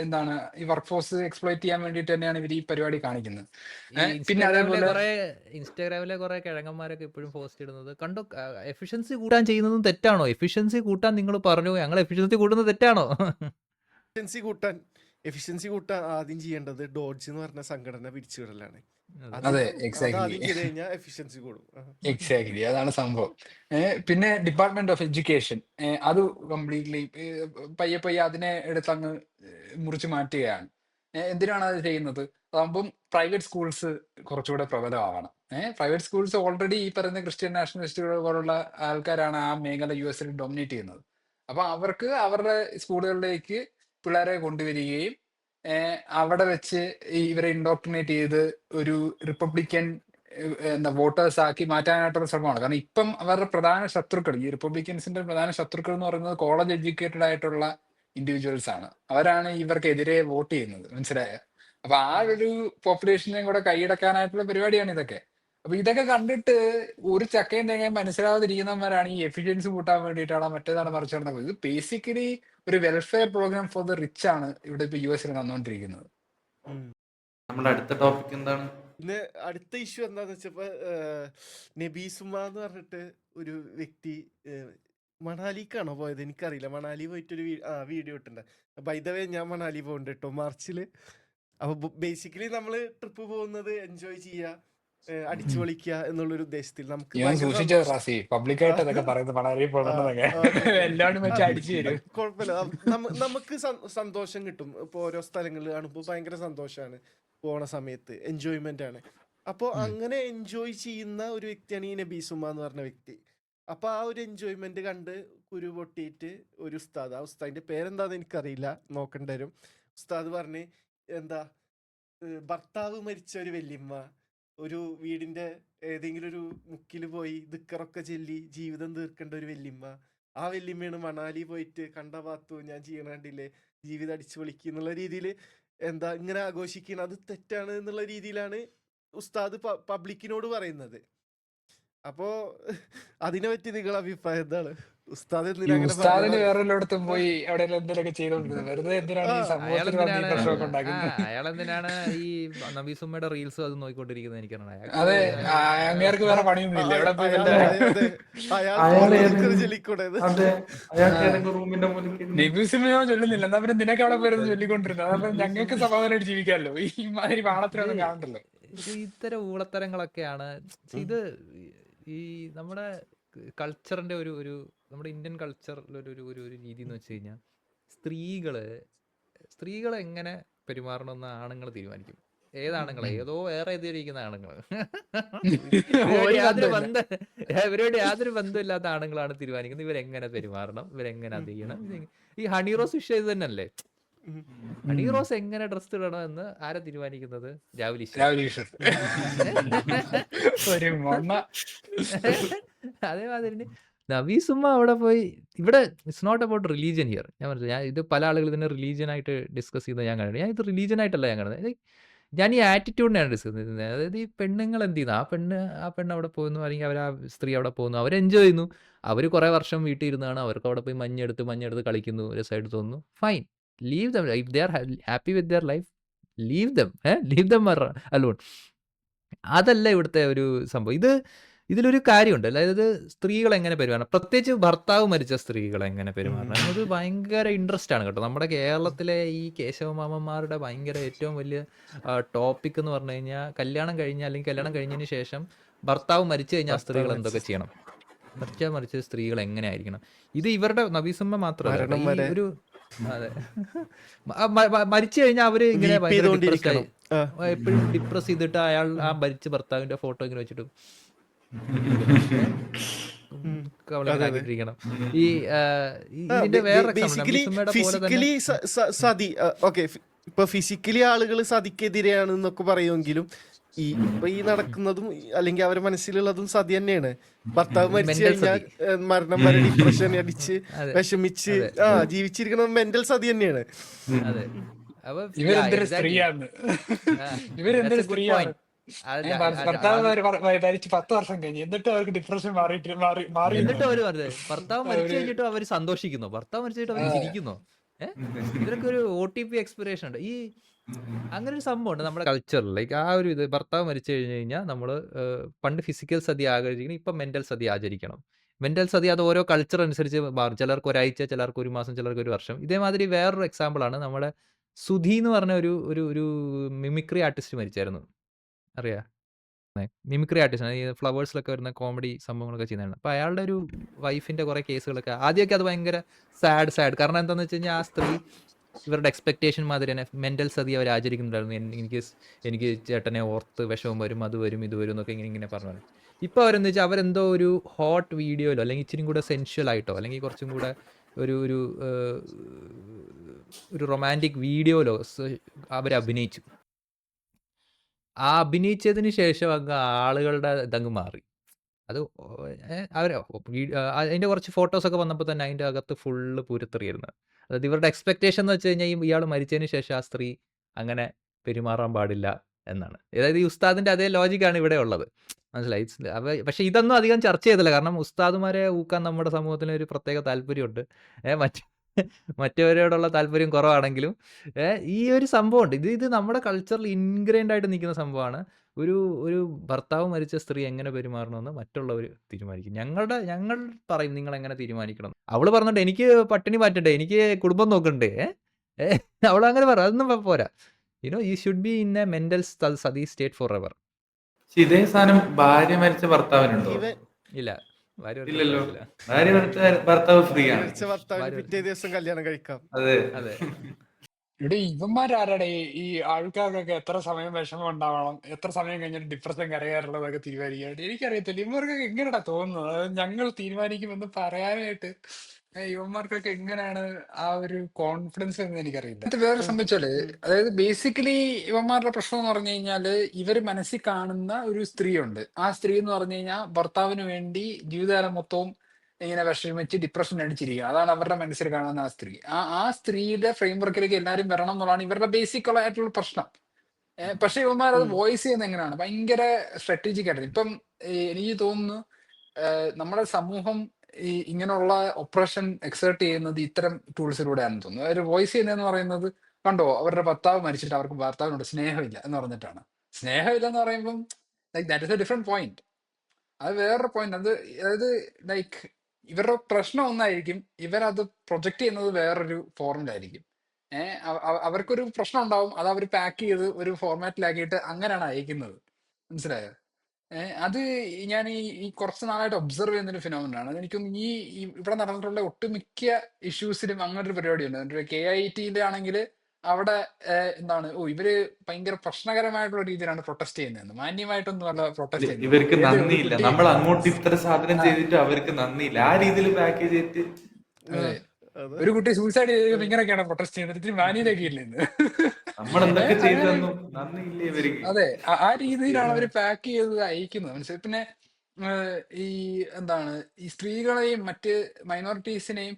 എന്താണ് ഈ വർക്ക് ഫോഴ്സ് എക്സ്പ്ലോയിറ്റ് ചെയ്യാൻ വേണ്ടിയിട്ട് തന്നെയാണ് ഇവർ ഈ പരിപാടി കാണിക്കുന്നത്. പിന്നെ അതേപോലെ ഇൻസ്റ്റാഗ്രാമിലെ കുറെ കിഴങ്ങന്മാരൊക്കെ ഇപ്പോഴും പോസ്റ്റ് ഇടുന്നത് കണ്ടോ, എഫിഷ്യൻസി കൂട്ടാൻ ചെയ്യുന്നതും തെറ്റാണോ? എഫിഷ്യൻസി കൂട്ടാൻ നിങ്ങൾ പറഞ്ഞു, ഞങ്ങൾ എഫിഷ്യൻസി കൂട്ടുന്നത് തെറ്റാണോ? എഫിഷ്യൻസി കൂട്ടാൻ ആദ്യം ചെയ്യേണ്ടത് ഡോഡ്ജ് എന്ന് പറഞ്ഞ സംഘടന പിരിച്ചുവിടലാണ്. അതെ, ആദ്യം എക്സാക്ട്ലി ചെയ്ത് കഴിഞ്ഞാൽ എഫിഷ്യൻസി കൂടും. എക്സാക്ട്ലി അതാണ് സംഭവം. പിന്നെ ഡിപ്പാർട്ട്മെന്റ് ഓഫ് എഡ്യൂക്കേഷൻ അത് കംപ്ലീറ്റ്ലി പയ്യെ അതിനെ എടുത്ത് അങ്ങ് മുറിച്ച് മാറ്റുകയാണ്. എന്തിനാണ് അത് ചെയ്യുന്നത്? അതാകുമ്പം പ്രൈവറ്റ് സ്കൂൾസ് കുറച്ചുകൂടെ പ്രബലമാവണം. പ്രൈവറ്റ് സ്കൂൾസ് ഓൾറെഡി ഈ പറയുന്ന ക്രിസ്ത്യൻ നാഷണലിസ്റ്റുകൾ പോലുള്ള ആൾക്കാരാണ് ആ മേഖല US-ൽ ഡൊമിനേറ്റ് ചെയ്യുന്നത്. അപ്പൊ അവർക്ക് അവരുടെ സ്കൂളുകളിലേക്ക് പിള്ളേരെ കൊണ്ടുവരികയും അവിടെ വെച്ച് ഇവരെ ഇൻഡോക്ട്രിനേറ്റ് ചെയ്ത് ഒരു റിപ്പബ്ലിക്കൻ എന്താ വോട്ടേഴ്സ് ആക്കി മാറ്റാനായിട്ടുള്ള ശ്രമമാണ്. കാരണം ഇപ്പം അവരുടെ പ്രധാന ശത്രുക്കൾ, ഈ റിപ്പബ്ലിക്കൻസിന്റെ പ്രധാന ശത്രുക്കൾ എന്ന് പറയുന്നത് കോളേജ് എഡ്യൂക്കേറ്റഡ് ആയിട്ടുള്ള ഇൻഡിവിജ്വൽസ് ആണ്. അവരാണ് ഇവർക്കെതിരെ വോട്ട് ചെയ്യുന്നത്. മനസ്സിലായോ? അപ്പൊ ആ ഒരു പോപ്പുലേഷനെയും കൂടെ കൈയടക്കാനായിട്ടുള്ള പരിപാടിയാണ് ഇതൊക്കെ. അപ്പൊ ഇതൊക്കെ കണ്ടിട്ട് ഒരു ചക്കയും തേങ്ങയും മനസ്സിലാവാതിരിക്കുന്നവരാണ് ഈ എഫിഷ്യൻസി കൂട്ടാൻ വേണ്ടിയിട്ടാണ് മറ്റേതാണ് മറിച്ചാണ്. ഇത് ബേസിക്കലി ഒരു welfare programme for the rich ആണ് ഇവിടെ ഇപ്പൊ US-ൽ വന്നുകൊണ്ടിരിക്കുന്നത്. നമ്മുടെ അടുത്ത ടോപ്പിക് എന്താണ്? പിന്നെ അടുത്ത ഇഷ്യൂ എന്താന്ന് വെച്ചപ്പോ നബീസുമ എന്ന് പറഞ്ഞിട്ട് ഒരു വ്യക്തി മണാലിക്കാണോ പോയത് എനിക്കറിയില്ല. മണാലി പോയിട്ടൊരു വീഡിയോ ഇട്ടുണ്ട്. ബൈ ദ വേ ഞാൻ മണാലി പോകുന്നുണ്ട് കേട്ടോ മാർച്ചിൽ. അപ്പൊ ബേസിക്കലി നമ്മള് ട്രിപ്പ് പോകുന്നത് എൻജോയ് ചെയ്യുക, അടിച്ചു പൊളിക്കുക എന്നുള്ളൊരു ഉദ്ദേശത്തിൽ നമുക്ക് ഞാൻ ഭയങ്കര സൂക്ഷിച്ചത് സന്തോഷം. റാസി പബ്ലിക്കായിട്ട് അതൊക്കെ പറയുന്നത് വളരെ പോകണമെന്നൊക്കെ എല്ലാവരും വെച്ച് അടിച്ചു തരും. കുഴപ്പമില്ല. നമുക്ക് സന്തോഷം കിട്ടും. ഇപ്പൊ ഓരോ സ്ഥലങ്ങളിൽ കാണുമ്പോൾ ഭയങ്കര സന്തോഷമാണ് പോണ സമയത്ത്, എൻജോയ്മെന്റ് ആണ്. അപ്പോൾ അങ്ങനെ എൻജോയ് ചെയ്യുന്ന ഒരു വ്യക്തിയാണ് ഈ നബീസുമ എന്ന് പറഞ്ഞ വ്യക്തി. അപ്പൊ ആ ഒരു എൻജോയ്മെന്റ് കണ്ട് കുരു പൊട്ടിയിട്ട് ഒരു ഉസ്താദ്, ആ ഉസ്താദിന്റെ പേരെന്താന്ന് എനിക്കറിയില്ല, നോക്കേണ്ടി വരും. ഉസ്താദ് പറഞ്ഞ് എന്താ ഭർത്താവ് മരിച്ച ഒരു വല്യമ്മ ഒരു വീടിന്റെ ഏതെങ്കിലും ഒരു മുക്കിൽ പോയി ദിക്കറൊക്കെ ചൊല്ലി ജീവിതം തീർക്കേണ്ട ഒരു വല്യമ്മ, ആ വല്യമ്മയാണ് മണാലി പോയിട്ട് കണ്ട പാത്തു ഞാൻ ചെയ്യണ കണ്ടില്ലേ ജീവിതം അടിച്ചു പൊളിക്കുക എന്നുള്ള രീതിയിൽ എന്താ ഇങ്ങനെ ആഘോഷിക്കണം, അത് തെറ്റാണ് എന്നുള്ള രീതിയിലാണ് ഉസ്താദ് പബ്ലിക്കിനോട് പറയുന്നത്. അപ്പോ അതിനെ പറ്റി നിങ്ങളുടെ അഭിപ്രായം എന്താണ്? ഉസ്താദ് ഈ എന്തിനാ അങ്ങനെ ഉസ്താദിന് പറയുന്നത്? വേറൊരിടത്തും പോയി എവിടെയെങ്കിലും എന്തെങ്കിലുമൊക്കെ ചെയ്തോണ്ടിരുന്നത് വെറുതെ എന്തിനാണ് ഈ സമൂഹത്തിൽ വന്ന് ഈ അയാളെന്തിനാണ് പ്രശ്നമൊക്കെ ഉണ്ടാക്കുന്നത്? അയാളെന്തിനാണ് ഈ നബീസുമ്മയുടെ റീൽസും അത് നോക്കിക്കൊണ്ടിരിക്കുന്നത് എനിക്കറിയണം. അതെ, അയാൾക്ക് അങ്ങേർക്ക് വേറെ പണിയൊന്നും ഇല്ല. എവിടെ പോയി വല്ല അയാൾക്ക് ചൊല്ലിക്കൂടെ? അതെ, അയാൾക്ക് ഏതെങ്കിലും റൂമിന്റെ മുന്നിൽ നബിസിമയോ ചൊല്ലുന്നില്ല, എന്നാ പിന്നെ നിനക്ക് അവിടെ പോയിരുന്നു ചൊല്ലിക്കൊണ്ടിരുന്നത്. അതപ്പോ ഞങ്ങൾക്ക് സമാധാനമായിട്ട് ജീവിക്കാമല്ലോ, ഈ മാതിരി പാണത്തിനൊന്നും കാണണ്ടല്ലോ. ഇത് ഇത്തരം ഊളത്തരങ്ങളൊക്കെയാണ്. ഇത് ഈ നമ്മുടെ കൾച്ചറിന്റെ ഒരു ഒരു നമ്മുടെ ഇന്ത്യൻ കൾച്ചറിലൊരു ഒരു ഒരു രീതി എന്ന് വെച്ച് കഴിഞ്ഞാൽ സ്ത്രീകളെ എങ്ങനെ പെരുമാറണമെന്ന് ആണുങ്ങൾ തീരുമാനിക്കും. ഏതാണുങ്ങളെ ഏതോ വേറെ എതിരിക്കുന്ന ആണുങ്ങൾ ഇവരോട് യാതൊരു ബന്ധമില്ലാത്ത ആണുങ്ങളാണ് തീരുമാനിക്കുന്നത് ഇവരെങ്ങനെ പെരുമാറണം, ഇവരെങ്ങനെ അത് ചെയ്യണം. ഈ ഹണി റോസ് വിഷയം ഇത് തന്നെയല്ലേ? ഹണി റോസ് എങ്ങനെ ഡ്രസ് ഇടണം എന്ന് ആരാ തീരുമാനിക്കുന്നത്? രാഹുൽ ഈശ്വർ. അതേമാതിരി നബീസുമ്മ അവിടെ പോയി, ഇവിടെ it's not about religion here. ഞാൻ പറഞ്ഞു, ഞാൻ ഇത് പല ആളുകൾ ഇതിനെ റിലീജിയൻ ആയിട്ട് ഡിസ്കസ് ചെയ്യുന്നത് ഞാൻ കണ്ടു. ഞാൻ ഇത് റിലീജിയൻ ആയിട്ടല്ല ഞാൻ കാണുന്നത്. ഞാൻ ഈ ആറ്റിറ്റ്യൂഡിനെയാണ് ഡിസ്കസ് ചെയ്യുന്നത്. അതായത് ഈ പെണ്ണുങ്ങൾ എന്ത് ചെയ്യുന്നു, ആ പെണ്ണ് അവിടെ പോകുന്നു, അല്ലെങ്കിൽ അവർ ആ സ്ത്രീ അവിടെ പോകുന്നു, അവർ എൻജോയ് ചെയ്യുന്നു. അവർ കുറേ വർഷം വീട്ടിൽ ഇരുന്നാണ്, അവർക്ക് അവിടെ പോയി മഞ്ഞെടുത്ത് കളിക്കുന്നു, രസമായിട്ട് തോന്നുന്നു. Fine, leave dum. If they are happy with their life, leave dum alone. അതല്ല ഇവിടുത്തെ ഒരു സംഭവം. ഇതിലൊരു കാര്യമുണ്ട്. അതായത് സ്ത്രീകൾ എങ്ങനെ പെരുമാറണം, പ്രത്യേകിച്ച് ഭർത്താവ് മരിച്ച സ്ത്രീകൾ എങ്ങനെ പെരുമാറണം എന്നത് ഭയങ്കര ഇൻട്രസ്റ്റ് ആണ് കേട്ടോ. നമ്മുടെ കേരളത്തിലെ ഈ കേശവമാമന്മാരുടെ ഭയങ്കര ഏറ്റവും വലിയ ടോപ്പിക് എന്ന് പറഞ്ഞു കഴിഞ്ഞാൽ, കല്യാണം കഴിഞ്ഞാൽ അല്ലെങ്കിൽ കല്യാണം കഴിഞ്ഞതിന് ശേഷം ഭർത്താവ് മരിച്ചു കഴിഞ്ഞാൽ സ്ത്രീകൾ എന്തൊക്കെ ചെയ്യണം, മരിച്ച സ്ത്രീകൾ എങ്ങനെ ആയിരിക്കണം. ഇത് ഇവരുടെ നബീസുമ്മ മാത്രമല്ല, ഈ ഒരു അതെ മരിച്ചു കഴിഞ്ഞാൽ അവര് ഇങ്ങനെ എപ്പോഴും ഡിപ്രസ് ചെയ്തിട്ട് അയാൾ ആ മരിച്ച ഭർത്താവിന്റെ ഫോട്ടോ ഇങ്ങനെ വെച്ചിട്ട് കവളിട്ടിരിക്കണം. ഈ ഇതിന്റെ വേറെ ഫിസിക്കലി സതി, ഓക്കെ, ഇപ്പൊ ഫിസിക്കലി ആളുകൾ സതിക്കെതിരെയാണ് എന്നൊക്കെ പറയുമെങ്കിലും ഇപ്പൊ ഈ നടക്കുന്നതും അല്ലെങ്കിൽ അവരുടെ മനസ്സിലുള്ളതും സതി തന്നെയാണ്. ഭർത്താവ് മരിച്ചു കഴിഞ്ഞാൽ മരണം വരെ ഡിപ്രഷൻ അടിച്ച് വിഷമിച്ച് ജീവിച്ചിരിക്കുന്നത് മെന്റൽ സതി തന്നെയാണ്. ഇവരെന്തൊരു സ്ത്രീയാണ്, ഇവരെന്തൊരു സ്ത്രീയാണ്. ഭർത്താവ് മരിച്ച് 10 വർഷം കഴിഞ്ഞു, എന്നിട്ട് അവർക്ക് ഡിപ്രഷൻ മാറി. എന്നിട്ട് അവര് പറഞ്ഞത് ഭർത്താവ് മരിച്ചു കഴിഞ്ഞിട്ട് അവര് സന്തോഷിക്കുന്നു, ഭർത്താവ് മരിച്ചിട്ട് അവർ ചിരിക്കുന്നു. ഇതിനൊക്കെ ഒരു OTP എക്സ്പിറേഷൻ ഉണ്ട്. ഈ അങ്ങനെ ഒരു സംഭവം ഉണ്ട് നമ്മുടെ കൾച്ചറിൽ. ലൈക്ക് ആ ഒരു ഇത് ഭർത്താവ് മരിച്ചു കഴിഞ്ഞു കഴിഞ്ഞാൽ നമ്മൾ പണ്ട് ഫിസിക്കൽ സതി ആചരിക്കണം, ഇപ്പം മെന്റൽ സതി ആചരിക്കണം. മെന്റൽ സതി അത് ഓരോ കൾച്ചർ അനുസരിച്ച് മാറും. ചിലർക്ക് ഒരാഴ്ച, ചിലർക്ക് 1 മാസം, ചിലർക്ക് 1 വർഷം. ഇതേമാതിരി വേറൊരു എക്സാമ്പിളാണ് നമ്മുടെ സുധി എന്ന് പറഞ്ഞ ഒരു മിമിക്രി ആർട്ടിസ്റ്റ് മരിച്ചായിരുന്നു. അറിയാ, മിമിക്രി ആർട്ടിസ്റ്റ്, ഈ ഫ്ലവേഴ്സിലൊക്കെ വരുന്ന കോമഡി സംഭവങ്ങളൊക്കെ ചെയ്യുന്നതാണ്. അപ്പോൾ അയാളുടെ ഒരു വൈഫിന്റെ കുറേ കേസുകളൊക്കെ ആദ്യമൊക്കെ അത് ഭയങ്കര സാഡ്. കാരണം എന്താണെന്ന് വെച്ച് കഴിഞ്ഞാൽ ആ സ്ത്രീ ഇവരുടെ എക്സ്പെക്ടേഷൻ മാതിരി തന്നെ മെൻ്റൽ സതി അവർ ആചരിക്കുന്നുണ്ടായിരുന്നു. എനിക്ക് ചേട്ടനെ ഓർത്ത് വിഷമം വരും, അത് വരും, ഇത് വരും എന്നൊക്കെ ഇങ്ങനെ പറഞ്ഞു. ഇപ്പോൾ അവരെന്താ വെച്ചാൽ അവരെന്തോ ഒരു ഹോട്ട് വീഡിയോയിലോ അല്ലെങ്കിൽ ഇച്ചിരി കൂടെ സെൻഷ്വൽ ആയിട്ടോ അല്ലെങ്കിൽ കുറച്ചും കൂടെ ഒരു ഒരു ഒരു റൊമാൻറ്റിക് വീഡിയോയിലോ അവർ അഭിനയിച്ചു. ആ അഭിനയിച്ചതിന് ശേഷം അങ്ങ് ആളുകളുടെ ഇതങ്ങ് മാറി. അത് അവർ അതിൻ്റെ കുറച്ച് ഫോട്ടോസൊക്കെ വന്നപ്പോൾ തന്നെ അതിൻ്റെ അകത്ത് ഫുള്ള് പൂരത്തെറിയായിരുന്നു. അതായത് ഇവരുടെ എക്സ്പെക്ടേഷൻ എന്ന് വെച്ച് കഴിഞ്ഞാൽ ഇയാൾ മരിച്ചതിന് ശേഷം ആ സ്ത്രീ അങ്ങനെ പെരുമാറാൻ പാടില്ല എന്നാണ്. അതായത് ഈ ഉസ്താദിൻ്റെ അതേ ലോജിക്കാണ് ഇവിടെ ഉള്ളത്. മനസ്സിലായി? പക്ഷേ ഇതൊന്നും അധികം ചർച്ച ചെയ്തില്ല. കാരണം ഉസ്താദുമാരെ ഊക്കാൻ നമ്മുടെ സമൂഹത്തിന് ഒരു പ്രത്യേക താല്പര്യമുണ്ട്. മറ്റവരോടുള്ള താല്പര്യം കുറവാണെങ്കിലും ഈ ഒരു സംഭവമുണ്ട്. ഇത് നമ്മുടെ കൾച്ചറിൽ ഇൻഗ്രൈൻഡ് ആയിട്ട് നിൽക്കുന്ന സംഭവമാണ്. ഒരു ഭർത്താവ് മരിച്ച സ്ത്രീ എങ്ങനെ പെരുമാറണമെന്ന് മറ്റുള്ളവർ തീരുമാനിക്കും. ഞങ്ങൾ പറയും നിങ്ങൾ എങ്ങനെ തീരുമാനിക്കണം. അവള് പറഞ്ഞിട്ട് എനിക്ക് പട്ടിണി മാറ്റണ്ടേ, എനിക്ക് കുടുംബം നോക്കണ്ടേ, അവളങ്ങനെ പറ. അതൊന്നും പോരാ. You should be in a mental സതി സ്റ്റേറ്റ് ഫോർ എവർ. ഇതേ സാധനം ഭാര്യ മരിച്ച ഭർത്താവിനുണ്ടോ? ഇല്ല, ഇല്ലല്ലോ. ഭാര്യ മരിച്ച ഭർത്താവ് ഫ്രീ ആണ്. പിറ്റേ ദിവസം കല്യാണം കഴിക്കാം. അതെ. ഇവിടെ ഇവന്മാരാരാടെ ഈ ആൾക്കാർക്കൊക്കെ എത്ര സമയം വിഷമം ഉണ്ടാവണം, എത്ര സമയം കഴിഞ്ഞിട്ട് ഡിപ്രഷൻ കരയാറുള്ളതൊക്കെ തീരുമാനിക്കാനായിട്ട് എനിക്കറിയത്തില്ല. ഇവന്മാർക്കൊക്കെ എങ്ങനെയാ തോന്നുന്നത്? അതായത് ഞങ്ങൾ തീരുമാനിക്കുമെന്ന് പറയാനായിട്ട് യുവന്മാർക്കൊക്കെ എങ്ങനെയാണ് ആ ഒരു കോൺഫിഡൻസ് എന്ന് എനിക്കറിയില്ല. അത് വേറെ സംബന്ധിച്ചാല്, അതായത് ബേസിക്കലി ഇവന്മാരുടെ പ്രശ്നം എന്ന് പറഞ്ഞു കഴിഞ്ഞാല് ഇവര് മനസ്സിൽ കാണുന്ന ഒരു സ്ത്രീയുണ്ട്. ആ സ്ത്രീ എന്ന് പറഞ്ഞു കഴിഞ്ഞാൽ ഭർത്താവിന് വേണ്ടി ജീവിതകാലം മൊത്തവും ഇങ്ങനെ വിഷമിച്ച് ഡിപ്രഷൻ അടിച്ചിരിക്കുക. അതാണ് അവരുടെ മനസ്സിൽ കാണുന്ന ആ സ്ത്രീ. ആ സ്ത്രീയുടെ ഫ്രെയിം വർക്കിലേക്ക് എല്ലാവരും വരണം എന്നുള്ളതാണ് ഇവരുടെ ബേസിക് ആയിട്ടുള്ള പ്രശ്നം. പക്ഷെ ഇവന്മാർ അത് വോയിസ് ചെയ്യുന്നത് എങ്ങനെയാണ്? ഭയങ്കര സ്ട്രാറ്റജിക് ആയിട്ട്. ഇപ്പം എനിക്ക് തോന്നുന്നു നമ്മുടെ സമൂഹം ഈ ഇങ്ങനെയുള്ള ഒപ്രഷൻ എക്സേർട്ട് ചെയ്യുന്നത് ഇത്തരം ടൂൾസിലൂടെയാണെന്ന് തോന്നുന്നു. അതായത് വോയിസ് ചെയ്യുന്നതെന്ന് പറയുന്നത്, കണ്ടോ അവരുടെ ഭർത്താവ് മരിച്ചിട്ട് അവർക്ക് ഭർത്താവിനോട് സ്നേഹമില്ല എന്ന് പറഞ്ഞിട്ടാണ്. സ്നേഹമില്ല എന്ന് പറയുമ്പം like that is A different point. അത് വേറൊരു പോയിന്റ്. അതായത് ലൈക്ക് ഇവരുടെ പ്രശ്നം ഒന്നായിരിക്കും, ഇവരത് പ്രൊജക്ട് ചെയ്യുന്നത് വേറൊരു ഫോർമിലായിരിക്കും. അവർക്കൊരു പ്രശ്നം ഉണ്ടാവും, അത് അവർ പാക്ക് ചെയ്ത് ഒരു ഫോർമാറ്റിലാക്കിയിട്ട് അങ്ങനെയാണ് അയക്കുന്നത്. മനസ്സിലായോ? അത് ഞാൻ ഈ കുറച്ച് നാളായിട്ട് ഒബ്സർവ് ചെയ്യുന്നൊരു ഫിനോമിനാണ്. എനിക്കൊന്ന് ഈ ഇവിടെ നടന്നിട്ടുള്ള ഒട്ടുമിക്ക ഇഷ്യൂസിലും അങ്ങനെ ഒരു പരിപാടിയുണ്ട്. KIT ആണെങ്കിൽ അവിടെ എന്താണ് ഇവര് ഭയങ്കര പ്രശ്നകരമായിട്ടുള്ള രീതിയിലാണ് പ്രൊട്ടസ്റ്റ് ചെയ്യുന്നത്. മാന്യമായിട്ടൊന്നും അല്ല പ്രൊട്ടസ്റ്റ് ചെയ്യുന്നത്. ഇവർക്ക് നന്ദിയില്ല. നമ്മൾ അങ്ങോട്ട് ഇത്ര സാധനം ചെയ്തിട്ട് അവർക്ക് നന്ദിയില്ല. ആ രീതിയിൽ പാക്കേജ് ചെയ്തിട്ട് ഒരു കുട്ടി സൂസൈഡ് ചെയ്തത് ഇങ്ങനെയൊക്കെയാണ് പ്രൊട്ടസ്റ്റ് ചെയ്യുന്നത്. ഇത്തിരി മാന്യതയൊക്കെ ഇല്ലേ? അതെ, ആ രീതിയിലാണ് അവര് പാക്ക് ചെയ്ത് അയക്കുന്നത്. മനസ്സിലായി? പിന്നെ ഈ എന്താണ് ഈ സ്ത്രീകളെയും മറ്റ് മൈനോറിറ്റീസിനെയും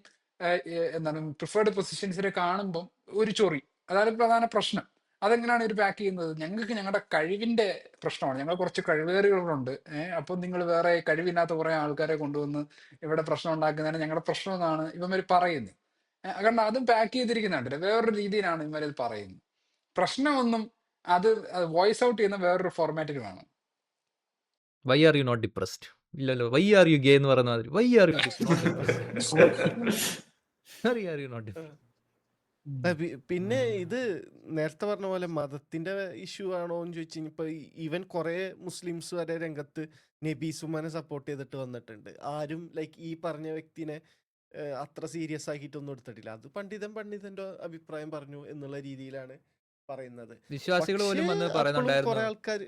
എന്താണ് പ്രിഫേർഡ് പൊസിഷൻസിനെ കാണുമ്പം ഒരു ചൊറി, അതാണ് പ്രധാന പ്രശ്നം. അതെങ്ങനെയാണ് ഇവർ പാക്ക് ചെയ്യുന്നത്? ഞങ്ങൾക്ക് ഞങ്ങളുടെ കഴിവിന്റെ പ്രശ്നമാണ്, ഞങ്ങൾ കുറച്ച് കഴിവേറികളുണ്ട്, അപ്പം നിങ്ങൾ വേറെ കഴിവില്ലാത്ത കുറെ ആൾക്കാരെ കൊണ്ടുവന്ന് ഇവിടെ പ്രശ്നം ഉണ്ടാക്കുന്നതാണ് ഞങ്ങളുടെ പ്രശ്നം എന്നാണ് ഇവന്മാർ പറയുന്നത്. കാരണം അതും പാക്ക് ചെയ്തിരിക്കുന്നുണ്ട് വേറൊരു രീതിയിലാണ് ഇവരത് പറയുന്നത്. പ്രശ്നമൊന്നും അത് വോയിസ് ഔട്ട് ചെയ്യുന്ന വേറൊരു ഫോർമാറ്റിൽ വേണം. Why are you not depressed? ഇല്ലല്ലോ. വൈ ആർ യു ഗേ എന്ന് പറയുന്ന മാതിരി why are you not depressed? പിന്നെ ഇത് നേരത്തെ പറഞ്ഞ പോലെ മതത്തിന്റെ ഇഷ്യൂ ആണോ എന്ന് ചോദിച്ചു കഴിഞ്ഞാൽ ഇപ്പൊ ഈവൻ കുറെ മുസ്ലിംസ് വരെ രംഗത്ത് നബീസുമാനെ സപ്പോർട്ട് ചെയ്തിട്ട് വന്നിട്ടുണ്ട്. ആരും ലൈക്ക് ഈ പറഞ്ഞ വ്യക്തിനെ അത്ര സീരിയസ് ആക്കിയിട്ടൊന്നും എടുത്തിട്ടില്ല. അത് പണ്ഡിതന്റെ അഭിപ്രായം പറഞ്ഞു എന്നുള്ള രീതിയിലാണ് പറയുന്നത്. വിശ്വാസികൾ പോലും വന്ന് പറയുന്നുണ്ടായിരുന്നു, കുറെ ആൾക്കാർ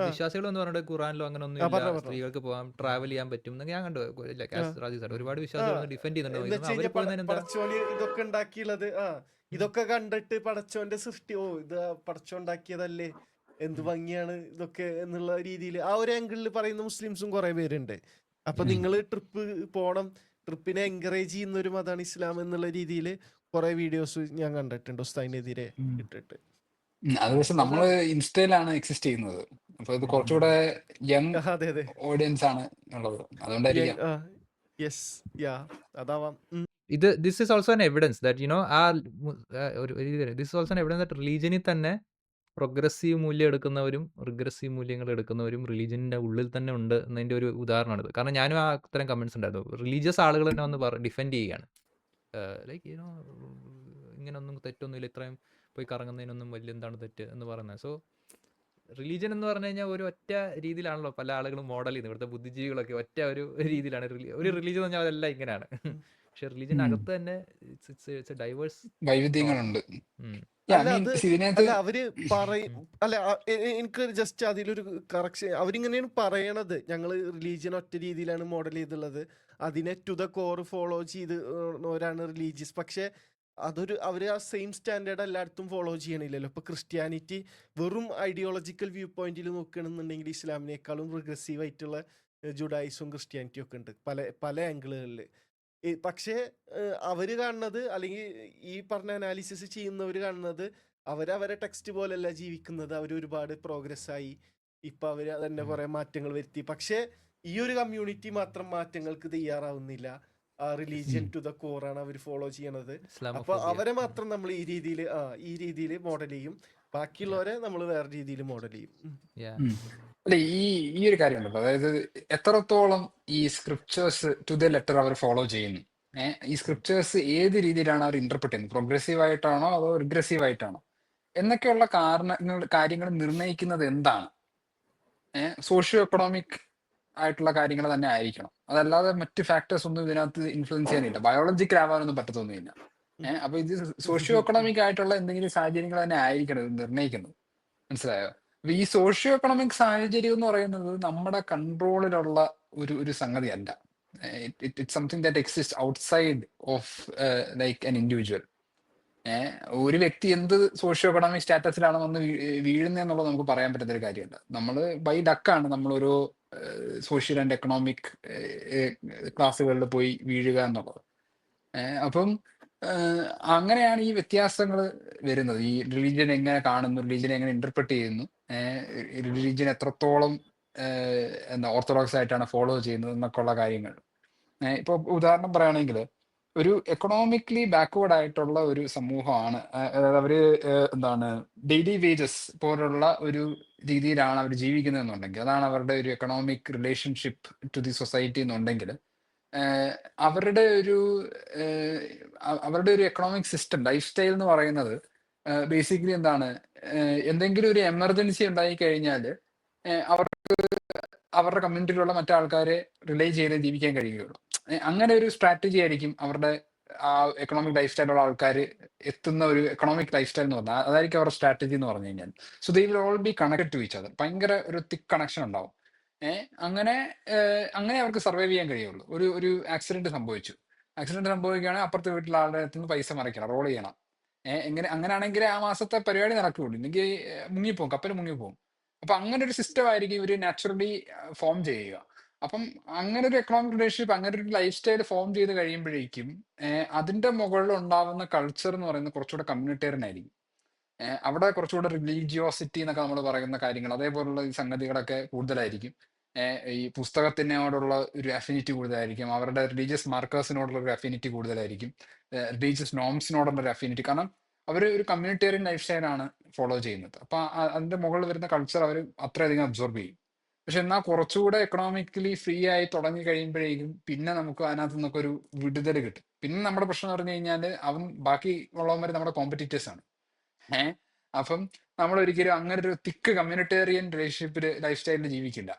വിശ്വാസികൾ എന്ന് പറഞ്ഞിട്ട് ഖുറാനിലോ അങ്ങനെ ഒന്നും സ്ത്രീകൾക്ക് പോകാം, ട്രാവൽ ചെയ്യാൻ പറ്റും ഞാൻ കണ്ടു. ഒരുപാട് വിശ്വാസികൾ ഡിഫെൻഡ് ചെയ്യുന്നുണ്ട്. പടച്ചോന് ഇതൊക്കെ ഉണ്ടാക്കിയുള്ളത് ഇതൊക്കെ കണ്ടിട്ട് പടച്ചോന്റെ സൃഷ്ടി ഇത് പടച്ചോൻ ഉണ്ടാക്കിയതല്ലേ, എന്ത് ഭംഗിയാണ് ഇതൊക്കെ എന്നുള്ള രീതിയിൽ ആ ഒരു ആംഗിളിൽ പറയുന്ന മുസ്ലിംസും കുറെ പേരുണ്ട്. അപ്പൊ നിങ്ങൾ ട്രിപ്പ് പോണം, ട്രിപ്പിനെ എൻകറേജ് ചെയ്യുന്ന ഒരു മതമാണ് ഇസ്ലാം എന്നുള്ള രീതിയിൽ കുറെ വീഡിയോസ് ഞാൻ കണ്ടിട്ടുണ്ട് ഉസ്താദിനെതിരെ ഇട്ടിട്ട്. അത് പക്ഷെ നമ്മള് ഇൻസ്റ്റയിലാണ് എക്സിസ്റ്റ് ചെയ്യുന്നത്, അപ്പൊ ഇത് കുറച്ചുകൂടെ യങ് ഓഡിയൻസ് ആണ് ഉള്ളത്, അതുകൊണ്ടായിരിക്കാം. This is also an evidence that this is also an evidence that റിലീജിയനിൽ തന്നെ പ്രോഗ്രസീവ് മൂല്യം എടുക്കുന്നവരും റിഗ്രസീവ് മൂല്യങ്ങൾ എടുക്കുന്നവരും റിലീജിയന്റെ ഉള്ളിൽ തന്നെ ഉണ്ട് എന്നതിന്റെ ഒരു ഉദാഹരണമാണിത്. കാരണം ഞാനും ആ അത്തരം കമന്റ്സ് ഉണ്ടായിരുന്നു. റിലീജിയസ് ആളുകൾ തന്നെ വന്ന് ഡിഫെൻഡ് ചെയ്യുകയാണ്, ലൈക്ക് ഇങ്ങനൊന്നും തെറ്റൊന്നുമില്ല, ഇത്രയും പോയി കറങ്ങുന്നതിനൊന്നും വലിയ എന്താണ് തെറ്റ് എന്ന് പറയുന്നത്. സോ റിലീജിയൻ എന്ന് പറഞ്ഞു കഴിഞ്ഞാൽ ഒരു ഒറ്റ രീതിയിലാണല്ലോ പല ആളുകളും മോഡൽ ചെയ്യുന്നത്. ഇവിടുത്തെ ബുദ്ധിജീവികളൊക്കെ ഒറ്റ ഒരു രീതിയിലാണ് ഒരു റിലീജിയൻ എന്ന് പറഞ്ഞാൽ അതെല്ലാം ഇങ്ങനെയാണ്. പക്ഷെ റിലീജിയനകത്ത് തന്നെ ഇറ്റ്സ് എ ഡൈവേഴ്സ് തോട്ട്. വൈവിധ്യങ്ങളുണ്ട്. അല്ല മീൻ അത് ഇതിനകത്ത് അല്ല അവര് അല്ല എനിക്ക് ജസ്റ്റ് അതിലൊരു കറക്ഷൻ അവരിങ്ങനെയാണ് പറയണത്. ഞങ്ങൾ റിലീജിയൻ ഒറ്റ രീതിയിലാണ് മോഡൽ ചെയ്തുള്ളത്, അതിനെ ടു ദ കോർ ഫോളോ ചെയ്തവരാണ് റിലീജിയസ്. പക്ഷെ അവർ ആ സെയിം സ്റ്റാൻഡേർഡ് എല്ലായിടത്തും ഫോളോ ചെയ്യണില്ലല്ലോ. ഇപ്പോൾ ക്രിസ്ത്യാനിറ്റി വെറും ഐഡിയോളജിക്കൽ വ്യൂ പോയിന്റിൽ നോക്കുകയാണെന്നുണ്ടെങ്കിൽ ഇസ്ലാമിനേക്കാളും റിഗ്രസീവ് ആയിട്ടുള്ള ജുഡായിസും ക്രിസ്ത്യാനിറ്റിയും ഒക്കെ ഉണ്ട് പല ആംഗിളുകളിൽ. പക്ഷേ അവർ കാണുന്നത്, അല്ലെങ്കിൽ ഈ പറഞ്ഞ അനാലിസിസ് ചെയ്യുന്നവർ കാണുന്നത്, അവരവരെ ടെക്സ്റ്റ് പോലെയല്ല ജീവിക്കുന്നത്. അവർ ഒരുപാട് പ്രോഗ്രസ് ആയി, ഇപ്പം അവർ തന്നെ കുറേ മാറ്റങ്ങൾ വരുത്തി. പക്ഷേ ഈ ഒരു കമ്മ്യൂണിറ്റി മാത്രം മാറ്റങ്ങൾക്ക് തയ്യാറാവുന്നില്ല. ആ റിലീജിയൻ ടു ദ കോറാണ് അവർ ഫോളോ ചെയ്യണത്. അപ്പോൾ ഇസ്ലാമോഫോബിയ. അവരെ മാത്രം നമ്മൾ ഈ രീതിയിൽ മോഡൽ ചെയ്യും, ബാക്കിയുള്ളവരെ നമ്മൾ വേറെ രീതിയിൽ മോഡൽ ചെയ്യും. Yeah. അല്ല ഈ ഒരു കാര്യമുണ്ടല്ലോ, അതായത് എത്രത്തോളം ഈ സ്ക്രിപ്റ്റേഴ്സ് ടു ദ ലെറ്റർ അവർ ഫോളോ ചെയ്യുന്നു. ഈ സ്ക്രിപ്റ്റേഴ്സ് ഏത് രീതിയിലാണ് അവർ ഇന്റർപ്രറ്റ് ചെയ്യുന്നത്, പ്രോഗ്രസീവ് ആയിട്ടാണോ അതോ റിഗ്രസീവ് ആയിട്ടാണോ എന്നൊക്കെയുള്ള കാര്യങ്ങൾ നിർണ്ണയിക്കുന്നത് എന്താണ്? സോഷ്യോ എക്കണോമിക് ആയിട്ടുള്ള കാര്യങ്ങൾ തന്നെ ആയിരിക്കണം. അതല്ലാതെ മറ്റ് ഫാക്ടേഴ്സ് ഒന്നും ഇതിനകത്ത് ഇൻഫ്ലുവൻസ് ചെയ്യാനില്ല. ബയോളജിക്കൽ ആവാനൊന്നും പറ്റത്തൊന്നുമില്ല. അപ്പൊ ഇത് സോഷ്യോ എക്കണോമിക് ആയിട്ടുള്ള എന്തെങ്കിലും സാഹചര്യങ്ങൾ തന്നെ ആയിരിക്കണം ഇത് നിർണ്ണയിക്കുന്നത്. മനസ്സിലായോ? അപ്പൊ ഈ സോഷ്യോ എക്കണോമിക് സാഹചര്യം എന്ന് പറയുന്നത് നമ്മുടെ കൺട്രോളിലുള്ള ഒരു സംഗതി അല്ല. It something that exist outside of like an individual. ഒരു വ്യക്തി എന്ത് സോഷ്യോ എക്കണോമിക് സ്റ്റാറ്റസിലാണ് വന്ന് വീഴുന്നതെന്നുള്ളത് നമുക്ക് പറയാൻ പറ്റുന്ന ഒരു കാര്യമല്ല. നമ്മൾ ബൈ ഡക്കാണ് നമ്മൾ ഓരോ സോഷ്യൽ ആൻഡ് എക്കണോമിക് ക്ലാസ്സുകളിൽ പോയി വീഴുക എന്നുള്ളത്. അപ്പം അങ്ങനെയാണ് ഈ വ്യത്യാസങ്ങൾ വരുന്നത്. ഈ റിലീജിയൻ എങ്ങനെ കാണുന്നു, റിലീജിയൻ എങ്ങനെ ഇന്റർപ്രറ്റ് ചെയ്യുന്നു, റിലീജിയൻ എത്രത്തോളം ഓർത്തഡോക്സ് ആയിട്ടാണ് ഫോളോ ചെയ്യുന്നത് എന്നൊക്കെ ഉള്ള കാര്യങ്ങൾ. ഇപ്പൊ ഉദാഹരണം പറയുകയാണെങ്കിൽ, ഒരു എക്കണോമിക്കലി ബാക്ക്വേർഡ് ആയിട്ടുള്ള ഒരു സമൂഹമാണ്. അതായത് അവര് ഡെയിലി വേജസ് പോലുള്ള ഒരു രീതിയിലാണ് അവർ ജീവിക്കുന്നതെന്നുണ്ടെങ്കിൽ, അതാണ് അവരുടെ ഒരു economic relationship to the society എന്നുണ്ടെങ്കിൽ, അവരുടെ ഒരു എക്കണോമിക് സിസ്റ്റം, ലൈഫ് സ്റ്റൈൽ എന്ന് പറയുന്നത് ബേസിക്കലി എന്തെങ്കിലും ഒരു എമർജൻസി ഉണ്ടായി കഴിഞ്ഞാൽ അവരുടെ കമ്മ്യൂണിറ്റിയിലുള്ള മറ്റാൾക്കാരെ റിലേ ചെയ്ത് ജീവിക്കാൻ കഴിയുകയുള്ളൂ. അങ്ങനെ ഒരു സ്ട്രാറ്റജി ആയിരിക്കും അവരുടെ ആ എക്കണോമിക് ലൈഫ് സ്റ്റൈലുള്ള ആൾക്കാർ എത്തുന്ന ഒരു എക്കണോമിക് ലൈഫ് സ്റ്റൈൽ എന്ന് പറഞ്ഞാൽ, അതായിരിക്കും അവരുടെ സ്ട്രാറ്റജി എന്ന് പറഞ്ഞു കഴിഞ്ഞാൽ. So they will all be connected to each other. ഭയങ്കര ഒരു തിക്ക് കണക്ഷൻ ഉണ്ടാവും. അങ്ങനെ അവർക്ക് സർവൈവ് ചെയ്യാൻ കഴിയുള്ളൂ. ഒരു ആക്സിഡന്റ് സംഭവിക്കുകയാണെങ്കിൽ അപ്പുറത്തെ വീട്ടിലെ ആളുടെ അടുത്ത് നിന്ന് പൈസ മറിക്കണം, റോൾ ചെയ്യണം. അങ്ങനെയാണെങ്കിൽ ആ മാസത്തെ പരിപാടി നടക്കുകയുള്ളൂ, ഇല്ലെങ്കിൽ മുങ്ങിപ്പോവും, കപ്പൽ മുങ്ങിപ്പോവും. അപ്പൊ അങ്ങനെ ഒരു സിസ്റ്റം ആയിരിക്കും ഇവർ നാച്ചുറലി ഫോം ചെയ്യുക. അപ്പം അങ്ങനെ ഒരു എക്കണോമിക് റിലേഷൻഷിപ്പ്, അങ്ങനെ ഒരു ലൈഫ് സ്റ്റൈൽ ഫോം ചെയ്ത് കഴിയുമ്പോഴേക്കും അതിന്റെ മുകളിൽ ഉണ്ടാവുന്ന കൾച്ചർ എന്ന് പറയുന്നത് കുറച്ചുകൂടെ കമ്മ്യൂണിറ്റേറിയൻ ആയിരിക്കും. അവിടെ കുറച്ചുകൂടെ റിലീജിയോസിറ്റി എന്നൊക്കെ നമ്മൾ പറയുന്ന കാര്യങ്ങൾ, അതേപോലുള്ള ഈ സംഗതികളൊക്കെ കൂടുതലായിരിക്കും. ഈ പുസ്തകത്തിനോടുള്ള ഒരു അഫിനിറ്റി കൂടുതലായിരിക്കും, അവരുടെ റിലീജിയസ് മാർക്കേഴ്സിനോടുള്ള ഒരു അഫിനിറ്റി കൂടുതലായിരിക്കും, റിലീജിയസ് നോംസിനോടുള്ള ഒരു അഫിനിറ്റി. കാരണം അവർ ഒരു കമ്മ്യൂണിറ്റേറിയൻ ലൈഫ് സ്റ്റൈലാണ് ഫോളോ ചെയ്യുന്നത്. അപ്പൊ അതിന്റെ മുകളിൽ വരുന്ന കൾച്ചർ അവർ അത്രയധികം അബ്സോർബ് ചെയ്യും. പക്ഷെ എന്നാൽ കുറച്ചുകൂടെ എക്കണോമിക്കലി ഫ്രീ ആയി തുടങ്ങി കഴിയുമ്പോഴേക്കും പിന്നെ നമുക്ക് അതിനകത്ത് നിന്നൊക്കെ ഒരു വിടുതൽ കിട്ടും. പിന്നെ നമ്മുടെ പ്രശ്നം എന്ന് പറഞ്ഞു കഴിഞ്ഞാൽ ബാക്കി ഉള്ളവന്മാർ നമ്മുടെ കോമ്പറ്റീറ്റേഴ്സ് ആണ്. അപ്പം നമ്മൾ ഒരിക്കലും അങ്ങനെ ഒരു തിക്ക് കമ്മ്യൂണിറ്റേറിയൻ റിലേഷൻഷിപ്പിൽ ലൈഫ് സ്റ്റൈലിൽ ജീവിക്കില്ല.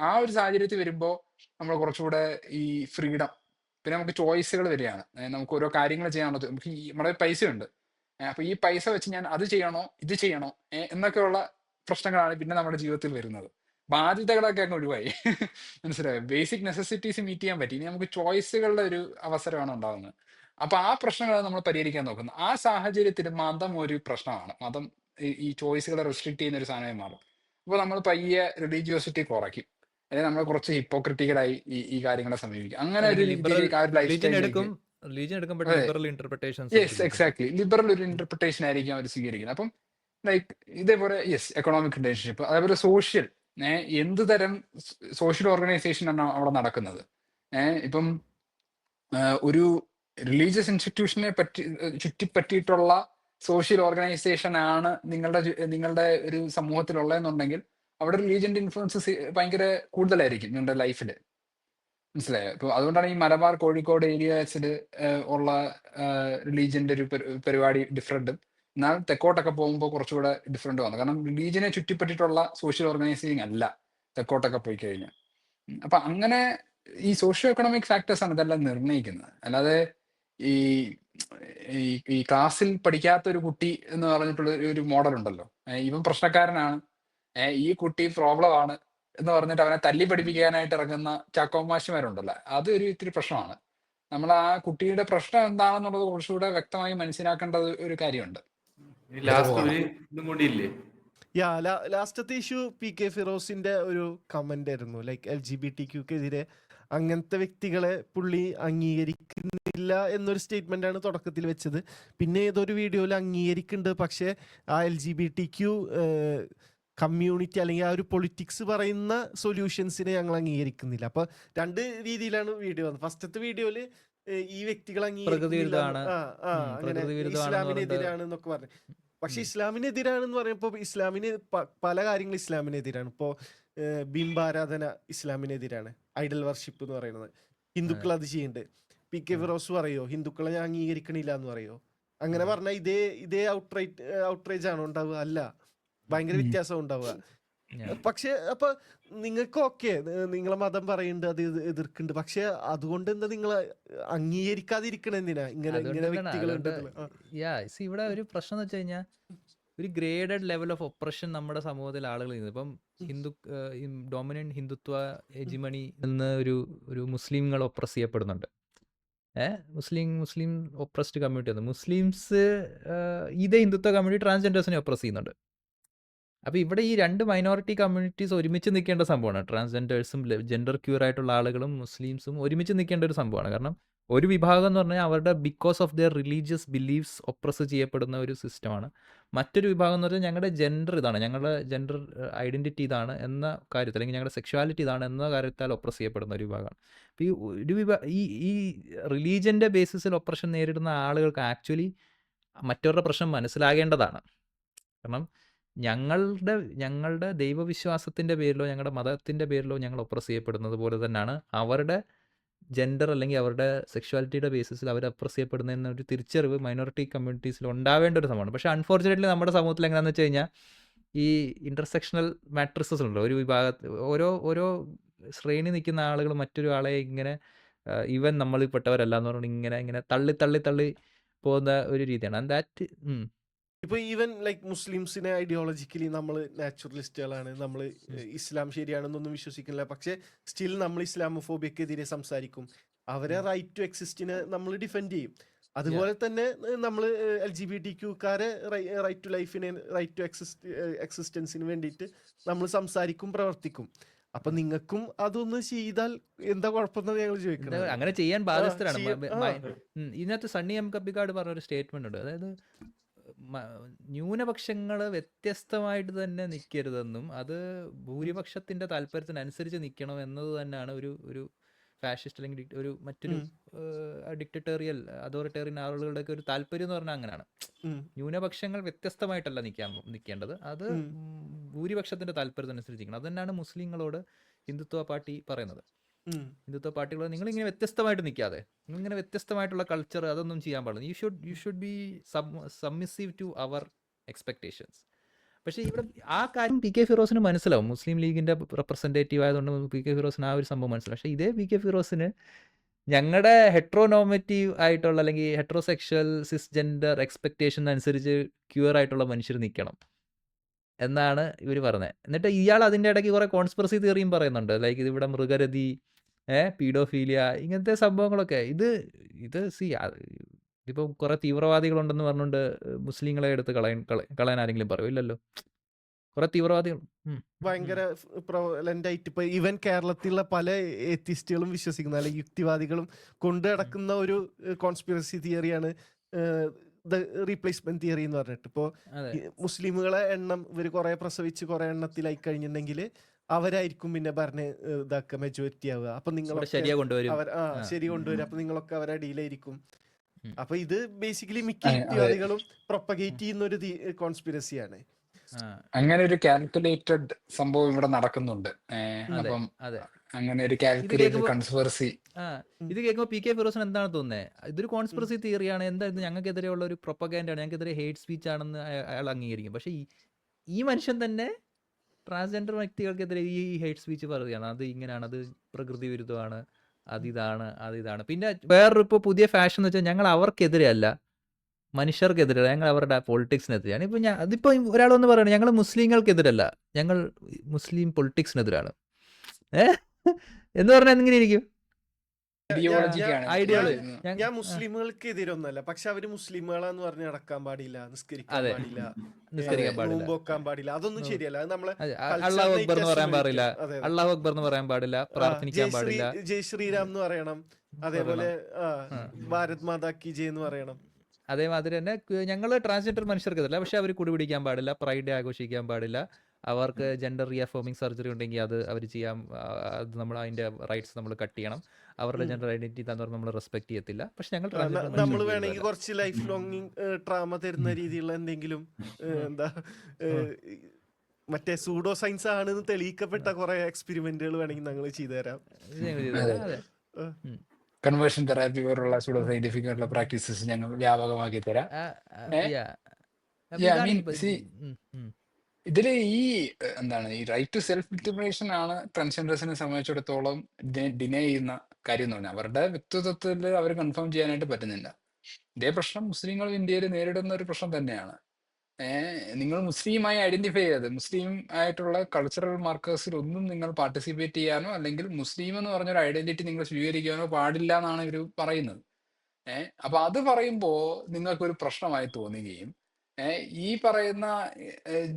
ആ ഒരു സാഹചര്യത്തിൽ വരുമ്പോൾ നമ്മൾ കുറച്ചുകൂടെ ഈ ഫ്രീഡം, പിന്നെ നമുക്ക് ചോയ്സുകൾ വരികയാണ്. നമുക്ക് ഓരോ കാര്യങ്ങൾ ചെയ്യാനുള്ളത്, നമുക്ക് നമ്മുടെ പൈസയുണ്ട്, അപ്പൊ ഈ പൈസ വെച്ച് ഞാൻ അത് ചെയ്യണോ ഇത് ചെയ്യണോ എന്നൊക്കെയുള്ള പ്രശ്നങ്ങളാണ് പിന്നെ നമ്മുടെ ജീവിതത്തിൽ വരുന്നത്. ബാധ്യതകളൊക്കെ അങ്ങ് ഒഴിവായി. മനസ്സിലായോ? ബേസിക് നെസസിറ്റീസ് മീറ്റ് ചെയ്യാൻ പറ്റി. ഇനി നമുക്ക് ചോയ്സുകളുടെ ഒരു അവസരമാണ് ഉണ്ടാകുന്നത്. അപ്പൊ ആ പ്രശ്നങ്ങൾ നമ്മൾ പരിഹരിക്കാൻ നോക്കുന്നത്. ആ സാഹചര്യത്തിൽ മതം ഒരു പ്രശ്നമാണ്. മതം ഈ ചോയ്സുകളെ റെസ്ട്രിക്ട് ചെയ്യുന്ന ഒരു സാധനമായി മാറും. അപ്പോൾ നമ്മൾ പയ്യെ റിലീജിയോസിറ്റി കുറയ്ക്കും, അല്ലെങ്കിൽ നമ്മൾ കുറച്ച് ഹിപ്പോക്രിറ്റിക്കലായി ഈ കാര്യങ്ങളെ സമീപിക്കും. അങ്ങനെ ഒരു രീതിയിലേക്ക് ആ ഒരു ലൈഫ് സ്റ്റൈലിലേക്ക് എക്സാക്ട്ലി ലിബറൽ ഒരു ഇന്റർപ്രിട്ടേഷൻ ആയിരിക്കും അവർ സ്വീകരിക്കുന്നത്. അപ്പം ലൈക്ക് ഇതേപോലെ എക്കണോമിക് റിലേഷൻഷിപ്പ്, അതേപോലെ സോഷ്യൽ, എന്ത് തരം സോഷ്യൽ ഓർഗനൈസേഷൻ ആണ് അവിടെ നടക്കുന്നത്. ഇപ്പം ഒരു റിലീജിയസ് ഇൻസ്റ്റിറ്റ്യൂഷനെ ചുറ്റിപ്പറ്റിയിട്ടുള്ള സോഷ്യൽ ഓർഗനൈസേഷൻ ആണ് നിങ്ങളുടെ ഒരു സമൂഹത്തിലുള്ളതെന്നുണ്ടെങ്കിൽ അവിടെ റിലീജിയന്റെ ഇൻഫ്ലുവൻസസ് ഭയങ്കര കൂടുതലായിരിക്കും നിങ്ങളുടെ ലൈഫിൽ. മനസ്സിലായോ? ഇപ്പൊ അതുകൊണ്ടാണ് ഈ മലബാർ കോഴിക്കോട് ഏരിയാസിൽ ഉള്ള റിലീജിയന്റെ ഒരു പരിപാടി ഡിഫറെന്റും, എന്നാൽ തെക്കോട്ടൊക്കെ പോകുമ്പോൾ കുറച്ചുകൂടെ ഡിഫറെന്റ് വന്നു. കാരണം റിലീജിയനെ ചുറ്റിപ്പറ്റിയിട്ടുള്ള സോഷ്യൽ ഓർഗനൈസിങ് അല്ല തെക്കോട്ടൊക്കെ പോയി കഴിഞ്ഞാൽ. അപ്പൊ അങ്ങനെ ഈ സോഷ്യോ എക്കണോമിക് ഫാക്ടേഴ്സ് ആണ് ഇതെല്ലാം നിർണ്ണയിക്കുന്നത്. അല്ലാതെ ഈ ഈ ഈ ക്ലാസ്സിൽ പഠിക്കാത്ത ഒരു കുട്ടി എന്ന് പറഞ്ഞിട്ടുള്ള ഒരു മോഡൽ ഉണ്ടല്ലോ, ഇവൻ പ്രശ്നക്കാരനാണ്, ഈ കുട്ടി പ്രോബ്ലം ആണ് എന്ന് പറഞ്ഞിട്ട് അവനെ തല്ലി പഠിപ്പിക്കാനായിട്ട് ഇറങ്ങുന്ന ചാക്കോമാഷിമാരുണ്ടല്ലോ, അത് ഒരു ഇത്തിരി പ്രശ്നമാണ്. നമ്മൾ ആ കുട്ടിയുടെ പ്രശ്നം എന്താണെന്നുള്ളത് കുറച്ചുകൂടെ വ്യക്തമായി മനസ്സിലാക്കേണ്ടത് ഒരു കാര്യമുണ്ട്. ലാസ്റ്റ് ഒരു ഇതും കൂടി ഇല്ലേ, ലാസ്റ്റത്തെ ഇഷ്യൂ പി കെ ഫിറോസിന്റെ ഒരു കമന്റ് ആയിരുന്നു, ലൈക്ക് LGBTQ-ക്കെതിരെ അങ്ങനത്തെ വ്യക്തികളെ പുള്ളി അംഗീകരിക്കുന്നില്ല എന്നൊരു സ്റ്റേറ്റ്മെന്റ് ആണ് തുടക്കത്തിൽ വെച്ചത്. പിന്നെ ഏതൊരു വീഡിയോയിൽ അംഗീകരിക്കുന്നുണ്ട്, പക്ഷേ ആ LGBTQ കമ്മ്യൂണിറ്റി അല്ലെങ്കിൽ ആ ഒരു പൊളിറ്റിക്സ് പറയുന്ന സൊല്യൂഷൻസിനെ ഞങ്ങൾ അംഗീകരിക്കുന്നില്ല. അപ്പൊ രണ്ട് രീതിയിലാണ് വീഡിയോ വന്നത്. ഫസ്റ്റത്തെ വീഡിയോയില് ഈ വ്യക്തികൾ അംഗീകരിക്കുന്നില്ല, അങ്ങനെ ഇസ്ലാമിനെതിരാണ് എന്നൊക്കെ പറഞ്ഞു. പക്ഷെ ഇസ്ലാമിനെതിരാണെന്ന് പറയുമ്പോൾ ഇസ്ലാമിന് പല കാര്യങ്ങൾ ഇസ്ലാമിനെതിരാണ്. ഇപ്പോൾ ബിംബാരാധന ഇസ്ലാമിനെതിരാണ്, ഐഡൽ വർഷിപ്പ് എന്ന് പറയുന്നത്. ഹിന്ദുക്കൾ അത് ചെയ്യുന്നുണ്ട്. പി കെ ഫിറോസ് പറയോ ഹിന്ദുക്കളെ ഞാൻ അംഗീകരിക്കണില്ല എന്ന് പറയോ? അങ്ങനെ പറഞ്ഞാൽ ഇതേ ഔട്ട്റേജ് ആണോ ഉണ്ടാവുക? അല്ല, ഭയങ്കര വ്യത്യാസം ഉണ്ടാവുക. പക്ഷെ അപ്പൊ നിങ്ങൾക്ക് ഓക്കെ, നിങ്ങളെ മതം പറയുന്നുണ്ട്, അത് എതിർക്കുന്നുണ്ട്, പക്ഷെ അതുകൊണ്ട് എന്താ നിങ്ങൾ അംഗീകരിക്കാതിരിക്കണ എന്തിനാ? ഇങ്ങനെ വ്യക്തികളുണ്ട്. ഇവിടെ ഒരു പ്രശ്നം എന്ന് വെച്ച് കഴിഞ്ഞാൽ ഒരു ഗ്രേഡഡ് ലെവൽ ഓഫ് ഒപ്രഷൻ നമ്മുടെ സമൂഹത്തിൽ ആളുകൾ ചെയ്യുന്നത്. ഇപ്പം ഡോമിനന്റ് ഹിന്ദുത്വ ഹെജിമണി എന്ന് ഒരു മുസ്ലിങ്ങൾ ഒപ്രസ് ചെയ്യപ്പെടുന്നുണ്ട്. മുസ്ലിം ഒപ്രസ്ഡ് കമ്മ്യൂണിറ്റി ആണ്. മുസ്ലിംസ് ഇതേ ഹിന്ദുത്വ കമ്മ്യൂണിറ്റി ട്രാൻസ്ജെൻഡേഴ്സിനെ ഒപ്രസ് ചെയ്യുന്നുണ്ട്. അപ്പോൾ ഇവിടെ ഈ രണ്ട് മൈനോറിറ്റി കമ്മ്യൂണിറ്റീസ് ഒരുമിച്ച് നിൽക്കേണ്ട സംഭവമാണ്. ട്രാൻസ്ജെൻഡേഴ്സും ജെൻഡർ ക്യൂർ ആയിട്ടുള്ള ആളുകളും മുസ്ലിംസും ഒരുമിച്ച് നിൽക്കേണ്ട ഒരു സംഭവമാണ്. കാരണം ഒരു വിഭാഗം എന്ന് പറഞ്ഞാൽ അവരുടെ because of their religious beliefs oppressed ചെയ്യപ്പെടുന്ന ഒരു സിസ്റ്റമാണ്. മറ്റൊരു വിഭാഗം എന്ന് പറഞ്ഞാൽ ഞങ്ങളുടെ ജെൻഡർ ഇതാണ്, ഞങ്ങളുടെ ജെൻഡർ ഐഡൻറ്റിറ്റി ഇതാണ് എന്ന കാര്യത്തിൽ, അല്ലെങ്കിൽ ഞങ്ങളുടെ സെക്ഷുവാലിറ്റി ഇതാണ് എന്ന കാര്യത്താൽ ഒപ്രസ് ചെയ്യപ്പെടുന്ന ഒരു വിഭാഗമാണ്. അപ്പോൾ ഈ റിലീജിയൻ്റെ ബേസിസിൽ ഒപ്രഷൻ നേരിടുന്ന ആളുകൾക്ക് ആക്ച്വലി മറ്റവരുടെ പ്രശ്നം മനസ്സിലാകേണ്ടതാണ്. കാരണം ഞങ്ങളുടെ ദൈവവിശ്വാസത്തിൻ്റെ പേരിലോ ഞങ്ങളുടെ മതത്തിൻ്റെ പേരിലോ ഞങ്ങൾ ഒപ്രസ് ചെയ്യപ്പെടുന്നത് പോലെ തന്നെയാണ് അവരുടെ ജെൻഡർ അല്ലെങ്കിൽ അവരുടെ സെക്ഷുവാലിറ്റിയുടെ ബേസിസിൽ അവർ ഒപ്രസ് ചെയ്യപ്പെടുന്നതെന്നൊരു തിരിച്ചറിവ് മൈനോറിറ്റി കമ്മ്യൂണിറ്റീസിൽ ഉണ്ടാവേണ്ട ഒരു സംഭവമാണ്. പക്ഷേ അൺഫോർച്ചുനേറ്റ്ലി നമ്മുടെ സമൂഹത്തിൽ എങ്ങനെയാണെന്ന് വെച്ച് കഴിഞ്ഞാൽ ഈ ഇൻ്റർസെക്ഷണൽ മാട്രിസസ് ഉണ്ട്. ഒരു ഓരോ ശ്രേണി നിൽക്കുന്ന ആളുകൾ മറ്റൊരു ആളെ ഇങ്ങനെ ഇവൻ നമ്മളിൽ പെട്ടവരല്ല എന്ന് പറഞ്ഞാൽ ഇങ്ങനെ തള്ളി പോകുന്ന ഒരു രീതിയാണ്. ആൻഡ് ദാറ്റ് ഇപ്പൊ ഈവൻ ലൈക്ക് മുസ്ലിംസിനെ ഐഡിയോളജിക്കലി നമ്മൾ നാച്ചുറലിസ്റ്റുകളാണ്, നമ്മൾ ഇസ്ലാം ശരിയാണെന്നൊന്നും വിശ്വസിക്കുന്നില്ല, പക്ഷെ സ്റ്റിൽ നമ്മൾ ഇസ്ലാമോഫോബിയക്കെതിരെ സംസാരിക്കും. അവരെ റൈറ്റ് ടു എക്സിസ്റ്റിനെ നമ്മൾ ഡിഫെൻഡ് ചെയ്യും. അതുപോലെ തന്നെ നമ്മൾ LGBTQ-ക്കാരെ റൈറ്റ് ടു ലൈഫിനെ, റൈറ്റ് ടു എക്സിസ്റ്റൻസിന് വേണ്ടിയിട്ട് നമ്മൾ സംസാരിക്കും, പ്രവർത്തിക്കും. അപ്പൊ നിങ്ങൾക്കും അതൊന്ന് ചെയ്താൽ എന്താ കുഴപ്പമെന്ന് ഞങ്ങൾ ചോദിക്കുന്നത്. അങ്ങനെ ചെയ്യാൻ ബാധ്യസ്ഥരാണ്. ഇതിനകത്ത് സണ്ണി എം കപ്പിക്കാട് പറഞ്ഞൊരു സ്റ്റേറ്റ്മെന്റ് ഉണ്ട്, അതായത് ന്യൂനപക്ഷങ്ങൾ വ്യത്യസ്തമായിട്ട് തന്നെ നിൽക്കരുതെന്നും അത് ഭൂരിപക്ഷത്തിന്റെ താല്പര്യത്തിനനുസരിച്ച് നിൽക്കണം എന്നത് തന്നെയാണ് ഒരു ഫാഷിസ്റ്റ് അല്ലെങ്കിൽ ഒരു മറ്റൊരു ഡിക്റ്റേറ്റോറിയൽ അതോറിറ്റേറിയൻ ആളുകളുടെ ഒക്കെ ഒരു താല്പര്യം എന്ന് പറഞ്ഞാൽ അങ്ങനെയാണ്. ന്യൂനപക്ഷങ്ങൾ വ്യത്യസ്തമായിട്ടല്ല നിൽക്കേണ്ടത്, അത് ഭൂരിപക്ഷത്തിന്റെ താല്പര്യത്തിനനുസരിച്ച് നിൽക്കണം. അത് തന്നെയാണ് മുസ്ലിങ്ങളോട് ഹിന്ദുത്വ പാർട്ടി പറയുന്നത്. ഹിന്ദുത്വ പാർട്ടികൾ നിങ്ങളിങ്ങനെ വ്യത്യസ്തമായിട്ട് നിൽക്കാതെ, നിങ്ങളിങ്ങനെ വ്യത്യസ്തമായിട്ടുള്ള കൾച്ചർ അതൊന്നും ചെയ്യാൻ പാടില്ല. You should be submissive to അവർ എക്സ്പെക്ടേഷൻസ്. പക്ഷേ ഇവിടെ ആ കാര്യം പി കെ ഫിറോസിന് മനസ്സിലാവും. മുസ്ലിം ലീഗിൻ്റെ റെപ്രസെൻറ്റേറ്റീവ് ആയതുകൊണ്ട് പി കെ ഫിറോസിന് ആ ഒരു സംഭവം മനസ്സിലാവും. പക്ഷേ ഇതേ പി കെ ഫിറോസിന് ഞങ്ങളുടെ ഹെട്രോനോമറ്റീവ് ആയിട്ടുള്ള അല്ലെങ്കിൽ ഹെട്രോസെക്ഷൽ സിസ്ജെൻഡർ എക്സ്പെക്ടേഷൻ അനുസരിച്ച് ക്യൂർ ആയിട്ടുള്ള മനുഷ്യർ നിൽക്കണം എന്നാണ് ഇവർ പറഞ്ഞത്. എന്നിട്ട് ഇയാൾ അതിൻ്റെ ഇടയ്ക്ക് കുറേ കോൺസ്പിറസി തിയറിയും പറയുന്നുണ്ട്, ലൈക്ക് ഇതിവിടെ മൃഗരതി, പീഡോഫീലിയ, ഇങ്ങനത്തെ സംഭവങ്ങളൊക്കെ. ഇതിപ്പോൾ കുറേ തീവ്രവാദികളുണ്ടെന്ന് പറഞ്ഞുകൊണ്ട് മുസ്ലിങ്ങളെ എടുത്ത് കളയാൻ ആരെങ്കിലും പറയും? ഇല്ലല്ലോ. കുറെ തീവ്രവാദികൾ ഭയങ്കര പ്രൊവലൻ്റായിട്ട് ഇപ്പൊ ഈവൻ കേരളത്തിലുള്ള പല എത്തിസ്റ്റുകളും വിശ്വസിക്കുന്ന അല്ലെങ്കിൽ യുക്തിവാദികളും കൊണ്ടു നടക്കുന്ന ഒരു കോൺസ്പിറസി തിയറിയാണ് റീപ്ലേസ്മെന്റ് തിയറി എന്ന് പറഞ്ഞിട്ട്. ഇപ്പോൾ മുസ്ലിമുകളെ എണ്ണം ഇവർ കുറെ പ്രസവിച്ച് കുറെ എണ്ണത്തിലായി കഴിഞ്ഞിട്ടുണ്ടെങ്കിൽ അവരായിരിക്കും പിന്നെ പറഞ്ഞ് ഇതാക്കുക മെജോറിറ്റി ആവുക. അപ്പൊ നിങ്ങളൊക്കെ ശരി കൊണ്ടുവരും, അപ്പൊ നിങ്ങളൊക്കെ അവരെ അടിയിലായിരിക്കും. അപ്പൊ ഇത് ബേസിക്കലി മിക്ക യുക്തിവാദികളും പ്രൊപ്പഗേറ്റ് ചെയ്യുന്ന ഒരു കോൺസ്പിറസിയാണ്. അങ്ങനെ ഒരു കാൽക്കുലേറ്റഡ് സംഭവം ഇവിടെ നടക്കുന്നുണ്ട്. അപ്പം അങ്ങനെ ഒരു കാൽക്കുലേറ്റഡ് കോൺസ്പിറസി. ഇത് കേൾക്കുമ്പോൾ പി കെ ഫിറോസിന് എന്താണ് തോന്നുന്നത്? ഇതൊരു കോൺസ്പിറസി തിയറിയാണ്, എന്തായിരുന്നു ഞങ്ങൾക്കെതിരെയുള്ള ഒരു പ്രൊപ്പഗാൻഡാണ്, ഞങ്ങൾക്കെതിരെ ഹേറ്റ് സ്പീച്ച് ആണെന്ന് അയാൾ അംഗീകരിക്കും. പക്ഷെ ഈ മനുഷ്യൻ തന്നെ ട്രാൻസ്ജെൻഡർ വ്യക്തികൾക്കെതിരെ ഈ ഹേറ്റ് സ്പീച്ച് പറയുകയാണ്, അത് ഇങ്ങനെയാണ്, അത് പ്രകൃതി വിരുദ്ധമാണ്, അതിതാണ്. പിന്നെ വേറൊരു ഇപ്പോൾ പുതിയ ഫാഷൻ എന്ന് വെച്ചാൽ ഞങ്ങൾ അവർക്കെതിരെ അല്ല, മനുഷ്യർക്കെതിരെ, ഞങ്ങൾ അവരുടെ പൊളിറ്റിക്സിനെതിരെയാണ്. ഇപ്പോൾ അതിപ്പോൾ ഒരാൾ വന്ന് പറയണം ഞങ്ങൾ മുസ്ലിങ്ങൾക്കെതിരല്ല, ഞങ്ങൾ മുസ്ലിം പൊളിറ്റിക്സിനെതിരാണ്. എന്ന് പറഞ്ഞാൽ എങ്ങനെ ഇരിക്കും? ഐഡിയോളജിക്കാണ് ഐഡിയോളജി ഞാൻ മുസ്ലിമുകൾക്ക് എതിരൊന്നല്ല, പക്ഷെ അവര് മുസ്ലിമുകളാന്ന് പറഞ്ഞ് നടക്കാൻ പാടില്ല, നിസ്കരിക്കാൻ അതെ. പാടില്ല, നിസ്കരിക്കാൻ പാടില്ല, നോമ്പ് വെക്കാൻ പാടില്ല, അതൊന്നും ശരിയല്ല. അത് നമ്മളെ അള്ളാഹു അക്ബർ എന്ന് പറയാൻ പാടില്ല, അതെ അള്ളാഹു അക്ബർ എന്ന് പറയാൻ പാടില്ല, പ്രാർത്ഥിക്കാൻ പാടില്ല, ജയ് ശ്രീരാം എന്ന് പറയണം, അതേപോലെ ഭാരത് മാതാ കി ജയ് എന്ന് പറയണം. അതേമാതിരി തന്നെ ഞങ്ങൾ ട്രാൻസ്ജെൻഡർ മനുഷ്യർക്കതല്ല, പക്ഷെ അവർ കുടി പിടിക്കാൻ പാടില്ല, പ്രൈഡ് ഡേ ആഘോഷിക്കാൻ പാടില്ല, അവർക്ക് ജെൻഡർ റീഅഫോമിങ് സർജറി ഉണ്ടെങ്കിൽ അത് ചെയ്യാം, അത് നമ്മൾ അതിന്റെ റൈറ്റ്സ് നമ്മൾ കട്ട് ചെയ്യണം, അവരുടെ ജെൻഡർ ഐഡന്റിറ്റി തന്നെ നമ്മൾ റെസ്പെക്ട് ചെയ്യത്തില്ല. പക്ഷെ ഞങ്ങൾ നമ്മൾ വേണമെങ്കിൽ കുറച്ച് ലൈഫ് ലോങ് ട്രാമ തരുന്ന രീതിയിലുള്ള എന്തെങ്കിലും എന്താ മറ്റേ സൂഡോ സയൻസ് ആണെന്ന് തെളിയിക്കപ്പെട്ട കുറെ എക്സ്പെരിമെന്റുകൾ വേണമെങ്കിൽ ഞങ്ങൾ ചെയ്തു തരാം. കൺവേർഷൻ തെറാപ്പി പോലുള്ള സ്യൂഡോ സയന്റിഫിക് ആയിട്ടുള്ള പ്രാക്ടീസസ് ഞങ്ങൾ വ്യാപകമാക്കി തരാം. ഇതില് ഈ എന്താണ് ഈ റൈറ്റ് ടു സെൽഫ് ഡിറ്റർമിനേഷൻ ആണ് ട്രാൻസ്ജെൻഡേഴ്സിനെ സംബന്ധിച്ചിടത്തോളം ഡിനൈ ചെയ്യുന്ന കാര്യം എന്ന് പറഞ്ഞാൽ അവരുടെ വ്യക്തിത്വത്തിൽ അവർ കൺഫേം ചെയ്യാനായിട്ട് പറ്റുന്നില്ല. ഇതേ പ്രശ്നം മുസ്ലിങ്ങൾ ഇന്ത്യയിൽ നേരിടുന്ന ഒരു പ്രശ്നം തന്നെയാണ്. നിങ്ങൾ മുസ്ലിമായി ഐഡന്റിഫൈ ചെയ്ത് മുസ്ലിം ആയിട്ടുള്ള കൾച്ചറൽ മാർക്കേഴ്സിൽ ഒന്നും നിങ്ങൾ പാർട്ടിസിപ്പേറ്റ് ചെയ്യാനോ അല്ലെങ്കിൽ മുസ്ലിം എന്ന് പറഞ്ഞൊരു ഐഡന്റിറ്റി നിങ്ങൾ സ്വീകരിക്കാനോ പാടില്ല എന്നാണ് ഇവർ പറയുന്നത്. അപ്പൊ അത് പറയുമ്പോൾ നിങ്ങൾക്കൊരു പ്രശ്നമായി തോന്നുകയും ഈ പറയുന്ന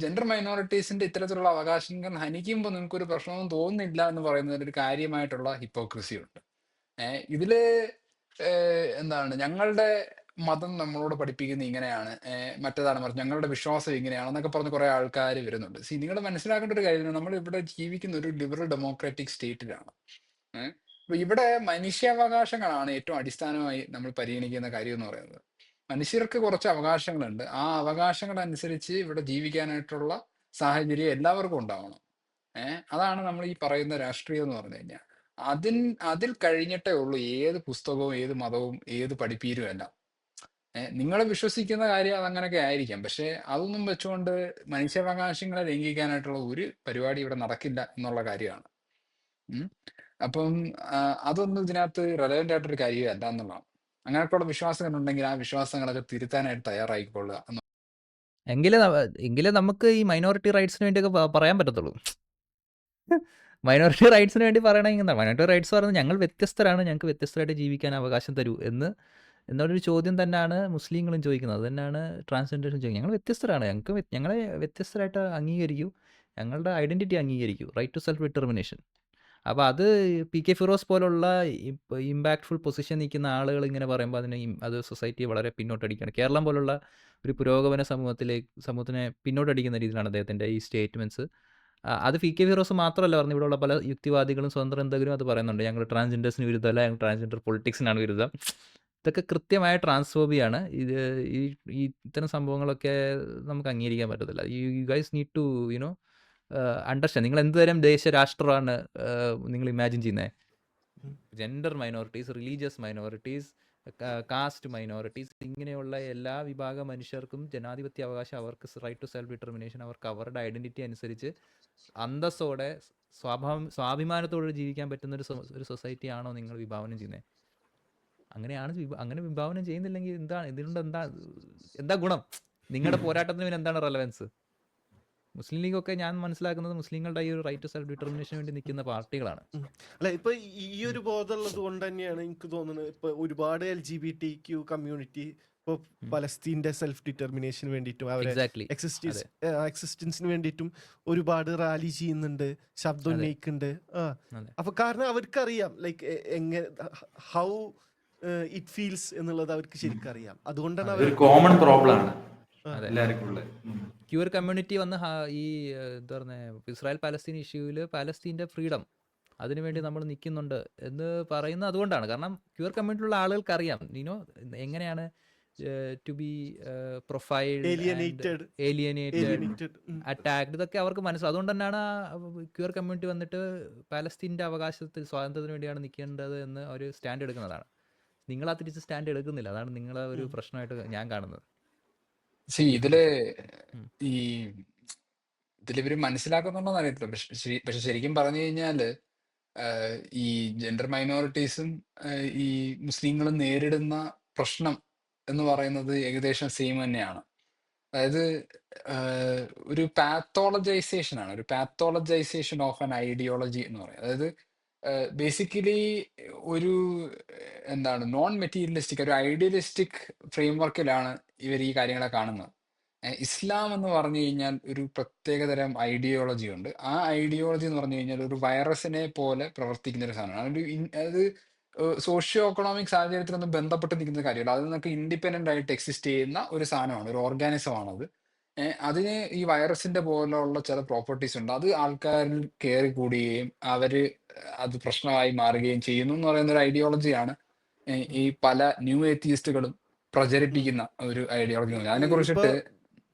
ജെൻഡർ മൈനോറിറ്റീസിന്റെ ഇത്തരത്തിലുള്ള അവകാശങ്ങൾ ഹനിക്കുമ്പോൾ നിങ്ങൾക്കൊരു പ്രശ്നമൊന്നും തോന്നുന്നില്ല എന്ന് പറയുന്നതിൽ ഒരു കാര്യമായിട്ടുള്ള ഹിപ്പോക്രസി ഉണ്ട്. ഇതില് എന്താണ് ഞങ്ങളുടെ മതം നമ്മളോട് പഠിപ്പിക്കുന്നത് ഇങ്ങനെയാണ്, മറ്റേതാണ് മറിച്ച് ഞങ്ങളുടെ വിശ്വാസം ഇങ്ങനെയാണെന്നൊക്കെ പറഞ്ഞ് കുറെ ആൾക്കാർ വരുന്നുണ്ട്. നിങ്ങൾ മനസ്സിലാക്കേണ്ട ഒരു കാര്യം, നമ്മൾ ഇവിടെ ജീവിക്കുന്ന ഒരു ലിബറൽ ഡെമോക്രാറ്റിക് സ്റ്റേറ്റിലാണ്. അപ്പൊ ഇവിടെ മനുഷ്യാവകാശങ്ങളാണ് ഏറ്റവും അടിസ്ഥാനമായി നമ്മൾ പരിഗണിക്കുന്ന കാര്യം എന്ന് പറയുന്നത്. മനുഷ്യർക്ക് കുറച്ച് അവകാശങ്ങളുണ്ട്, ആ അവകാശങ്ങൾ അനുസരിച്ച് ഇവിടെ ജീവിക്കാനായിട്ടുള്ള സാഹചര്യം എല്ലാവർക്കും ഉണ്ടാവണം. അതാണ് നമ്മൾ ഈ പറയുന്ന രാഷ്ട്രീയം എന്ന് പറഞ്ഞു കഴിഞ്ഞാൽ. അതിൽ കഴിഞ്ഞിട്ടേ ഉള്ളൂ ഏത് പുസ്തകവും ഏത് മതവും ഏത് പഠിപ്പീരും എല്ലാം. നിങ്ങൾ വിശ്വസിക്കുന്ന കാര്യം അതങ്ങനെയൊക്കെ ആയിരിക്കാം, പക്ഷെ അതൊന്നും വെച്ചുകൊണ്ട് മനുഷ്യാവകാശങ്ങളെ ലംഘിക്കാനായിട്ടുള്ള ഒരു പരിപാടി ഇവിടെ നടക്കില്ല എന്നുള്ള കാര്യമാണ്. അപ്പം അതൊന്നും ഇതിനകത്ത് റെലവെന്റ് ആയിട്ടൊരു കാര്യമല്ല എന്നുള്ളതാണ്. അങ്ങനെയൊക്കെയുള്ള വിശ്വാസങ്ങൾ ഉണ്ടെങ്കിൽ ആ വിശ്വാസങ്ങളൊക്കെ തിരുത്താനായിട്ട് തയ്യാറായിക്കൊള്ളുക. എങ്കിലേ നമുക്ക് ഈ മൈനോറിറ്റി റൈറ്റ്സിന് വേണ്ടിയൊക്കെ പറയാൻ പറ്റത്തുള്ളൂ. മൈനോറിറ്റി റൈറ്റ്സിന് വേണ്ടി പറയണമെങ്കിൽ മൈനോറിറ്റി റൈറ്റ്സ് പറയുന്നത് ഞങ്ങൾ വ്യത്യസ്തരാണ്, ഞങ്ങൾക്ക് വ്യത്യസ്തരായിട്ട് ജീവിക്കാൻ അവകാശം തരൂ എന്നുള്ളൊരു ചോദ്യം തന്നെയാണ് മുസ്ലിങ്ങളും ചോദിക്കുന്നത്. അത് തന്നെയാണ് ട്രാൻസ്ജെൻഡേഴ്സും ചോദിക്കുന്നത്. ഞങ്ങൾ വ്യത്യസ്തരാണ്, ഞങ്ങളെ വ്യത്യസ്തരായിട്ട് അംഗീകരിക്കൂ, ഞങ്ങളുടെ ഐഡന്റിറ്റി അംഗീകരിക്കൂ, റൈറ്റ് ടു സെൽഫ് ഡിറ്റർമിനേഷൻ. അപ്പോൾ അത് PK ഫിറോസ് പോലുള്ള ഇമ്പാക്ട്ഫുൾ പൊസിഷൻ നിൽക്കുന്ന ആളുകൾ ഇങ്ങനെ പറയുമ്പോൾ അത് സൊസൈറ്റിയെ വളരെ പിന്നോട്ടടിക്കുകയാണ്. കേരളം പോലുള്ള ഒരു പുരോഗമന സമൂഹത്തിനെ പിന്നോട്ടടിക്കുന്ന രീതിയിലാണ് അദ്ദേഹത്തിൻ്റെ ഈ സ്റ്റേറ്റ്മെൻറ്റ്സ്. അത് PK ഫിറോസ് മാത്രമല്ല പറഞ്ഞു, ഇവിടെയുള്ള പല യുക്തിവാദികളും സ്വതന്ത്ര ചിന്തകരും അത് പറയുന്നുണ്ട്. ഞങ്ങൾ ട്രാൻസ്ജെൻഡേഴ്സിന് വിരുദ്ധമല്ല, ഞങ്ങൾ ട്രാൻസ്ജെൻഡർ പൊളിറ്റിക്സിനാണ് വിരുദ്ധം. ഇതൊക്കെ കൃത്യമായ ട്രാൻസ്ഫോബിയാണ്. ഈ ഇത്തരം സംഭവങ്ങളൊക്കെ നമുക്ക് അംഗീകരിക്കാൻ പറ്റത്തില്ല. You guys need to understand. നിങ്ങൾ എന്ത് തരം ദേശരാഷ്ട്രമാണ് നിങ്ങൾ ഇമാജിൻ ചെയ്യുന്നത്? Gender minorities, religious minorities, caste minorities, ഇങ്ങനെയുള്ള എല്ലാ വിഭാഗ മനുഷ്യർക്കും ജനാധിപത്യ അവകാശം, അവർക്ക് റൈറ്റ് ടു സെൽഫ് ഡിറ്റർമിനേഷൻ, അവർക്ക് അവരുടെ ഐഡന്റിറ്റി അനുസരിച്ച് അന്തസ്സോടെ സ്വാഭിമാനത്തോടെ ജീവിക്കാൻ പറ്റുന്ന ഒരു സൊസൈറ്റി ആണോ നിങ്ങൾ വിഭാവനം ചെയ്യുന്നത്? അങ്ങനെ വിഭാവനം ചെയ്യുന്നില്ലെങ്കിൽ ഇതിനുണ്ട് എന്താ ഗുണം? നിങ്ങളുടെ പോരാട്ടത്തിന് എന്താണ് റെലവൻസ്? മുസ്ലിം ലീഗൊക്കെ ഞാൻ മനസ്സിലാക്കുന്നത് മുസ്ലിങ്ങളുടെ ഈ ഒരു റൈറ്റ് ടു സെൽഫ് ഡിറ്റർമിനേഷന് വേണ്ടി നിൽക്കുന്ന പാർട്ടികളാണ്. അല്ല, ഇപ്പൊ ഈ ഒരു ബോധമുള്ളത് കൊണ്ട് തന്നെയാണ് എനിക്ക് തോന്നുന്നത് ഇപ്പൊ ഒരുപാട് LGBTQ കമ്മ്യൂണിറ്റി ഇപ്പൊ പലസ്തീന്റെ സെൽഫ് ഡിറ്റർമിനേഷന് വേണ്ടിയിട്ടും അവരെ എക്സിസ്റ്റൻസിന് വേണ്ടിയിട്ടും ഒരുപാട് റാലി ചെയ്യുന്നുണ്ട്, ശബ്ദം ഉന്നയിക്കുന്നുണ്ട്. അപ്പൊ കാരണം അവർക്കറിയാം ലൈക്ക് എങ്ങനെ ഹൗ ഇറ്റ് ഫീൽസ് എന്നുള്ളത് അവർക്ക് ശരിക്കും അറിയാം. അതുകൊണ്ടാണ് അവർ കോമൺ പ്രോബ്ലം ആണ് എല്ലാവർക്കും ഉള്ളത്. ക്യൂർ കമ്മ്യൂണിറ്റി വന്ന് ഈ എന്താ പറയുക ഇസ്രായേൽ പാലസ്തീൻ ഇഷ്യൂവിൽ പാലസ്തീൻ്റെ ഫ്രീഡം അതിനുവേണ്ടി നമ്മൾ നിൽക്കുന്നുണ്ട് എന്ന് പറയുന്നത് അതുകൊണ്ടാണ്. കാരണം ക്യൂർ കമ്മ്യൂണിറ്റിയിലുള്ള ആളുകൾക്ക് അറിയാം എങ്ങനെയാണ് to B profiled, alienated, attacked, ഇതൊക്കെ അവർക്ക് മനസ്സിലാവും. അതുകൊണ്ട് തന്നെയാണ് ക്യൂർ കമ്മ്യൂണിറ്റി വന്നിട്ട് പാലസ്തീൻ്റെ അവകാശത്തിൽ സ്വാതന്ത്ര്യത്തിന് വേണ്ടിയാണ് നിൽക്കേണ്ടത് എന്ന് ഒരു സ്റ്റാൻഡ് എടുക്കുന്നതാണ്. നിങ്ങൾ ആ തിരിച്ച് സ്റ്റാൻഡ് എടുക്കുന്നില്ല. അതാണ് നിങ്ങളെ ഒരു പ്രശ്നമായിട്ട് ഞാൻ കാണുന്നത്. ഇതിലിവര് മനസ്സിലാക്കുന്നുണ്ടോന്ന് അറിയത്തില്ല. പക്ഷെ ശരിക്കും പറഞ്ഞു കഴിഞ്ഞാല് ഈ ജെൻഡർ മൈനോറിറ്റീസും ഈ മുസ്ലിങ്ങളും നേരിടുന്ന പ്രശ്നം എന്ന് പറയുന്നത് ഏകദേശം സെയിം തന്നെയാണ്. അതായത് ഒരു പാത്തോളജൈസേഷൻ ആണ്, ഒരു പാത്തോളജൈസേഷൻ ഓഫ് ആൻ ഐഡിയോളജി എന്ന് പറയും. അതായത് ബേസിക്കലി ഒരു എന്താണ് നോൺ മെറ്റീരിയലിസ്റ്റിക്, ഒരു ഐഡിയലിസ്റ്റിക് ഫ്രെയിംവർക്കിലാണ് ഇവർ ഈ കാര്യങ്ങളെ കാണുന്നത്. ഇസ്ലാം എന്ന് പറഞ്ഞു കഴിഞ്ഞാൽ ഒരു പ്രത്യേകതരം ഐഡിയോളജി ഉണ്ട്. ആ ഐഡിയോളജി എന്ന് പറഞ്ഞു കഴിഞ്ഞാൽ ഒരു വൈറസിനെ പോലെ പ്രവർത്തിക്കുന്ന ഒരു സാധനമാണ്. അത് സോഷ്യോ എക്കണോമിക് സാഹചര്യത്തിലൊന്നും ബന്ധപ്പെട്ട് നിൽക്കുന്ന കാര്യമല്ല. അത് നമുക്ക് ഇൻഡിപെൻഡന്റ് ആയിട്ട് എക്സിസ്റ്റ് ചെയ്യുന്ന ഒരു സാധനമാണ്, ഒരു ഓർഗാനിസം ആണത്. അതിന് ഈ വൈറസിന്റെ പോലുള്ള ചില പ്രോപ്പർട്ടീസ് ഉണ്ട്. അത് ആൾക്കാരിൽ കയറി കൂടുകയും അത് പ്രശ്നമായി മാറുകയും ചെയ്യുന്നു എന്ന് പറയുന്ന ഒരു ഐഡിയോളജിയാണ് ഈ പല ന്യൂ എത്തിയിസ്റ്റുകളും പ്രചരിപ്പിക്കുന്ന ഒരു ഐഡിയോളജി. അതിനെ ഇപ്പൊ കുറിച്ചിട്ട്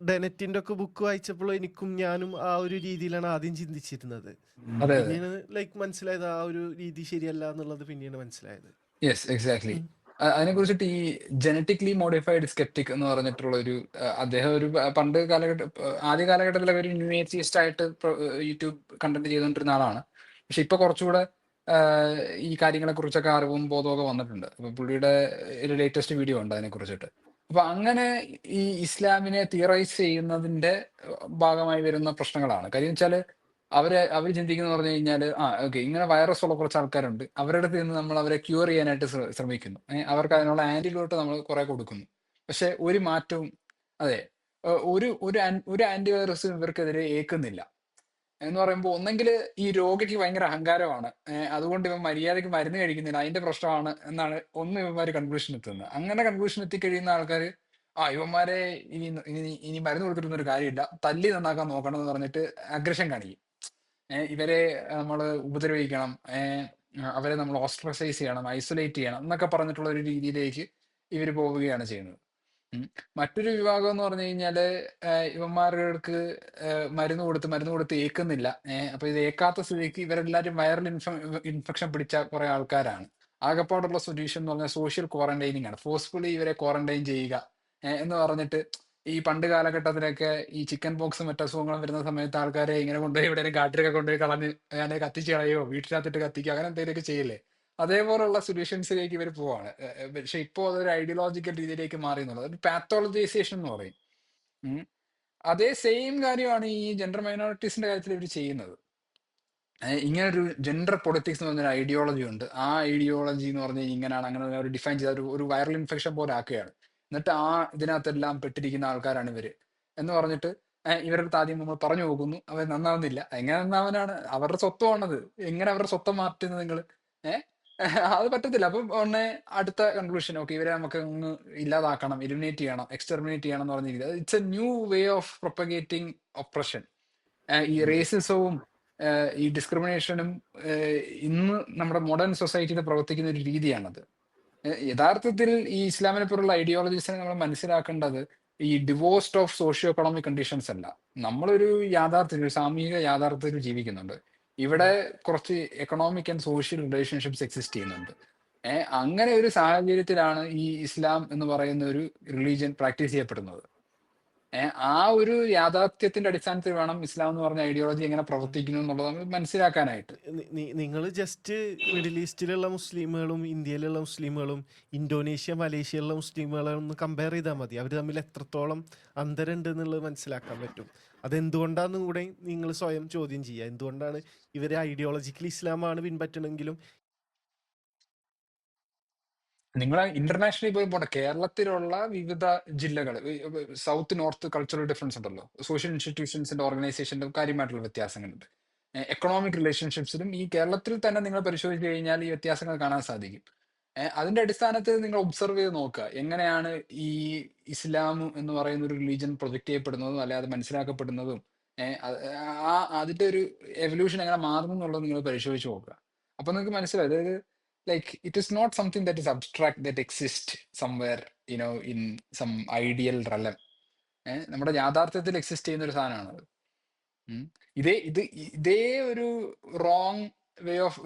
ഡെനറ്റിന്റെ ഒക്കെ ബുക്ക് വായിച്ചപ്പോൾ ഞാനും ആ ഒരു രീതിയിലാണ് ആദ്യം ചിന്തിച്ചിരുന്നത്. അതെ അതെ പിന്നെയാണ് മനസ്സിലായത് ആ ഒരു രീതി ശരിയല്ല എന്നുള്ളത് പിന്നെയാണ് മനസ്സിലായത്. Yes exactly. ഉം. അതിനെ കുറിച്ചിട്ട് ഈ ജനറ്റിക്കലി മോഡിഫൈഡ് സ്കെപ്റ്റിക് എന്ന് പറഞ്ഞിട്ടുള്ള അദ്ദേഹം ഒരു പണ്ട് ആദ്യ കാലഘട്ടത്തിലൊക്കെ ഒരു ന്യൂ ഏത്തിയിസ്റ്റ് ആയിട്ട് യൂട്യൂബ് കണ്ടന്റ് ചെയ്തുകൊണ്ടിരുന്ന ആളാണ്. പക്ഷെ ഇപ്പൊ കുറച്ചുകൂടെ ഈ കാര്യങ്ങളെ കുറിച്ചൊക്കെ അറിവും ബോധമൊക്കെ വന്നിട്ടുണ്ട്. അപ്പൊ പുള്ളിയുടെ ഒരു ലേറ്റസ്റ്റ് വീഡിയോ ഉണ്ട് അതിനെ കുറിച്ചിട്ട്. അപ്പൊ അങ്ങനെ ഈ ഇസ്ലാമിനെ തിയറൈസ് ചെയ്യുന്നതിന്റെ ഭാഗമായി വരുന്ന പ്രശ്നങ്ങളാണ്. കാര്യം വെച്ചാല് അവർ ചിന്തിക്കുന്നത് പറഞ്ഞു കഴിഞ്ഞാൽ ഓക്കെ, ഇങ്ങനെ വൈറസ് ഉള്ള കുറച്ച് ആൾക്കാരുണ്ട്, അവരുടെ അടുത്ത് നിന്ന് നമ്മൾ അവരെ ക്യൂർ ചെയ്യാനായിട്ട് ശ്രമിക്കുന്നു. അവർക്ക് അതിനുള്ള ആന്റിഡോട്ട് നമ്മൾ കുറെ കൊടുക്കുന്നു. പക്ഷെ ഒരു മാറ്റവും, അതെ, ഒരു ആന്റിവൈറസും ഇവർക്കെതിരെ ഏക്കുന്നില്ല. എന്ന് പറയുമ്പോൾ ഒന്നെങ്കിൽ ഈ രോഗിക്ക് ഭയങ്കര അഹങ്കാരമാണ്, അതുകൊണ്ട് ഇവൻ മര്യാദയ്ക്ക് മരുന്ന് കഴിക്കുന്നില്ല, അതിന്റെ പ്രശ്നമാണ് എന്നാണ് ഇവന്മാർ കൺക്ലൂഷൻ എത്തുന്നത്. അങ്ങനെ കൺക്ലൂഷൻ എത്തിക്കഴിയുന്ന ആൾക്കാർ ഇവന്മാരെ ഇനി മരുന്ന് കൊടുത്തിട്ടൊന്നും ഒരു കാര്യമില്ല, തല്ലി നന്നാക്കാൻ നോക്കണം എന്ന് പറഞ്ഞിട്ട് അഗ്രഷൻ കാണിക്കും. ഇവരെ നമ്മൾ ഉപദ്രവിക്കണം, അവരെ നമ്മൾ ഓസ്ട്രസൈസ് ചെയ്യണം, ഐസൊലേറ്റ് ചെയ്യണം എന്നൊക്കെ പറഞ്ഞിട്ടുള്ള ഒരു രീതിയിലേക്ക് ഇവർ പോവുകയാണ് ചെയ്യുന്നത്. മറ്റൊരു വിഭാഗം എന്ന് പറഞ്ഞു കഴിഞ്ഞാല് ഇവന്മാർക്ക് മരുന്ന് കൊടുത്ത് ഏക്കുന്നില്ല. അപ്പൊ ഇത് ഏക്കാത്ത സ്ഥിതിക്ക് ഇവരെല്ലാവരും വൈറൽ ഇൻഫെക്ഷൻ പിടിച്ച കുറെ ആൾക്കാരാണ്. ആകെപ്പാടുള്ള സൊല്യൂഷൻ എന്ന് പറഞ്ഞാൽ സോഷ്യൽ ക്വാറന്റൈനിങ് ആണ്. ഫോഴ്സ്ഫുള്ളി ഇവരെ ക്വാറന്റൈൻ ചെയ്യുക എന്ന് പറഞ്ഞിട്ട് ഈ പണ്ട് കാലഘട്ടത്തിലൊക്കെ ഈ ചിക്കൻ പോക്സും മറ്റു അസുഖങ്ങളും വരുന്ന സമയത്ത് ആൾക്കാരെ ഇങ്ങനെ കൊണ്ടുപോയി എവിടെയെങ്കിലും കാട്ടിലൊക്കെ കൊണ്ടുപോയി കളഞ്ഞ് അങ്ങനെ കത്തിച്ച് കളയോ വീട്ടിനകത്തിട്ട് കത്തിക്കുക അങ്ങനെ എന്തെങ്കിലുമൊക്കെ ചെയ്യില്ലേ, അതേപോലുള്ള സൊല്യൂഷൻസിലേക്ക് ഇവർ പോവാണ്. പക്ഷെ ഇപ്പോൾ അതൊരു ഐഡിയോളജിക്കൽ രീതിയിലേക്ക് മാറി എന്നുള്ളത് ഒരു പാത്തോളജൈസേഷൻ എന്ന് പറയും. അതേ സെയിം കാര്യമാണ് ഈ ജെൻഡർ മൈനോറിറ്റീസിന്റെ കാര്യത്തിൽ ഇവർ ചെയ്യുന്നത്. ഇങ്ങനെ ഒരു ജെൻഡർ പൊളിറ്റിക്സ് എന്ന് പറഞ്ഞൊരു ഐഡിയോളജി ഉണ്ട്. ആ ഐഡിയോളജി എന്ന് പറഞ്ഞാൽ ഇങ്ങനെയാണ്, അങ്ങനെ ഒരു ഡിഫൈൻ ചെയ്ത ഒരു വൈറൽ ഇൻഫെക്ഷൻ പോലെ ആക്കുകയാണ്. എന്നിട്ട് ഇതിനകത്തെല്ലാം പെട്ടിരിക്കുന്ന ആൾക്കാരാണ് ഇവര് എന്ന് പറഞ്ഞിട്ട് ഇവരുടെ അടുത്ത് ആദ്യം നമ്മൾ പറഞ്ഞു പോകുന്നു, അവർ നന്നാവുന്നില്ല. എങ്ങനെ നന്നാവാനാണ്? അവരുടെ സ്വത്വമാണത്. എങ്ങനെ അവരുടെ സ്വത്തം മാറ്റുന്നത് നിങ്ങൾ? അത് പറ്റത്തില്ല. അപ്പം ഉടനെ അടുത്ത കൺക്ലൂഷൻ, ഓക്കെ, ഇവരെ നമുക്ക് ഒന്ന് ഇല്ലാതാക്കണം, എലിമിനേറ്റ് ചെയ്യണം, എക്സ്റ്റർമിനേറ്റ് ചെയ്യണം എന്ന് പറഞ്ഞിരിക്കുന്നത്. It's A new way of propagating oppression. ഈ റേസിസവും ഈ ഡിസ്ക്രിമിനേഷനും ഇന്ന് നമ്മുടെ മോഡേൺ സൊസൈറ്റിയിൽ പ്രവർത്തിക്കുന്ന ഒരു രീതിയാണത്. യഥാർത്ഥത്തിൽ ഈ ഇസ്ലാമിനെ പോലുള്ള ഐഡിയോളജീസിനെ നമ്മൾ മനസ്സിലാക്കേണ്ടത് ഈ divorced of socio economic conditions അല്ല. നമ്മളൊരു യാഥാർത്ഥ്യത്തിൽ, ഒരു സാമൂഹിക യാഥാർത്ഥ്യത്തിൽ ജീവിക്കുന്നുണ്ട്. ഇവിടെ കുറച്ച് economic and social relationships exist ചെയ്യുന്നുണ്ട്. അങ്ങനെ ഒരു സാഹചര്യത്തിലാണ് ഈ ഇസ്ലാം എന്ന് പറയുന്ന ഒരു റിലീജിയൻ പ്രാക്ടീസ് ചെയ്യപ്പെടുന്നത്. ആ ഒരു യാഥാർത്ഥ്യത്തിന്റെ അടിസ്ഥാനത്തിൽ വേണം ഇസ്ലാം എന്ന് പറഞ്ഞ ഐഡിയോളജി എങ്ങനെ പ്രവർത്തിക്കുന്നു എന്നുള്ളത് നമ്മൾ മനസ്സിലാക്കാനായിട്ട്. നിങ്ങൾ ജസ്റ്റ് മിഡിൽ ഈസ്റ്റിലുള്ള മുസ്ലിമുകളും ഇന്ത്യയിലുള്ള മുസ്ലിമുകളും ഇന്തോനേഷ്യ മലേഷ്യയിലുള്ള മുസ്ലിമുകളും ഒന്ന് കമ്പയർ ചെയ്താൽ മതി. അവർ തമ്മിൽ എത്രത്തോളം അന്തരമുണ്ട് എന്നുള്ളത് മനസ്സിലാക്കാൻ പറ്റും. അതെന്തുകൊണ്ടാണെന്നും കൂടെ നിങ്ങൾ സ്വയം ചോദ്യം ചെയ്യുക. എന്തുകൊണ്ടാണ് ഇവർ ഐഡിയോളജിക്കലി ഇസ്ലാമാണ് പിൻപറ്റണമെങ്കിലും നിങ്ങൾ ഇന്റർനാഷണലി പോയി പോട്ടെ, കേരളത്തിലുള്ള വിവിധ ജില്ലകൾ, സൗത്ത് നോർത്ത് കൾച്ചറൽ ഡിഫറൻസ് ഉണ്ടല്ലോ, സോഷ്യൽ ഇൻസ്റ്റിറ്റ്യൂഷൻസിന്റെ ഓർഗനൈസേഷന്റെ കാര്യമായിട്ടുള്ള വ്യത്യാസങ്ങളുണ്ട്. എക്കണോമിക് റിലേഷൻഷിപ്സിലും ഈ കേരളത്തിൽ തന്നെ നിങ്ങൾ പരിശോധിച്ച് കഴിഞ്ഞാൽ ഈ വ്യത്യാസങ്ങൾ കാണാൻ സാധിക്കും. അതിന്റെ അടിസ്ഥാനത്തിൽ നിങ്ങൾ ഒബ്സർവ് ചെയ്ത് നോക്കുക എങ്ങനെയാണ് ഈ ഇസ്ലാം എന്ന് പറയുന്ന ഒരു റിലീജിയൻ പ്രൊജക്ട് ചെയ്യപ്പെടുന്നതും അല്ലെ അത് മനസ്സിലാക്കപ്പെടുന്നതും അതിന്റെ ഒരു എവല്യൂഷൻ എങ്ങനെ മാറുന്നു എന്നുള്ളത് നിങ്ങൾ പരിശോധിച്ച് നോക്കുക. അപ്പൊ നിങ്ങൾക്ക് മനസ്സിലായി, അതായത് like it is not something that is abstract that exists somewhere in some ideal realm. നമ്മുടെ യാഥാർത്ഥ്യത്തിൽ എക്സിസ്റ്റ് ചെയ്യുന്ന ഒരു സാധനമാണത്. ഇതേ ഒരു റോങ് വേ ഓഫ്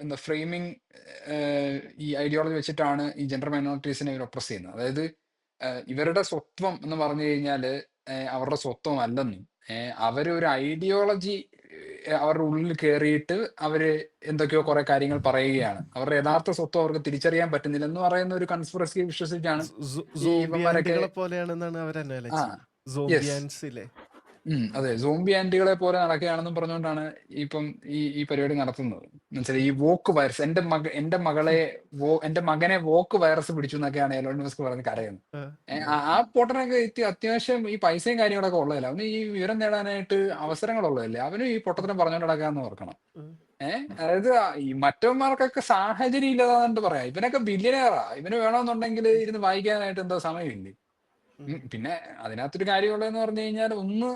എന്താ ഫ്രെയിമിങ് ഈ ഐഡിയോളജി വെച്ചിട്ടാണ് ഈ ജെൻഡർ മൈനോറിറ്റീസിനെ ഇവർ ഒപ്രസ് ചെയ്യുന്നത്. അതായത് ഇവരുടെ സ്വത്വം എന്ന് പറഞ്ഞു കഴിഞ്ഞാൽ അവരുടെ സ്വത്വം അല്ലെന്നും അവരൊരു ഐഡിയോളജി അവരുടെ ഉള്ളിൽ കയറിയിട്ട് അവര് എന്തൊക്കെയോ കുറെ കാര്യങ്ങൾ പറയുകയാണ്. അവരുടെ യഥാർത്ഥ സ്വത്ത് അവർക്ക് തിരിച്ചറിയാൻ പറ്റുന്നില്ല എന്ന് പറയുന്ന ഒരു കൺസ്പിറസി വിശ്വസിച്ചാണ് ഈ ഇവന്മാരൊക്കെ. സോംബിയാൻഡുകളെ പോലെയാണെന്നാണ് അവർ ആ അനാലജി. യെസ്, സോംബിയാൻസിലെ അതെ, സോംബി ആന്റികളെ പോലെ നടക്കുകയാണെന്നും പറഞ്ഞുകൊണ്ടാണ് ഇപ്പം ഈ പരിപാടി നടത്തുന്നത്. മനസ്സിലായി? ഈ വോക്ക് വൈറസ്, എന്റെ മകനെ വോക്ക് വൈറസ് പിടിച്ചു എന്നൊക്കെയാണ് എലോൺ മസ്ക് പറഞ്ഞ് കരയുന്നത്. ആ പൊട്ടനൊക്കെ അത്യാവശ്യം ഈ പൈസയും കാര്യങ്ങളൊക്കെ ഉള്ളതല്ല, അവന് ഈ വിവരം നേടാനായിട്ട് അവസരങ്ങളുള്ളതല്ലേ, അവനും ഈ പൊട്ടത്തിനെ പറഞ്ഞുകൊണ്ട് നടക്കാന്ന് ഓർക്കണം. അതായത് ഈ മറ്റവന്മാർക്കൊക്കെ സാഹചര്യം ഇല്ലാതാന്നിട്ട് പറയാം. ഇവനൊക്കെ ബില്യനെയറാ, ഇവന് വേണമെന്നുണ്ടെങ്കിൽ ഇരുന്ന് വായിക്കാനായിട്ട് എന്താ സമയമില്ലേ? പിന്നെ അതിനകത്തൊരു കാര്യമുള്ളതെന്ന് പറഞ്ഞു കഴിഞ്ഞാൽ, ഒന്ന്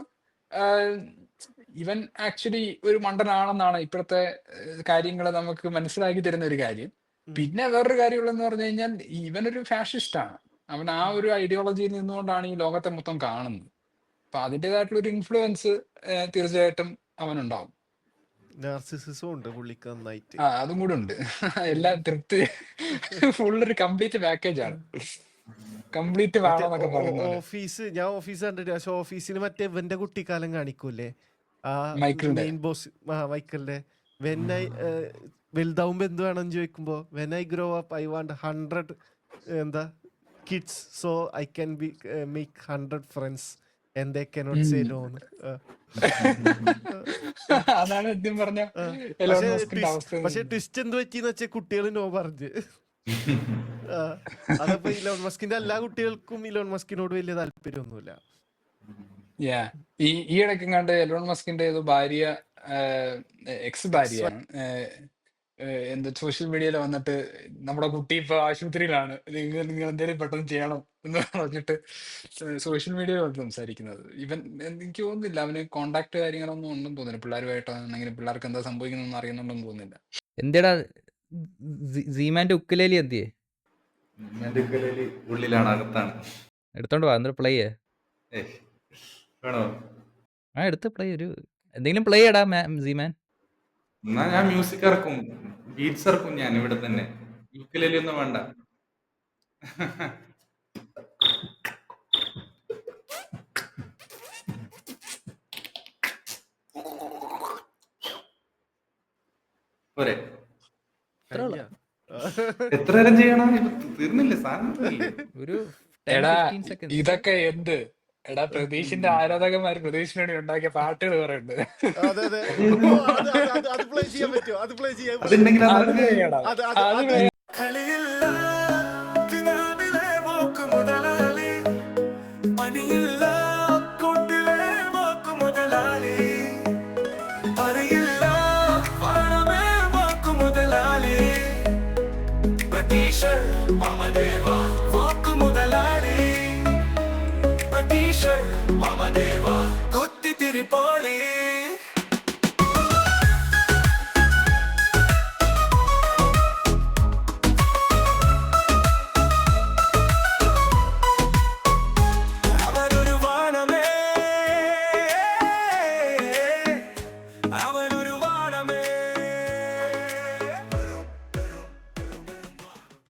ഇവൻ ആക്ച്വലി ഒരു മണ്ടനാണെന്നാണ് ഇപ്പോഴത്തെ കാര്യങ്ങൾ നമുക്ക് മനസ്സിലാക്കി തരുന്ന ഒരു കാര്യം. പിന്നെ വേറൊരു കാര്യമുള്ളതെന്ന് പറഞ്ഞു കഴിഞ്ഞാൽ, ഇവനൊരു ഫാഷിസ്റ്റാണ്. അവൻ ആ ഒരു ഐഡിയോളജിയിൽ നിന്നുകൊണ്ടാണ് ഈ ലോകത്തെ മൊത്തം കാണുന്നത്. അപ്പൊ അതിൻ്റെതായിട്ടുള്ള ഒരു ഇൻഫ്ലുവൻസ് തീർച്ചയായിട്ടും അവനുണ്ടാവും. നാർസിസിസം ഉണ്ട് പുള്ളിക്ക് നന്നായിട്ട്. അതും കൂടെ ഉണ്ട്. എല്ലാം തൃപ്തി, ഫുള്ളൊരു കംപ്ലീറ്റ് പാക്കേജ് ആണ്. കംപ്ലീറ്റ് വേണമെന്നൊക്കെ പറയുന്നത്. ഞാൻ ഓഫീസ് കണ്ടിട്ട്, പക്ഷെ ഓഫീസിൽ മറ്റേ ഇവന്റെ കുട്ടിക്കാലം കാണിക്കൂലേ, ആ മൈക്കിളിന്റെ മെയിൻ ബോസ് മൈക്കിളിന്റെ, വലുതാവുമ്പോ എന്ത് വേണമെന്ന് ചോദിക്കുമ്പോ, when I grow up I want 100 എന്താ kids so I can be make 100 friends and they cannot say no. അതാണ് ആദ്യം പറഞ്ഞ എലോൺ മസ്കിന്റെ അവസ്ഥ. പക്ഷെ ട്വിസ്റ്റ് എന്ത് പറ്റിന്ന് വെച്ചാൽ കുട്ടികൾ നോ പറഞ്ഞ്. അതപ്പോ ഇലോൺ മസ്കിന്റെ എല്ലാ കുട്ടികൾക്കും ഇലോൺ മസ്കിനോട് വലിയ താല്പര്യമൊന്നുമില്ല. ഈ ഇടയ്ക്കും കണ്ട് എലോൺ മസ്കിന്റെ ഏതോ ഭാര്യ, എക്സ് ഭാര്യയാണ്, എന്താ സോഷ്യൽ മീഡിയയിൽ വന്നിട്ട് നമ്മുടെ കുട്ടി ഇപ്പൊ ആശുപത്രിയിലാണ്, നിങ്ങൾ എന്തെങ്കിലും പെട്ടെന്ന് ചെയ്യണം എന്ന് പറഞ്ഞിട്ട് സോഷ്യൽ മീഡിയയിൽ വന്ന് സംസാരിക്കുന്നത്. എനിക്ക് തോന്നുന്നില്ല അവന് കോണ്ടാക്ട് കാര്യങ്ങളൊന്നും ഉണ്ടെന്ന് തോന്നുന്നില്ല പിള്ളേരുമായിട്ടാണെങ്കിൽ. പിള്ളേർക്ക് എന്താ സംഭവിക്കുന്നതെന്ന് അറിയുന്നുണ്ടെന്ന് തോന്നുന്നില്ല. എന്തിടാ സീമാന്റെ ഉക്കുലേലി എന്തിയേ? ഉള്ളിലാണ്, അകത്താണ്. എടുത്തോണ്ട് വാ, എന്നിട്ട് പ്ലേ ചെയ്യേ. വേണോ? എടുത്ത് പ്ലേ, ഒരു എന്തെങ്കിലും പ്ലേ ചെയ്യടാ സീമാൻ. എന്നാ ഞാൻ മ്യൂസിക് ഇറക്കും, ബീറ്റ്സ് ഇറക്കും ഞാൻ ഇവിടെ തന്നെ. യുക്കലേലി ഒന്നും വേണ്ട. പോരെ? എത്ര നേരം ചെയ്യണം? തീർന്നില്ലേ സാധനം? ഒരു എടാ ഇതൊക്കെ എന്ത്? എടാ പ്രതീഷിന്റെ ആരാധകന്മാര് പ്രതീഷിന് വേണ്ടി ഉണ്ടാക്കിയ പാട്ടുകൾ കുറെ ഉണ്ട്. അത് പ്ലേ ചെയ്യാൻ പറ്റുമോ? അത് പ്ലേ ചെയ്യാൻ അതുണ്ടെങ്കിൽ അത്